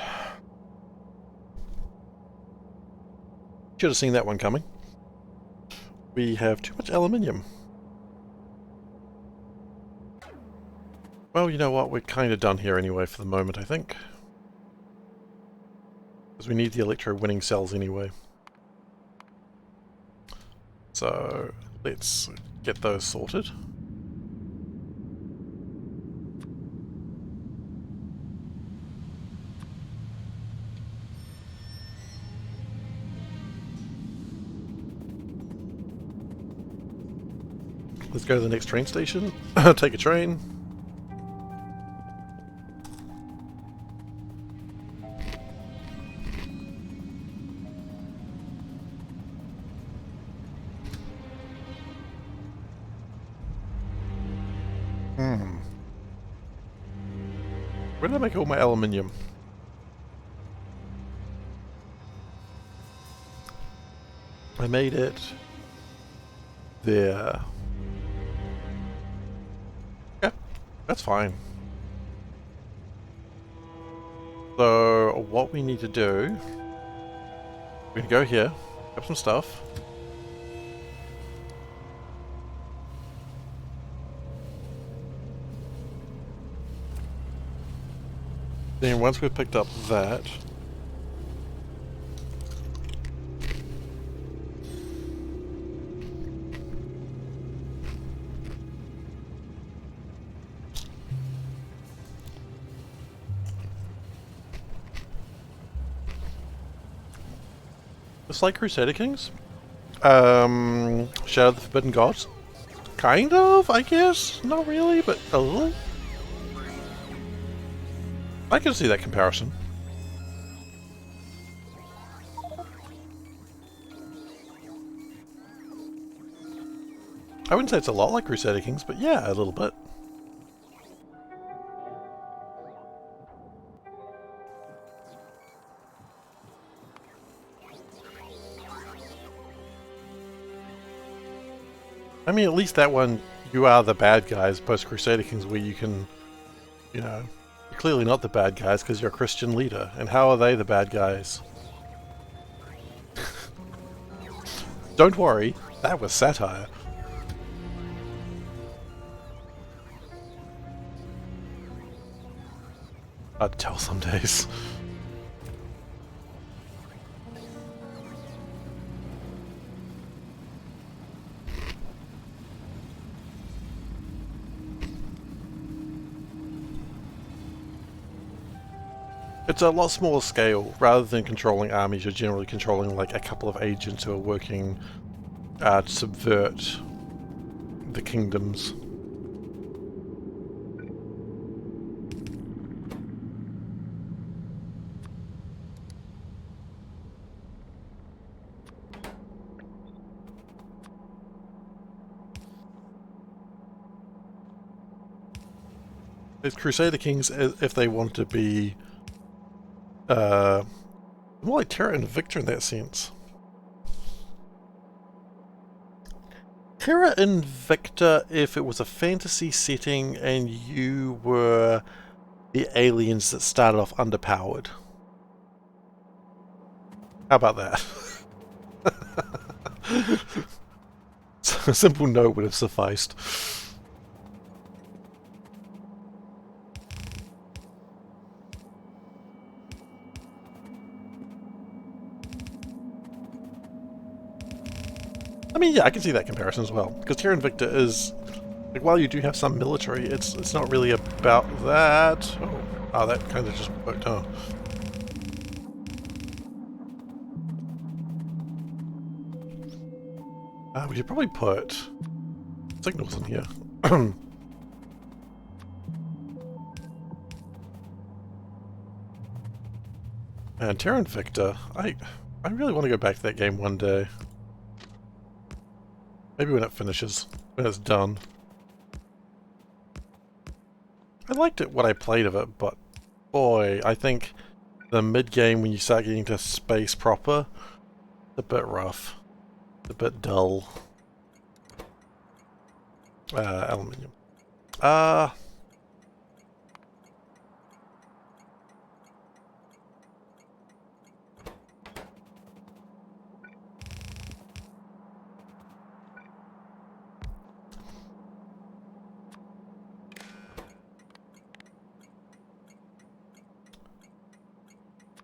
Should have seen that one coming. We have too much aluminium. Well, you know what? We're kind of done here anyway for the moment, I think. Because we need the electro-winning cells anyway. So, let's get those sorted. Let's go to the next train station, take a train. Where did I make all my aluminium? I made it there. Yeah, that's fine. So what we need to do, we're gonna go here, grab some stuff. Then once we've picked up that, It's like Crusader Kings. Shadow of the Forbidden Gods. Kind of, I guess. Not really, but a little. I can see that comparison. I wouldn't say it's a lot like Crusader Kings, but yeah, a little bit. I mean, at least that one, you are the bad guys, post Crusader Kings, where you can, you know, you're clearly not the bad guys because you're a Christian leader. And how are they the bad guys? Don't worry, that was satire. Hard to tell some days. It's a lot smaller scale. Rather than controlling armies, you're generally controlling like a couple of agents who are working to subvert the kingdoms. It's Crusader Kings if they want to be more like Terra and Victor in that sense. Terra Invicta if it was a fantasy setting and you were the aliens that started off underpowered. How about that? A simple no would have sufficed. I mean, yeah, I can see that comparison as well. Because Terra Invicta is, like, while you do have some military, it's not really about that. Oh, that kind of just worked, huh? We should probably put signals in here. And Terra Invicta, I really want to go back to that game one day. Maybe when it finishes, when it's done. I liked it, what I played of it, but boy, I think the mid-game when you start getting to space proper, it's a bit rough. It's a bit dull. Aluminium.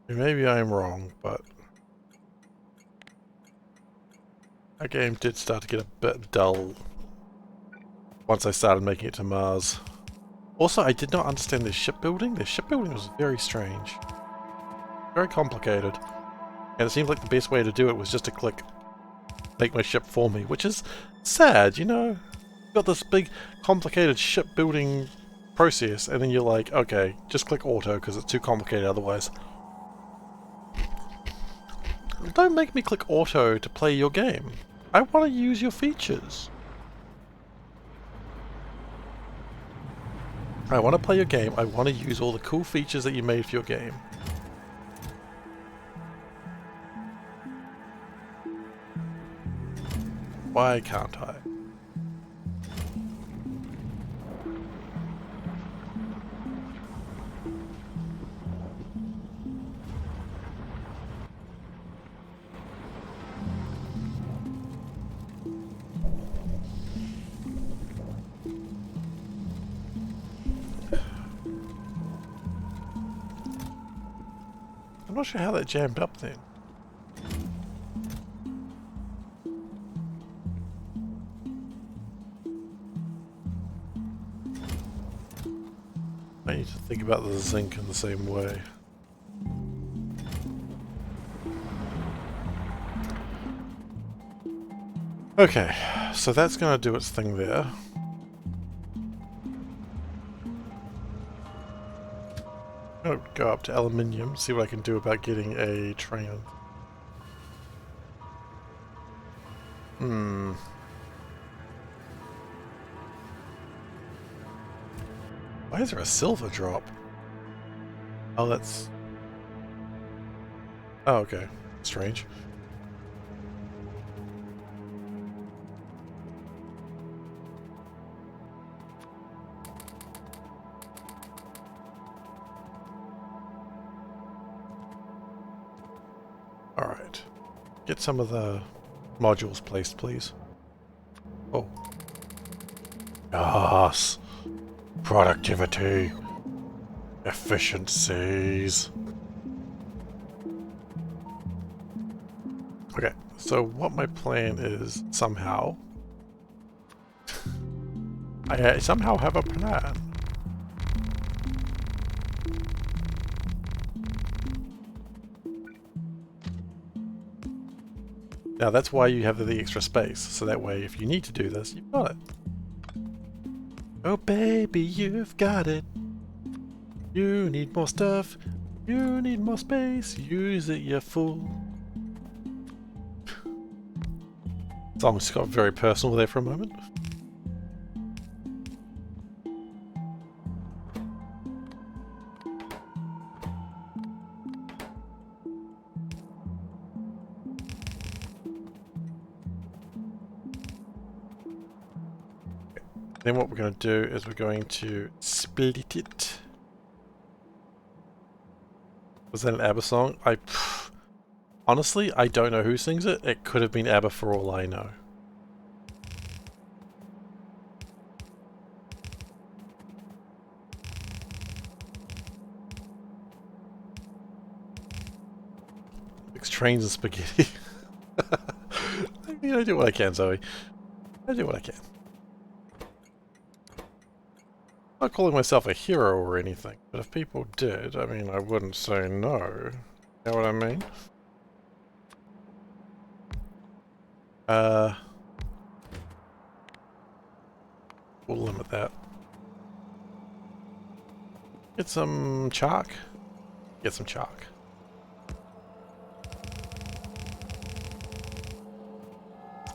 Maybe I'm wrong, but that game did start to get a bit dull once I started making it to Mars. Also, I did not understand their shipbuilding. Their shipbuilding was very strange. Very complicated. And it seems like the best way to do it was just to click make my ship for me, which is sad, you know? You've got this big complicated shipbuilding process and then you're like, okay, just click auto because it's too complicated otherwise. Don't make me click auto to play your game. I want to use your features. I want to play your game. I want to use all the cool features that you made for your game. Why can't I? I'm not sure how that jammed up then. I need to think about the zinc in the same way. Okay, so that's going to do its thing there. I'm going to go up to aluminium, see what I can do about getting a train. Why is there a silver drop? Oh, that's... Oh, okay. Strange. Alright. Get some of the modules placed, please. Oh. Yes! Productivity! Efficiencies! Okay, so what my plan is, somehow... I somehow have a plan. Now that's why you have the extra space, so that way if you need to do this, you've got it. Oh baby, you've got it. You need more stuff. You need more space. Use it, you fool. It's almost got very personal there for a moment. Then what we're going to do is we're going to split it. Was that an ABBA song? Honestly, I don't know who sings it. It could have been ABBA for all I know. Mixed trains and spaghetti. I mean, I do what I can, Zoe. I do what I can. I'm not calling myself a hero or anything, but if people did, I mean, I wouldn't say no. You know what I mean? We'll limit that. Get some chalk. Get some chalk.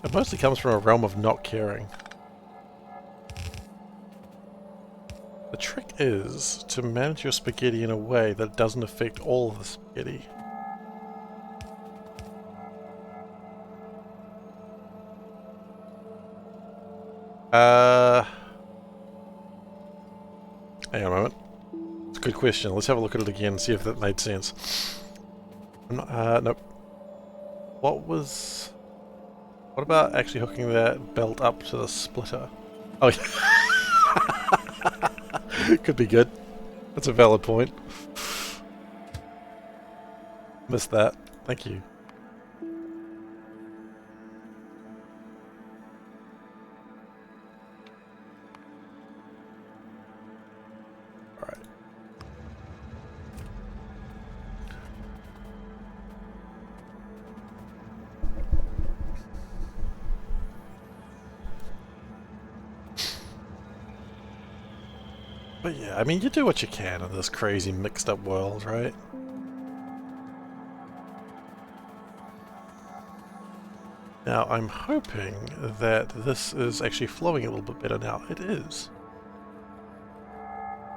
It mostly comes from a realm of not caring. The trick is to manage your spaghetti in a way that doesn't affect all of the spaghetti. Hang on a moment. It's a good question. Let's have a look at it again and see if that made sense. Nope. What about actually hooking that belt up to the splitter? Oh, yeah. Could be good. That's a valid point. Missed that. Thank you. Alright. But yeah, I mean, you do what you can in this crazy mixed up world, right? Now, I'm hoping that this is actually flowing a little bit better now. It is.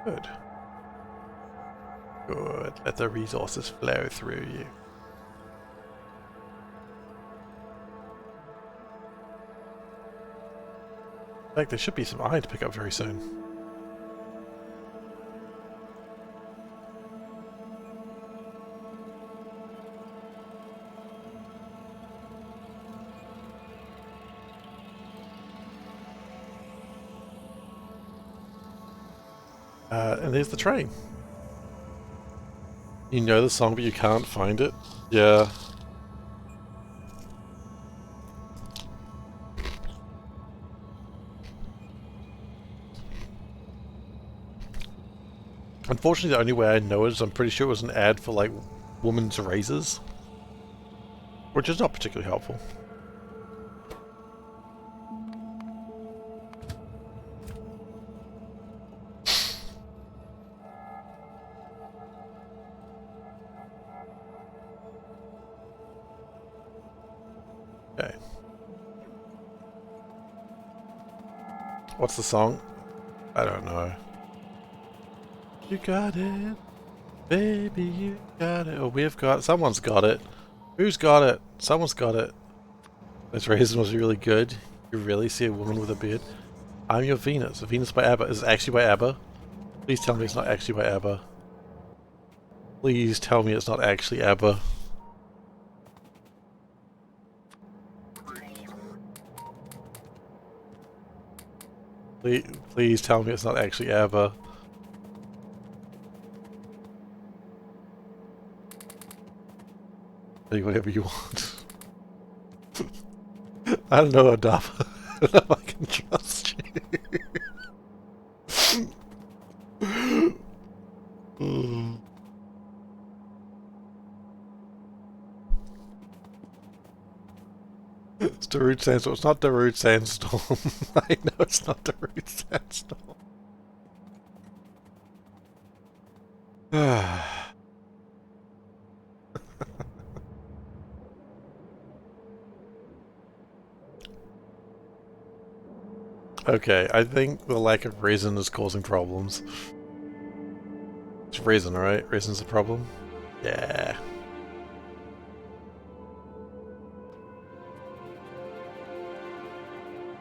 Good. Good. Let the resources flow through you. In fact, there should be some iron to pick up very soon. And there's the train. You know the song, but you can't find it? Yeah. Unfortunately, the only way I know it is I'm pretty sure it was an ad for, like, women's razors. Which is not particularly helpful. Okay. What's the song? I don't know. You got it, baby, you got it. Oh, we've got... Someone's got it. Who's got it? Someone's got it. This reason was really good. You really see a woman with a beard. I'm Your Venus. Venus by ABBA. Is it actually by ABBA? Please tell me it's not actually by ABBA. Please tell me it's not actually ABBA. Please tell me it's not actually ABBA. Say whatever you want. I don't know, Adapa. I don't know if I can trust you. It's Darude Sandstorm. It's not Darude Sandstorm. I know it's not Darude Sandstorm. Okay, I think the lack of reason is causing problems. It's reason, right? Reason's the problem? Yeah.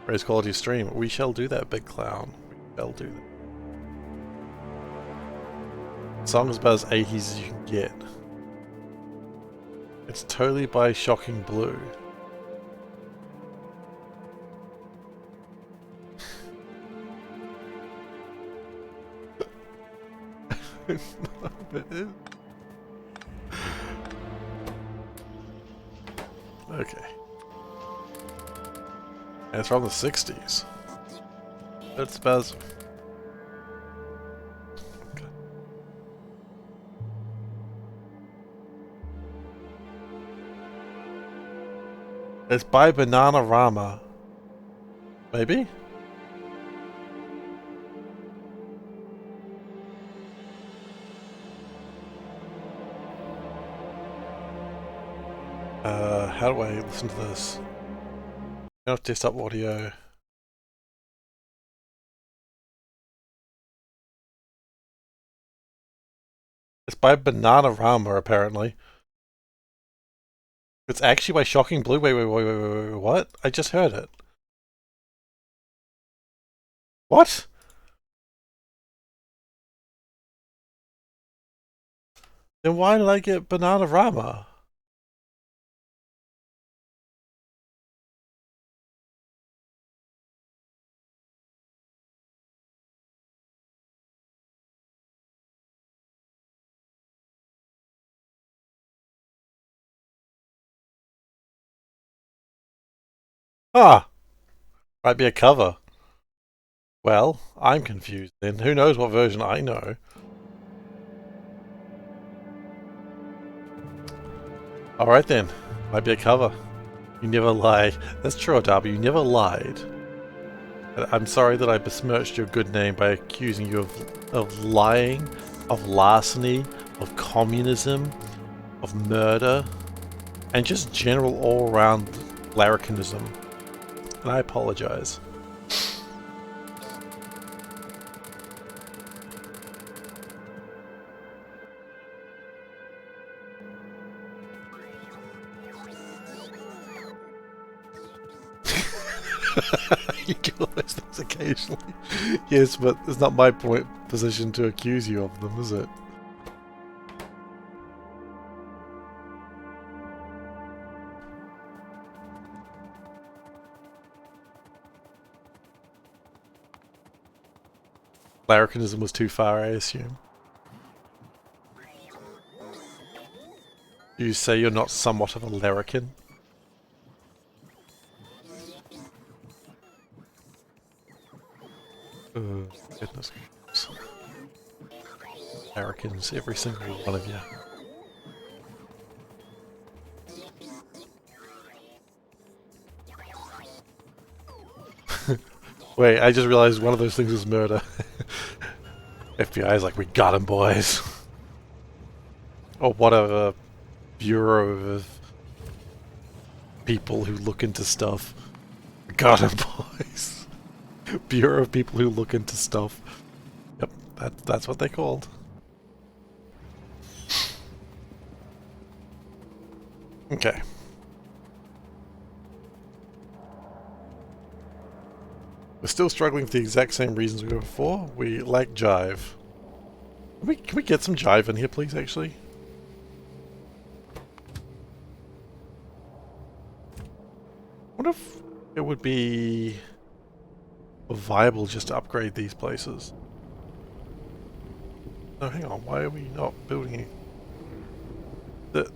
Raise quality stream. We shall do that, big clown. We shall do that. Song is about as 80s as you can get. It's totally by Shocking Blue. Okay. And it's from the 60s. That's about... Okay. It's by Bananarama. Maybe? How do I listen to this? I have desktop audio. It's by Bananarama, apparently. It's actually by Shocking Blue. Wait, what? I just heard it. What? Then why did I get Bananarama? Ah! Might be a cover. Well, I'm confused then. Who knows what version I know? Alright then. Might be a cover. You never lie. That's true, Darby. You never lied. I'm sorry that I besmirched your good name by accusing you of lying, of larceny, of communism, of murder, and just general all-around larrikinism. And I apologize. You do all those things occasionally. Yes, but it's not my position to accuse you of them, is it? Larrikinism was too far, I assume. You say you're not somewhat of a larrikin? Oh, goodness. Larrikins, every single one of you. Wait, I just realized one of those things is murder. FBI is like, we got him, boys. Or whatever Bureau of people who look into stuff. Got 'em, boys. Bureau of people who look into stuff. Yep, that's what they're called. Okay. We're still struggling for the exact same reasons we were before. We lack jive. Can we get some jive in here, please, actually? What if it would be viable just to upgrade these places? No, hang on. Why are we not building the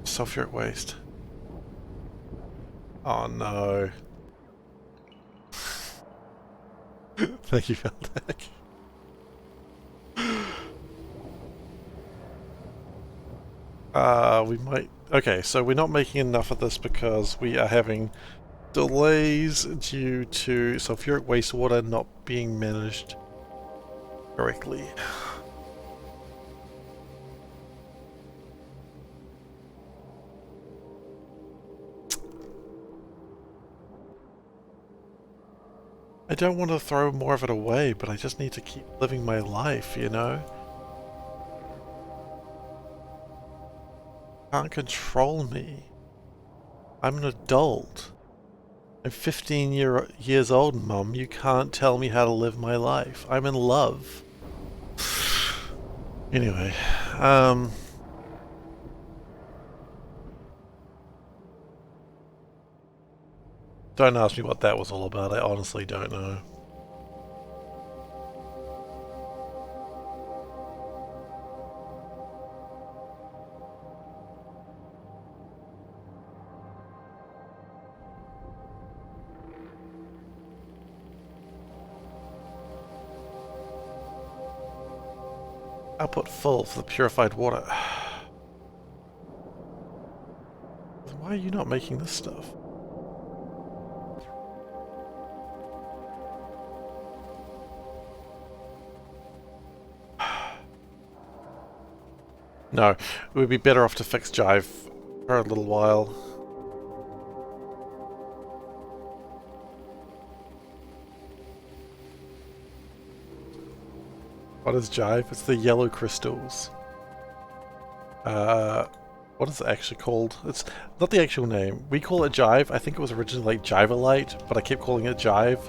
sulfuric waste? Oh no. Thank you, Valdak. We might... Okay, so we're not making enough of this because we are having delays due to sulfuric wastewater not being managed correctly. I don't want to throw more of it away, but I just need to keep living my life, you know? Can't control me. I'm an adult. I'm 15 years old, Mum. You can't tell me how to live my life. I'm in love. Anyway, don't ask me what that was all about. I honestly don't know. Output full for the purified water. Why are you not making this stuff? No, it would be better off to fix jive for a little while. What is jive? It's the yellow crystals. What is it actually called? It's not the actual name. We call it jive. I think it was originally like jivalite, but I kept calling it jive.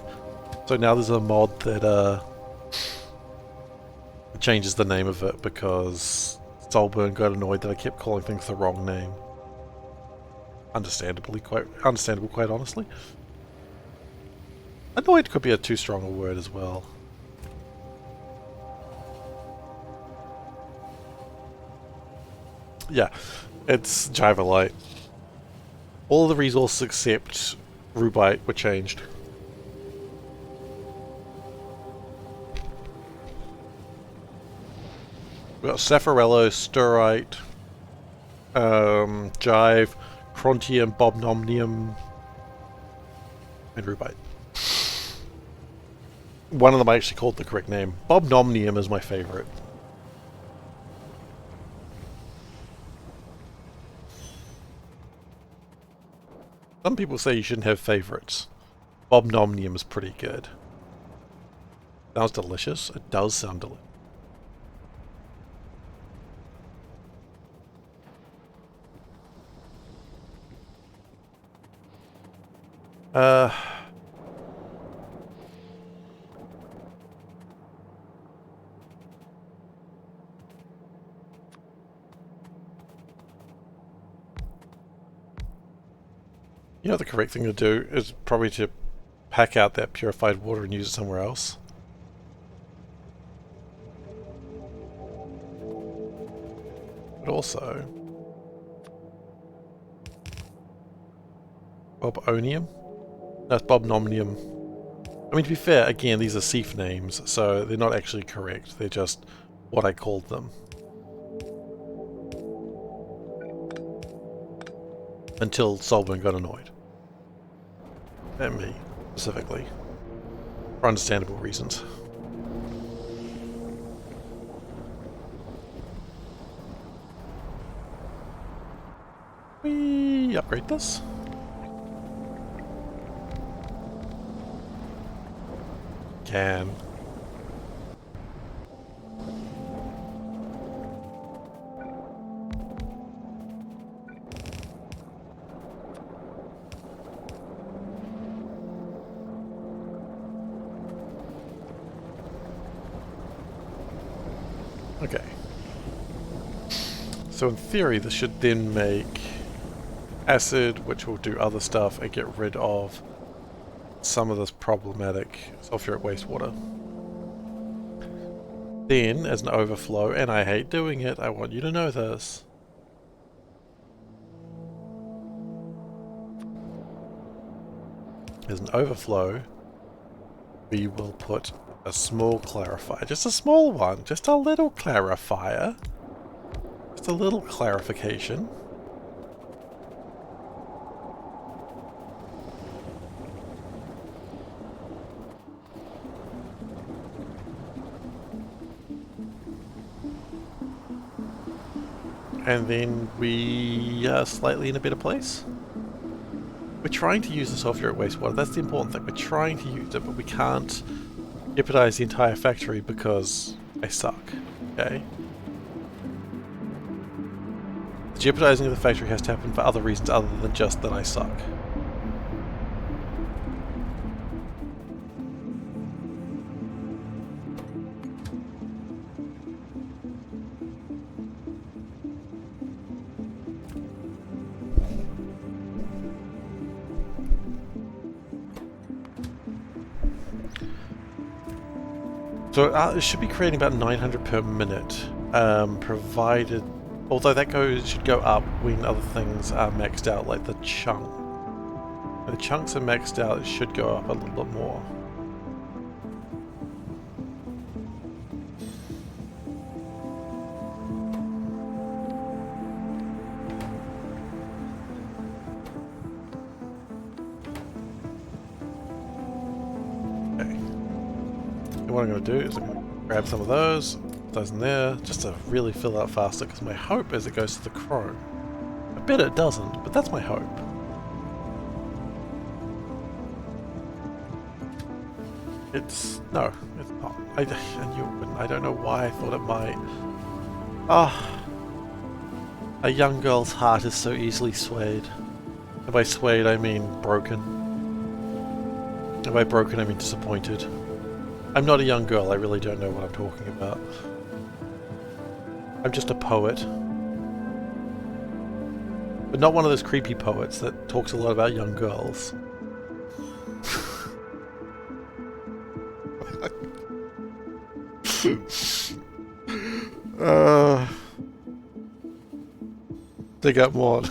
So now there's a mod that changes the name of it because Soulburn got annoyed that I kept calling things the wrong name. Understandable, quite honestly. Annoyed could be a too strong a word as well. Yeah, it's jivalite. All the resources except rubite were changed. We've got Sapphirello, Sturite, Jive, Crontium, Bobnomnium, and Rubite. One of them I actually called the correct name. Bobnomnium is my favorite. Some people say you shouldn't have favorites. Bobnomnium is pretty good. Sounds delicious. It does sound delicious. You know the correct thing to do is probably to pack out that purified water and use it somewhere else. But also... Bobonium? That's Bobnomnium. I mean, to be fair, again, these are Seaf names, so they're not actually correct. They're just what I called them. Until Solvin got annoyed. And me, specifically. For understandable reasons. We upgrade this. can. Okay. So in theory, this should then make acid, which will do other stuff and get rid of some of this problematic sulfuric wastewater. Then, as an overflow, and I hate doing it, I want you to know this. As an overflow, we will put a small clarifier, just a small one, just a little clarifier, just a little clarification. And then we are slightly in a better place. We're trying to use the sulfuric wastewater, that's the important thing. We're trying to use it, but we can't jeopardize the entire factory because I suck, okay? The jeopardizing of the factory has to happen for other reasons other than just that I suck. So it should be creating about 900 per minute, provided, although that should go up when other things are maxed out, like the chunk. When the chunks are maxed out, it should go up a little bit more. What I'm going to do is I'm going to grab some of those in there, just to really fill out faster, because my hope is it goes to the chrome. I bet it doesn't, but that's my hope. No, it's not. I don't know why I thought it might. Ah, a young girl's heart is so easily swayed. And by swayed, I mean broken. And by broken, I mean disappointed. I'm not a young girl, I really don't know what I'm talking about. I'm just a poet. But not one of those creepy poets that talks a lot about young girls. Dig up more.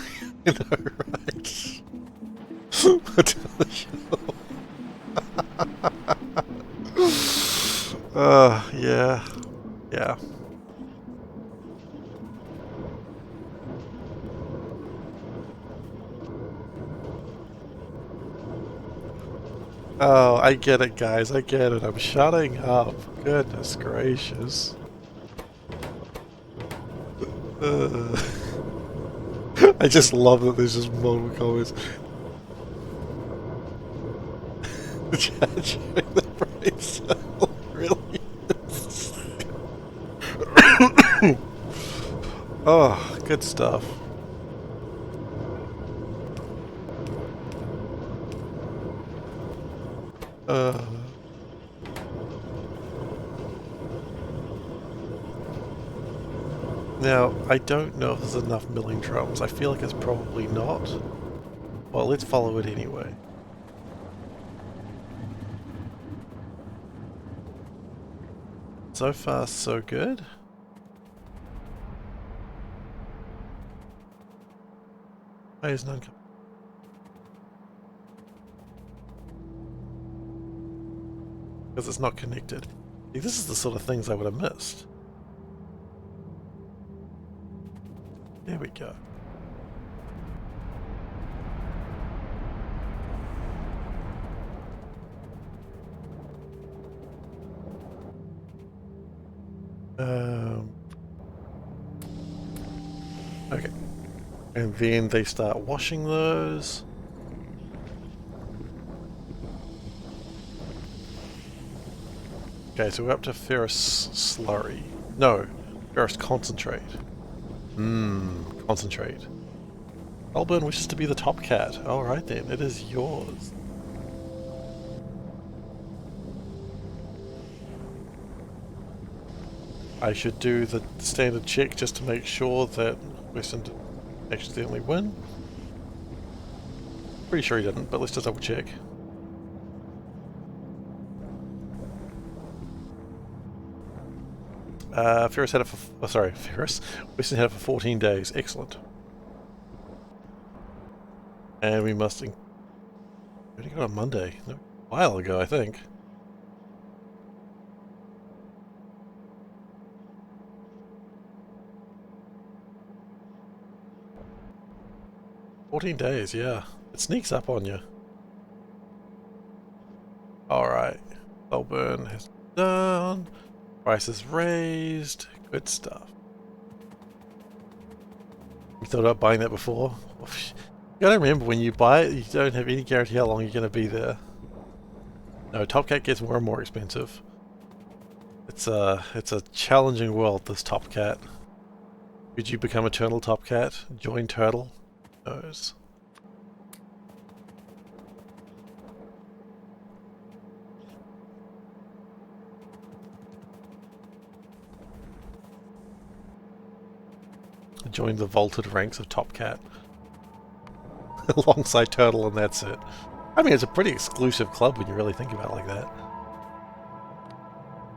You know, right? Yeah. Yeah. Oh, I get it, guys. I get it. I'm shutting up. Goodness gracious. I just love that there's just multiple comments. Judging the brain cell, really? Oh, good stuff. Now, I don't know if there's enough milling drums. I feel like it's probably not. Well, let's follow it anyway. So far, so good. Why is none coming? Because it's not connected. See, this is the sort of things I would have missed. There we go. Okay. And then they start washing those. Okay, so we're up to ferrous slurry. No, ferrous concentrate. Concentrate. Elburn wishes to be the top cat. Alright then, it is yours. I should do the standard check just to make sure that Weston didn't accidentally win. Pretty sure he didn't, but let's just double check. Ferris had it for... Oh, sorry, Ferris. Weston had it for 14 days. Excellent. And we must... We only got it on Monday. No, a while ago, I think. "14 days, yeah. It sneaks up on you. Alright. Elburn has done. Prices raised. Good stuff. You thought about buying that before? You gotta remember, when you buy it, you don't have any guarantee how long you're gonna be there. No, Top Cat gets more and more expensive. It's a challenging world, this Top Cat. Could you become Eternal Top Cat? Join Turtle? Who knows? Join the vaulted ranks of Top Cat. Alongside Turtle, and that's it. I mean, it's a pretty exclusive club when you really think about it like that.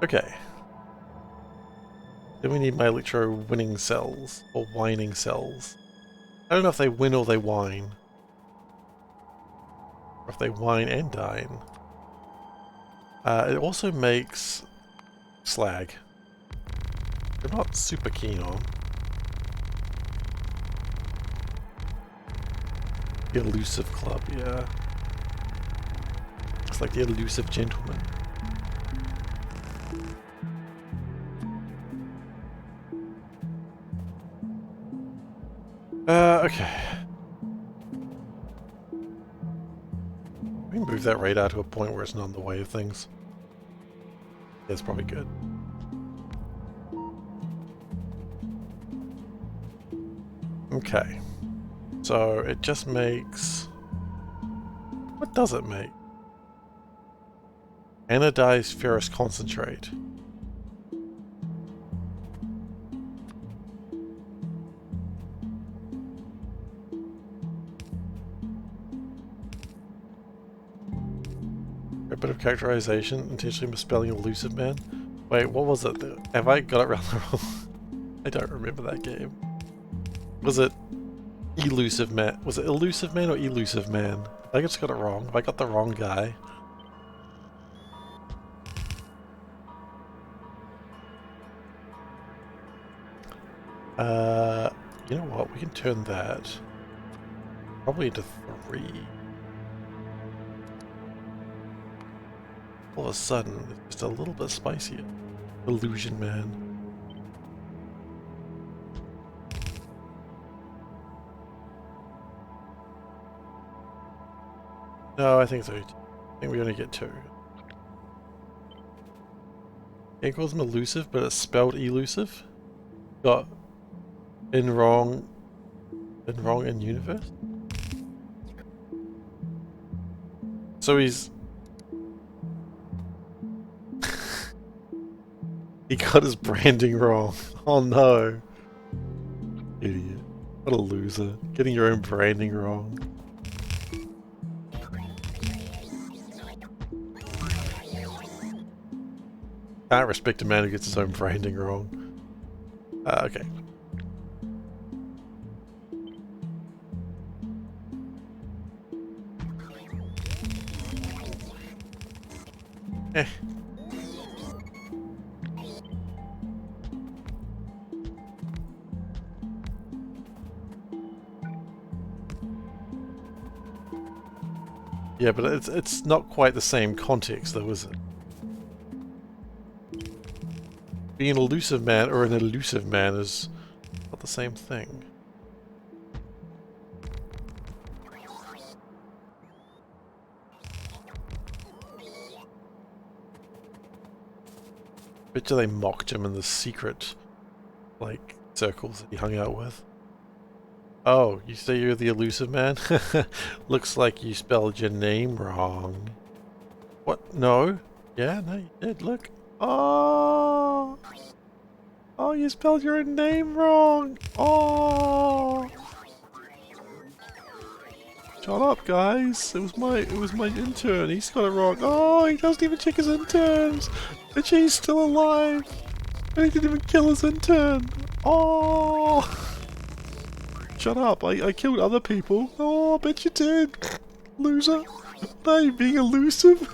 Okay. Then we need my Electro winning cells, or whining cells. I don't know if they win or they whine. Or if they whine and dine. It also makes slag. I'm not super keen on. The elusive club, yeah. It's like the elusive gentleman. Okay. We can move that radar to a point where it's not in the way of things. That's probably good. Okay. So it just makes... What does it make? Anodized ferrous concentrate. A bit of characterization, intentionally misspelling elusive man. Wait, what was it? Have I got it wrong? I don't remember that game. Was it elusive man? Was it elusive man or elusive man? I just got it wrong. Have I got the wrong guy? You know what? We can turn that probably into 3. All of a sudden, it's just a little bit spicier. Illusion man. No, I think so. I think we only get 2. It calls them elusive, but it's spelled elusive. Got in wrong in universe. So he's he got his branding wrong. Oh no. Idiot. What a loser. Getting your own branding wrong. Can't respect a man who gets his own branding wrong. Okay. Eh. Yeah, but it's not quite the same context though, is it? Being an elusive man or an elusive man is not the same thing. Bet you they mocked him in the secret, like, circles that he hung out with. Oh, you say you're the elusive man? Looks like you spelled your name wrong. What? No? Yeah, no, you did. Look. Oh! Oh, you spelled your name wrong! Oh! Shut up, guys! It was my intern. He's got it wrong. Oh, he doesn't even check his interns. And she's still alive. And he didn't even kill his intern. Oh! Shut up! I killed other people. Oh, I bet you did, loser. Now you're being elusive.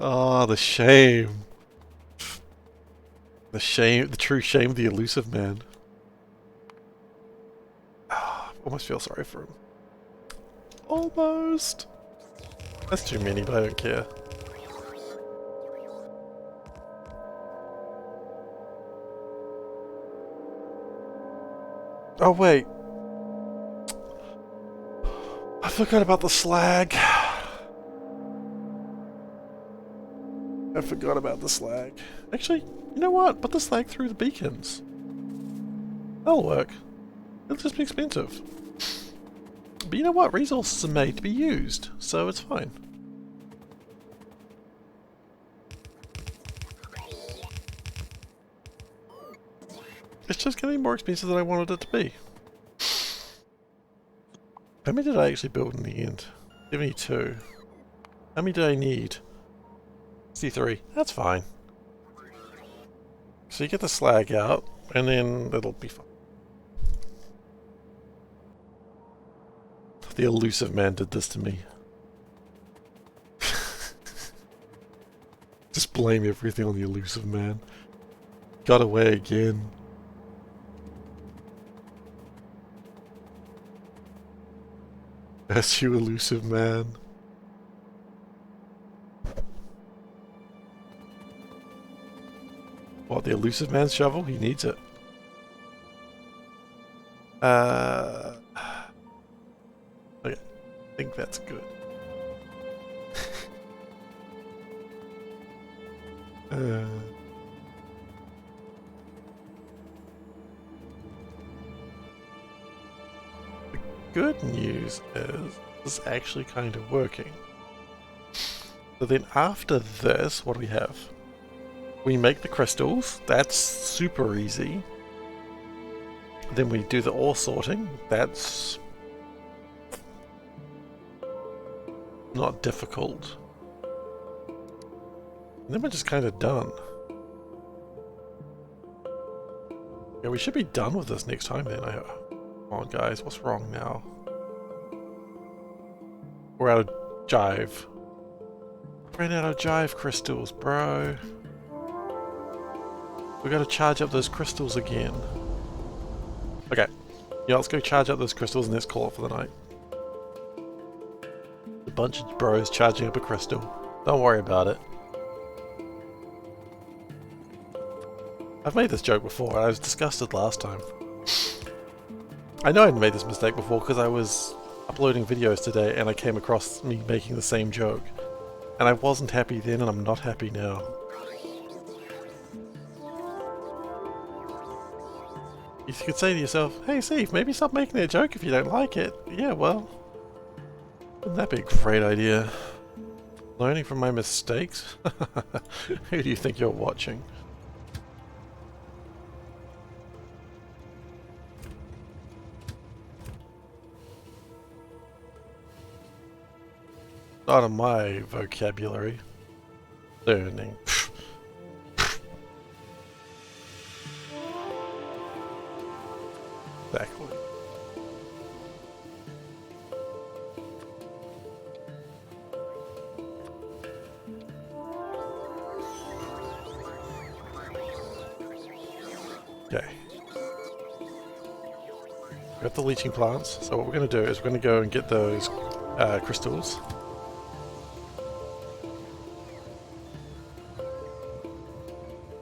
Oh, the shame. The shame, the true shame of the elusive man. Ah, almost feel sorry for him. Almost. That's too many, but I don't care. Oh wait. I forgot about the slag. I forgot about the slag. Actually, you know what? Put the slag through the beacons. That'll work. It'll just be expensive. But you know what? Resources are made to be used, so it's fine. It's just getting more expensive than I wanted it to be. How many did I actually build in the end? 72. How many do I need? 63. That's fine. So you get the slag out, and then it'll be fine. The elusive man did this to me. Just blame everything on the elusive man. Got away again. That's you, elusive man. What, the elusive man's shovel? He needs it. Okay. I think that's good. The good news is this is actually kind of working. So then after this, what do we have? We make the crystals. That's super easy. Then we do the ore sorting. That's not difficult. And then we're just kind of done. Yeah, we should be done with this next time then. Come on guys, what's wrong now? We're out of jive. Ran out of jive crystals, bro. We gotta charge up those crystals again. Okay. Yeah, let's go charge up those crystals and let's call it for the night. A bunch of bros charging up a crystal. Don't worry about it. I've made this joke before, and I was disgusted last time. I know I'd made this mistake before because I was uploading videos today and I came across me making the same joke. And I wasn't happy then and I'm not happy now. You could say to yourself, hey Steve, maybe stop making that joke if you don't like it. Yeah, well, wouldn't that be a great idea? Learning from my mistakes? Who do you think you're watching? Not in my vocabulary. Learning. Exactly. Okay. We got the leaching plants, so what we're going to do is we're going to go and get those crystals.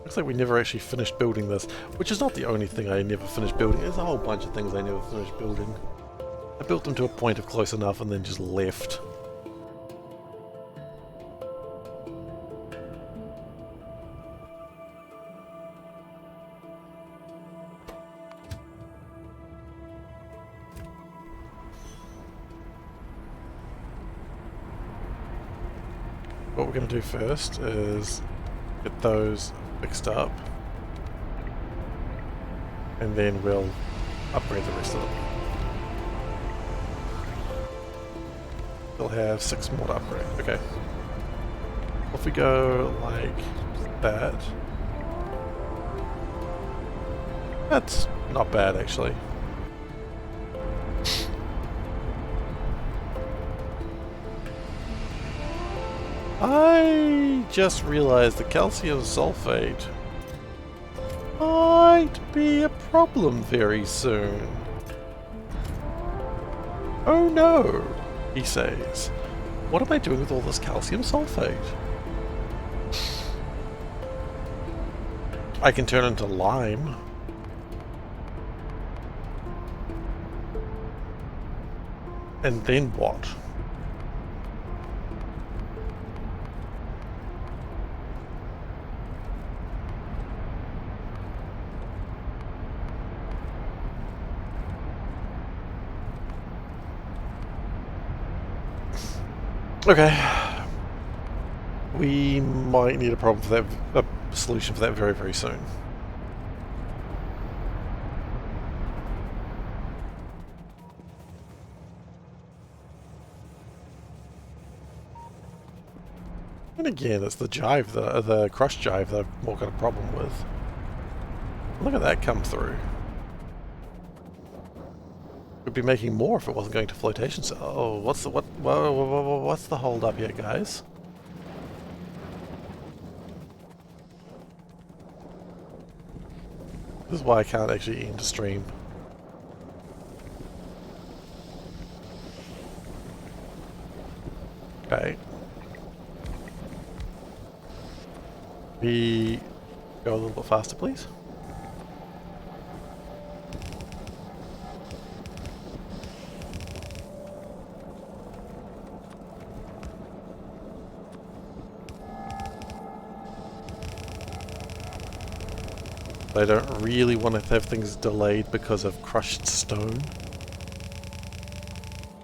Looks like we never actually finished building this, which is not the only thing I never finished building. There's a whole bunch of things I never finished building. I built them to a point of close enough and then just left. What we're going to do first is get those fixed up, and then we'll upgrade the rest of them. We'll have 6 more to upgrade. Okay. If we go like that, that's not bad actually. I just realized the calcium sulfate might be a problem very soon. Oh no, he says. What am I doing with all this calcium sulfate? I can turn into lime. And then what? Okay, we might need a problem for that, a solution for that very, very soon. And again, it's the jive, the crush jive that I've more got a problem with. Look at that come through. We'd be making more if it wasn't going to flotation. So, oh, what's the hold up here, guys? This is why I can't actually end a stream. Okay. We go a little bit faster, please. I don't really want to have things delayed because of crushed stone.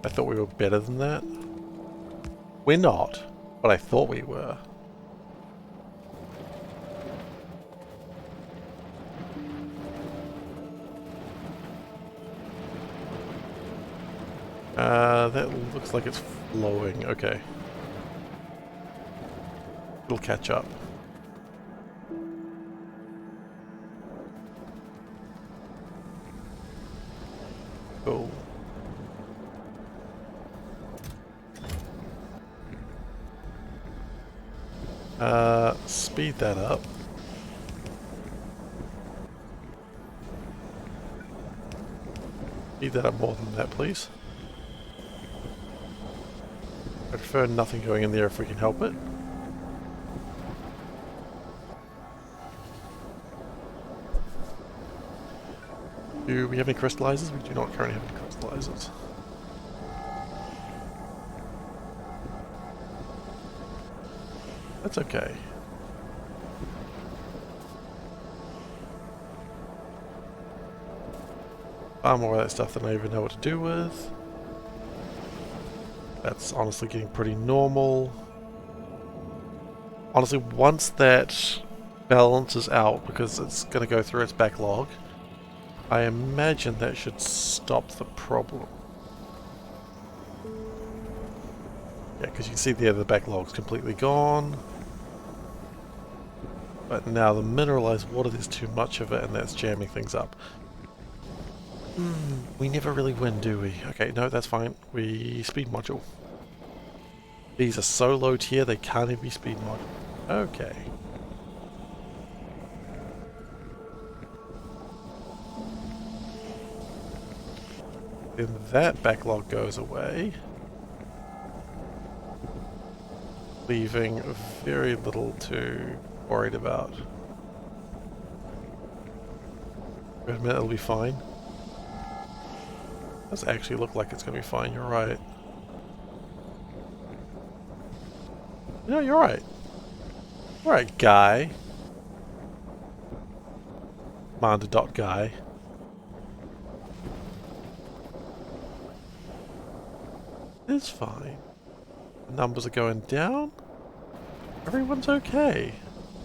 I thought we were better than that. We're not, but I thought we were. That looks like it's flowing. Okay. It'll catch up. Cool. Speed that up. Speed that up more than that, please. I prefer nothing going in there if we can help it. Do we have any crystallizers? We do not currently have any crystallizers. That's okay. Far more of that stuff than I even know what to do with. That's honestly getting pretty normal. Honestly, once that balances out, because it's going to go through its backlog, I imagine that should stop the problem. Yeah, because you can see there the backlog's completely gone. But now the mineralized water, there's too much of it and that's jamming things up. We never really win, do we? Okay, no, that's fine. We speed module. These are so low tier they can't even be speed module. Okay. Then that backlog goes away, leaving very little to worried about. Wait a minute, it'll be fine. Does actually look like it's going to be fine, you're right. No, you're right. Alright, guy. Commander dot guy. It's fine. The numbers are going down. Everyone's okay.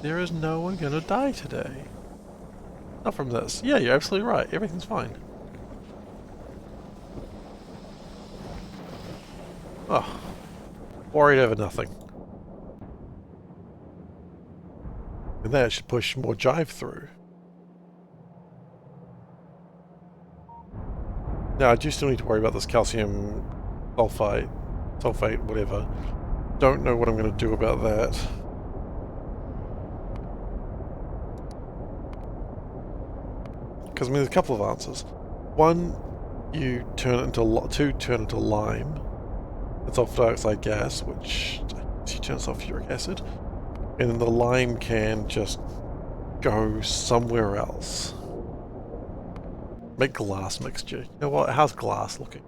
There is no one gonna die today. Not from this. Yeah, you're absolutely right. Everything's fine. Oh. Worried over nothing. And that should push more jive through. Now, I do still need to worry about this calcium sulfate, whatever. Don't know what I'm going to do about that. Because, I mean, there's a couple of answers. One, you turn it into turn into lime. It's sulfur dioxide gas, which you turn sulfuric acid. And then the lime can just go somewhere else. Make glass mixture. You know what? How's glass looking?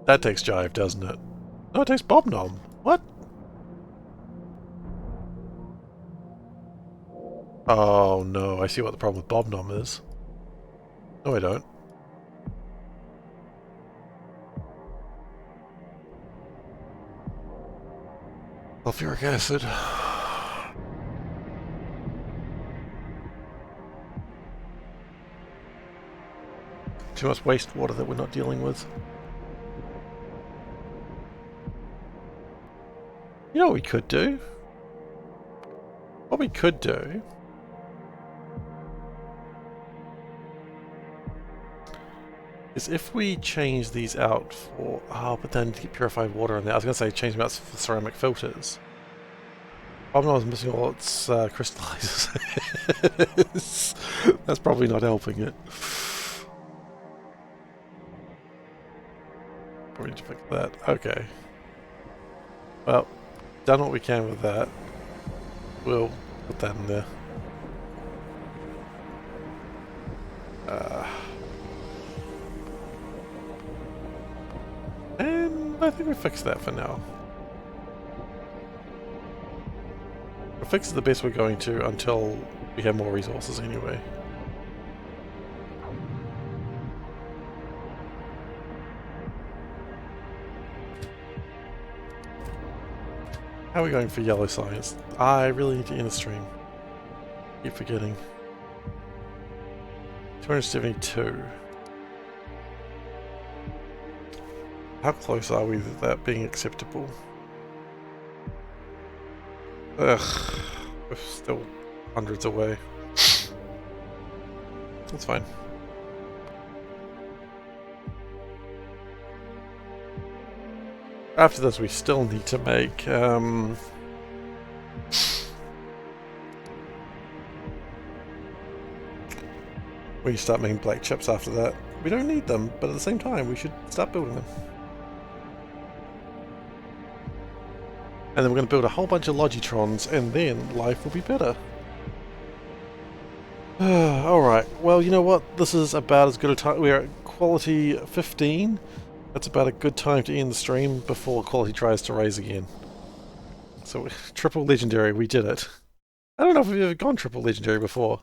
That takes jive, doesn't it? No, it takes bobnom. What? Oh no, I see what the problem with bobnom is. No, I don't. Sulfuric acid. Too much wastewater that we're not dealing with. You know what we could do? What we could do is if we change these out for... Oh, but then to get purified water in there. I was going to say change them out for ceramic filters. Problem is missing all its crystallizers. That's probably not helping it. Probably need to fix that. Okay. Well, done what we can with that. We'll put that in there. And I think we fixed that for now. We'll fix it the best we're going to until we have more resources anyway. How are we going for yellow science? I really need to end the stream. Keep forgetting. 272. How close are we to that being acceptable? Ugh. We're still hundreds away. That's fine. After this, we still need to make, we start making black chips after that. We don't need them, but at the same time, we should start building them. And then we're going to build a whole bunch of Logitrons, and then life will be better. Alright, well, you know what? This is about as good a time. We're at quality 15. That's about a good time to end the stream before quality tries to raise again. So, triple legendary, we did it. I don't know if we've ever gone triple legendary before.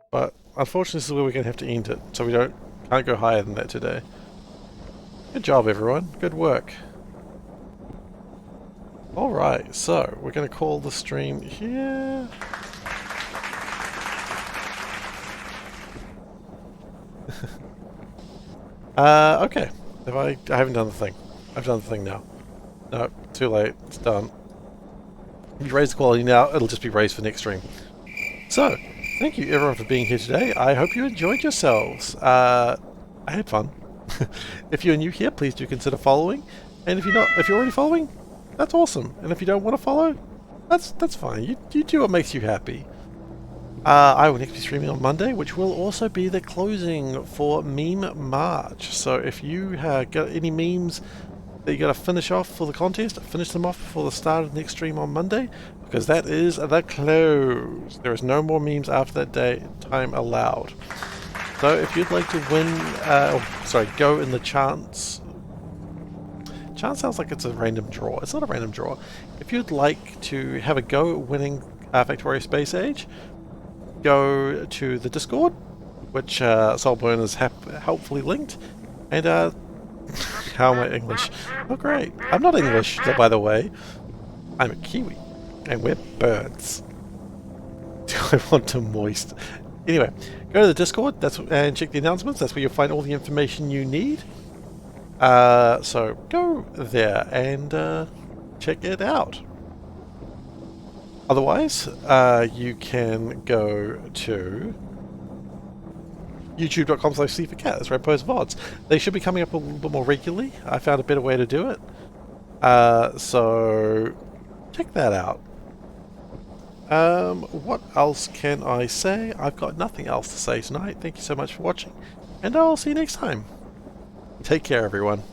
But, unfortunately, this is where we're going to have to end it. So we can't go higher than that today. Good job, everyone. Good work. Alright, so, we're going to call the stream here. Okay. I haven't done the thing. I've done the thing now. No, too late. It's done. If you raise the quality now, it'll just be raised for next stream. So, thank you everyone for being here today. I hope you enjoyed yourselves. I had fun. If you're new here, please do consider following. And if you're already following, that's awesome. And if you don't want to follow, that's fine. You do what makes you happy. I will next be streaming on Monday, which will also be the closing for Meme March. So if you got any memes that you got to finish off for the contest, finish them off before the start of the next stream on Monday, because that is the close. There is no more memes after that time allowed. So if you'd like to win, go in the chance. Chance sounds like it's a random draw. It's not a random draw. If you'd like to have a go at winning Factorio Space Age, go to the Discord, which Soulburn has helpfully linked, and how am I English? Oh great, I'm not English, by the way. I'm a Kiwi, and we're birds. Do I want to moist? Anyway, go to the Discord and check the announcements. That's where you'll find all the information you need. So go there and check it out. Otherwise, you can go to youtube.com/SeiferKatt. That's where I post VODs. They should be coming up a little bit more regularly. I found a better way to do it. So check that out. What else can I say? I've got nothing else to say tonight. Thank you so much for watching, and I'll see you next time. Take care, everyone.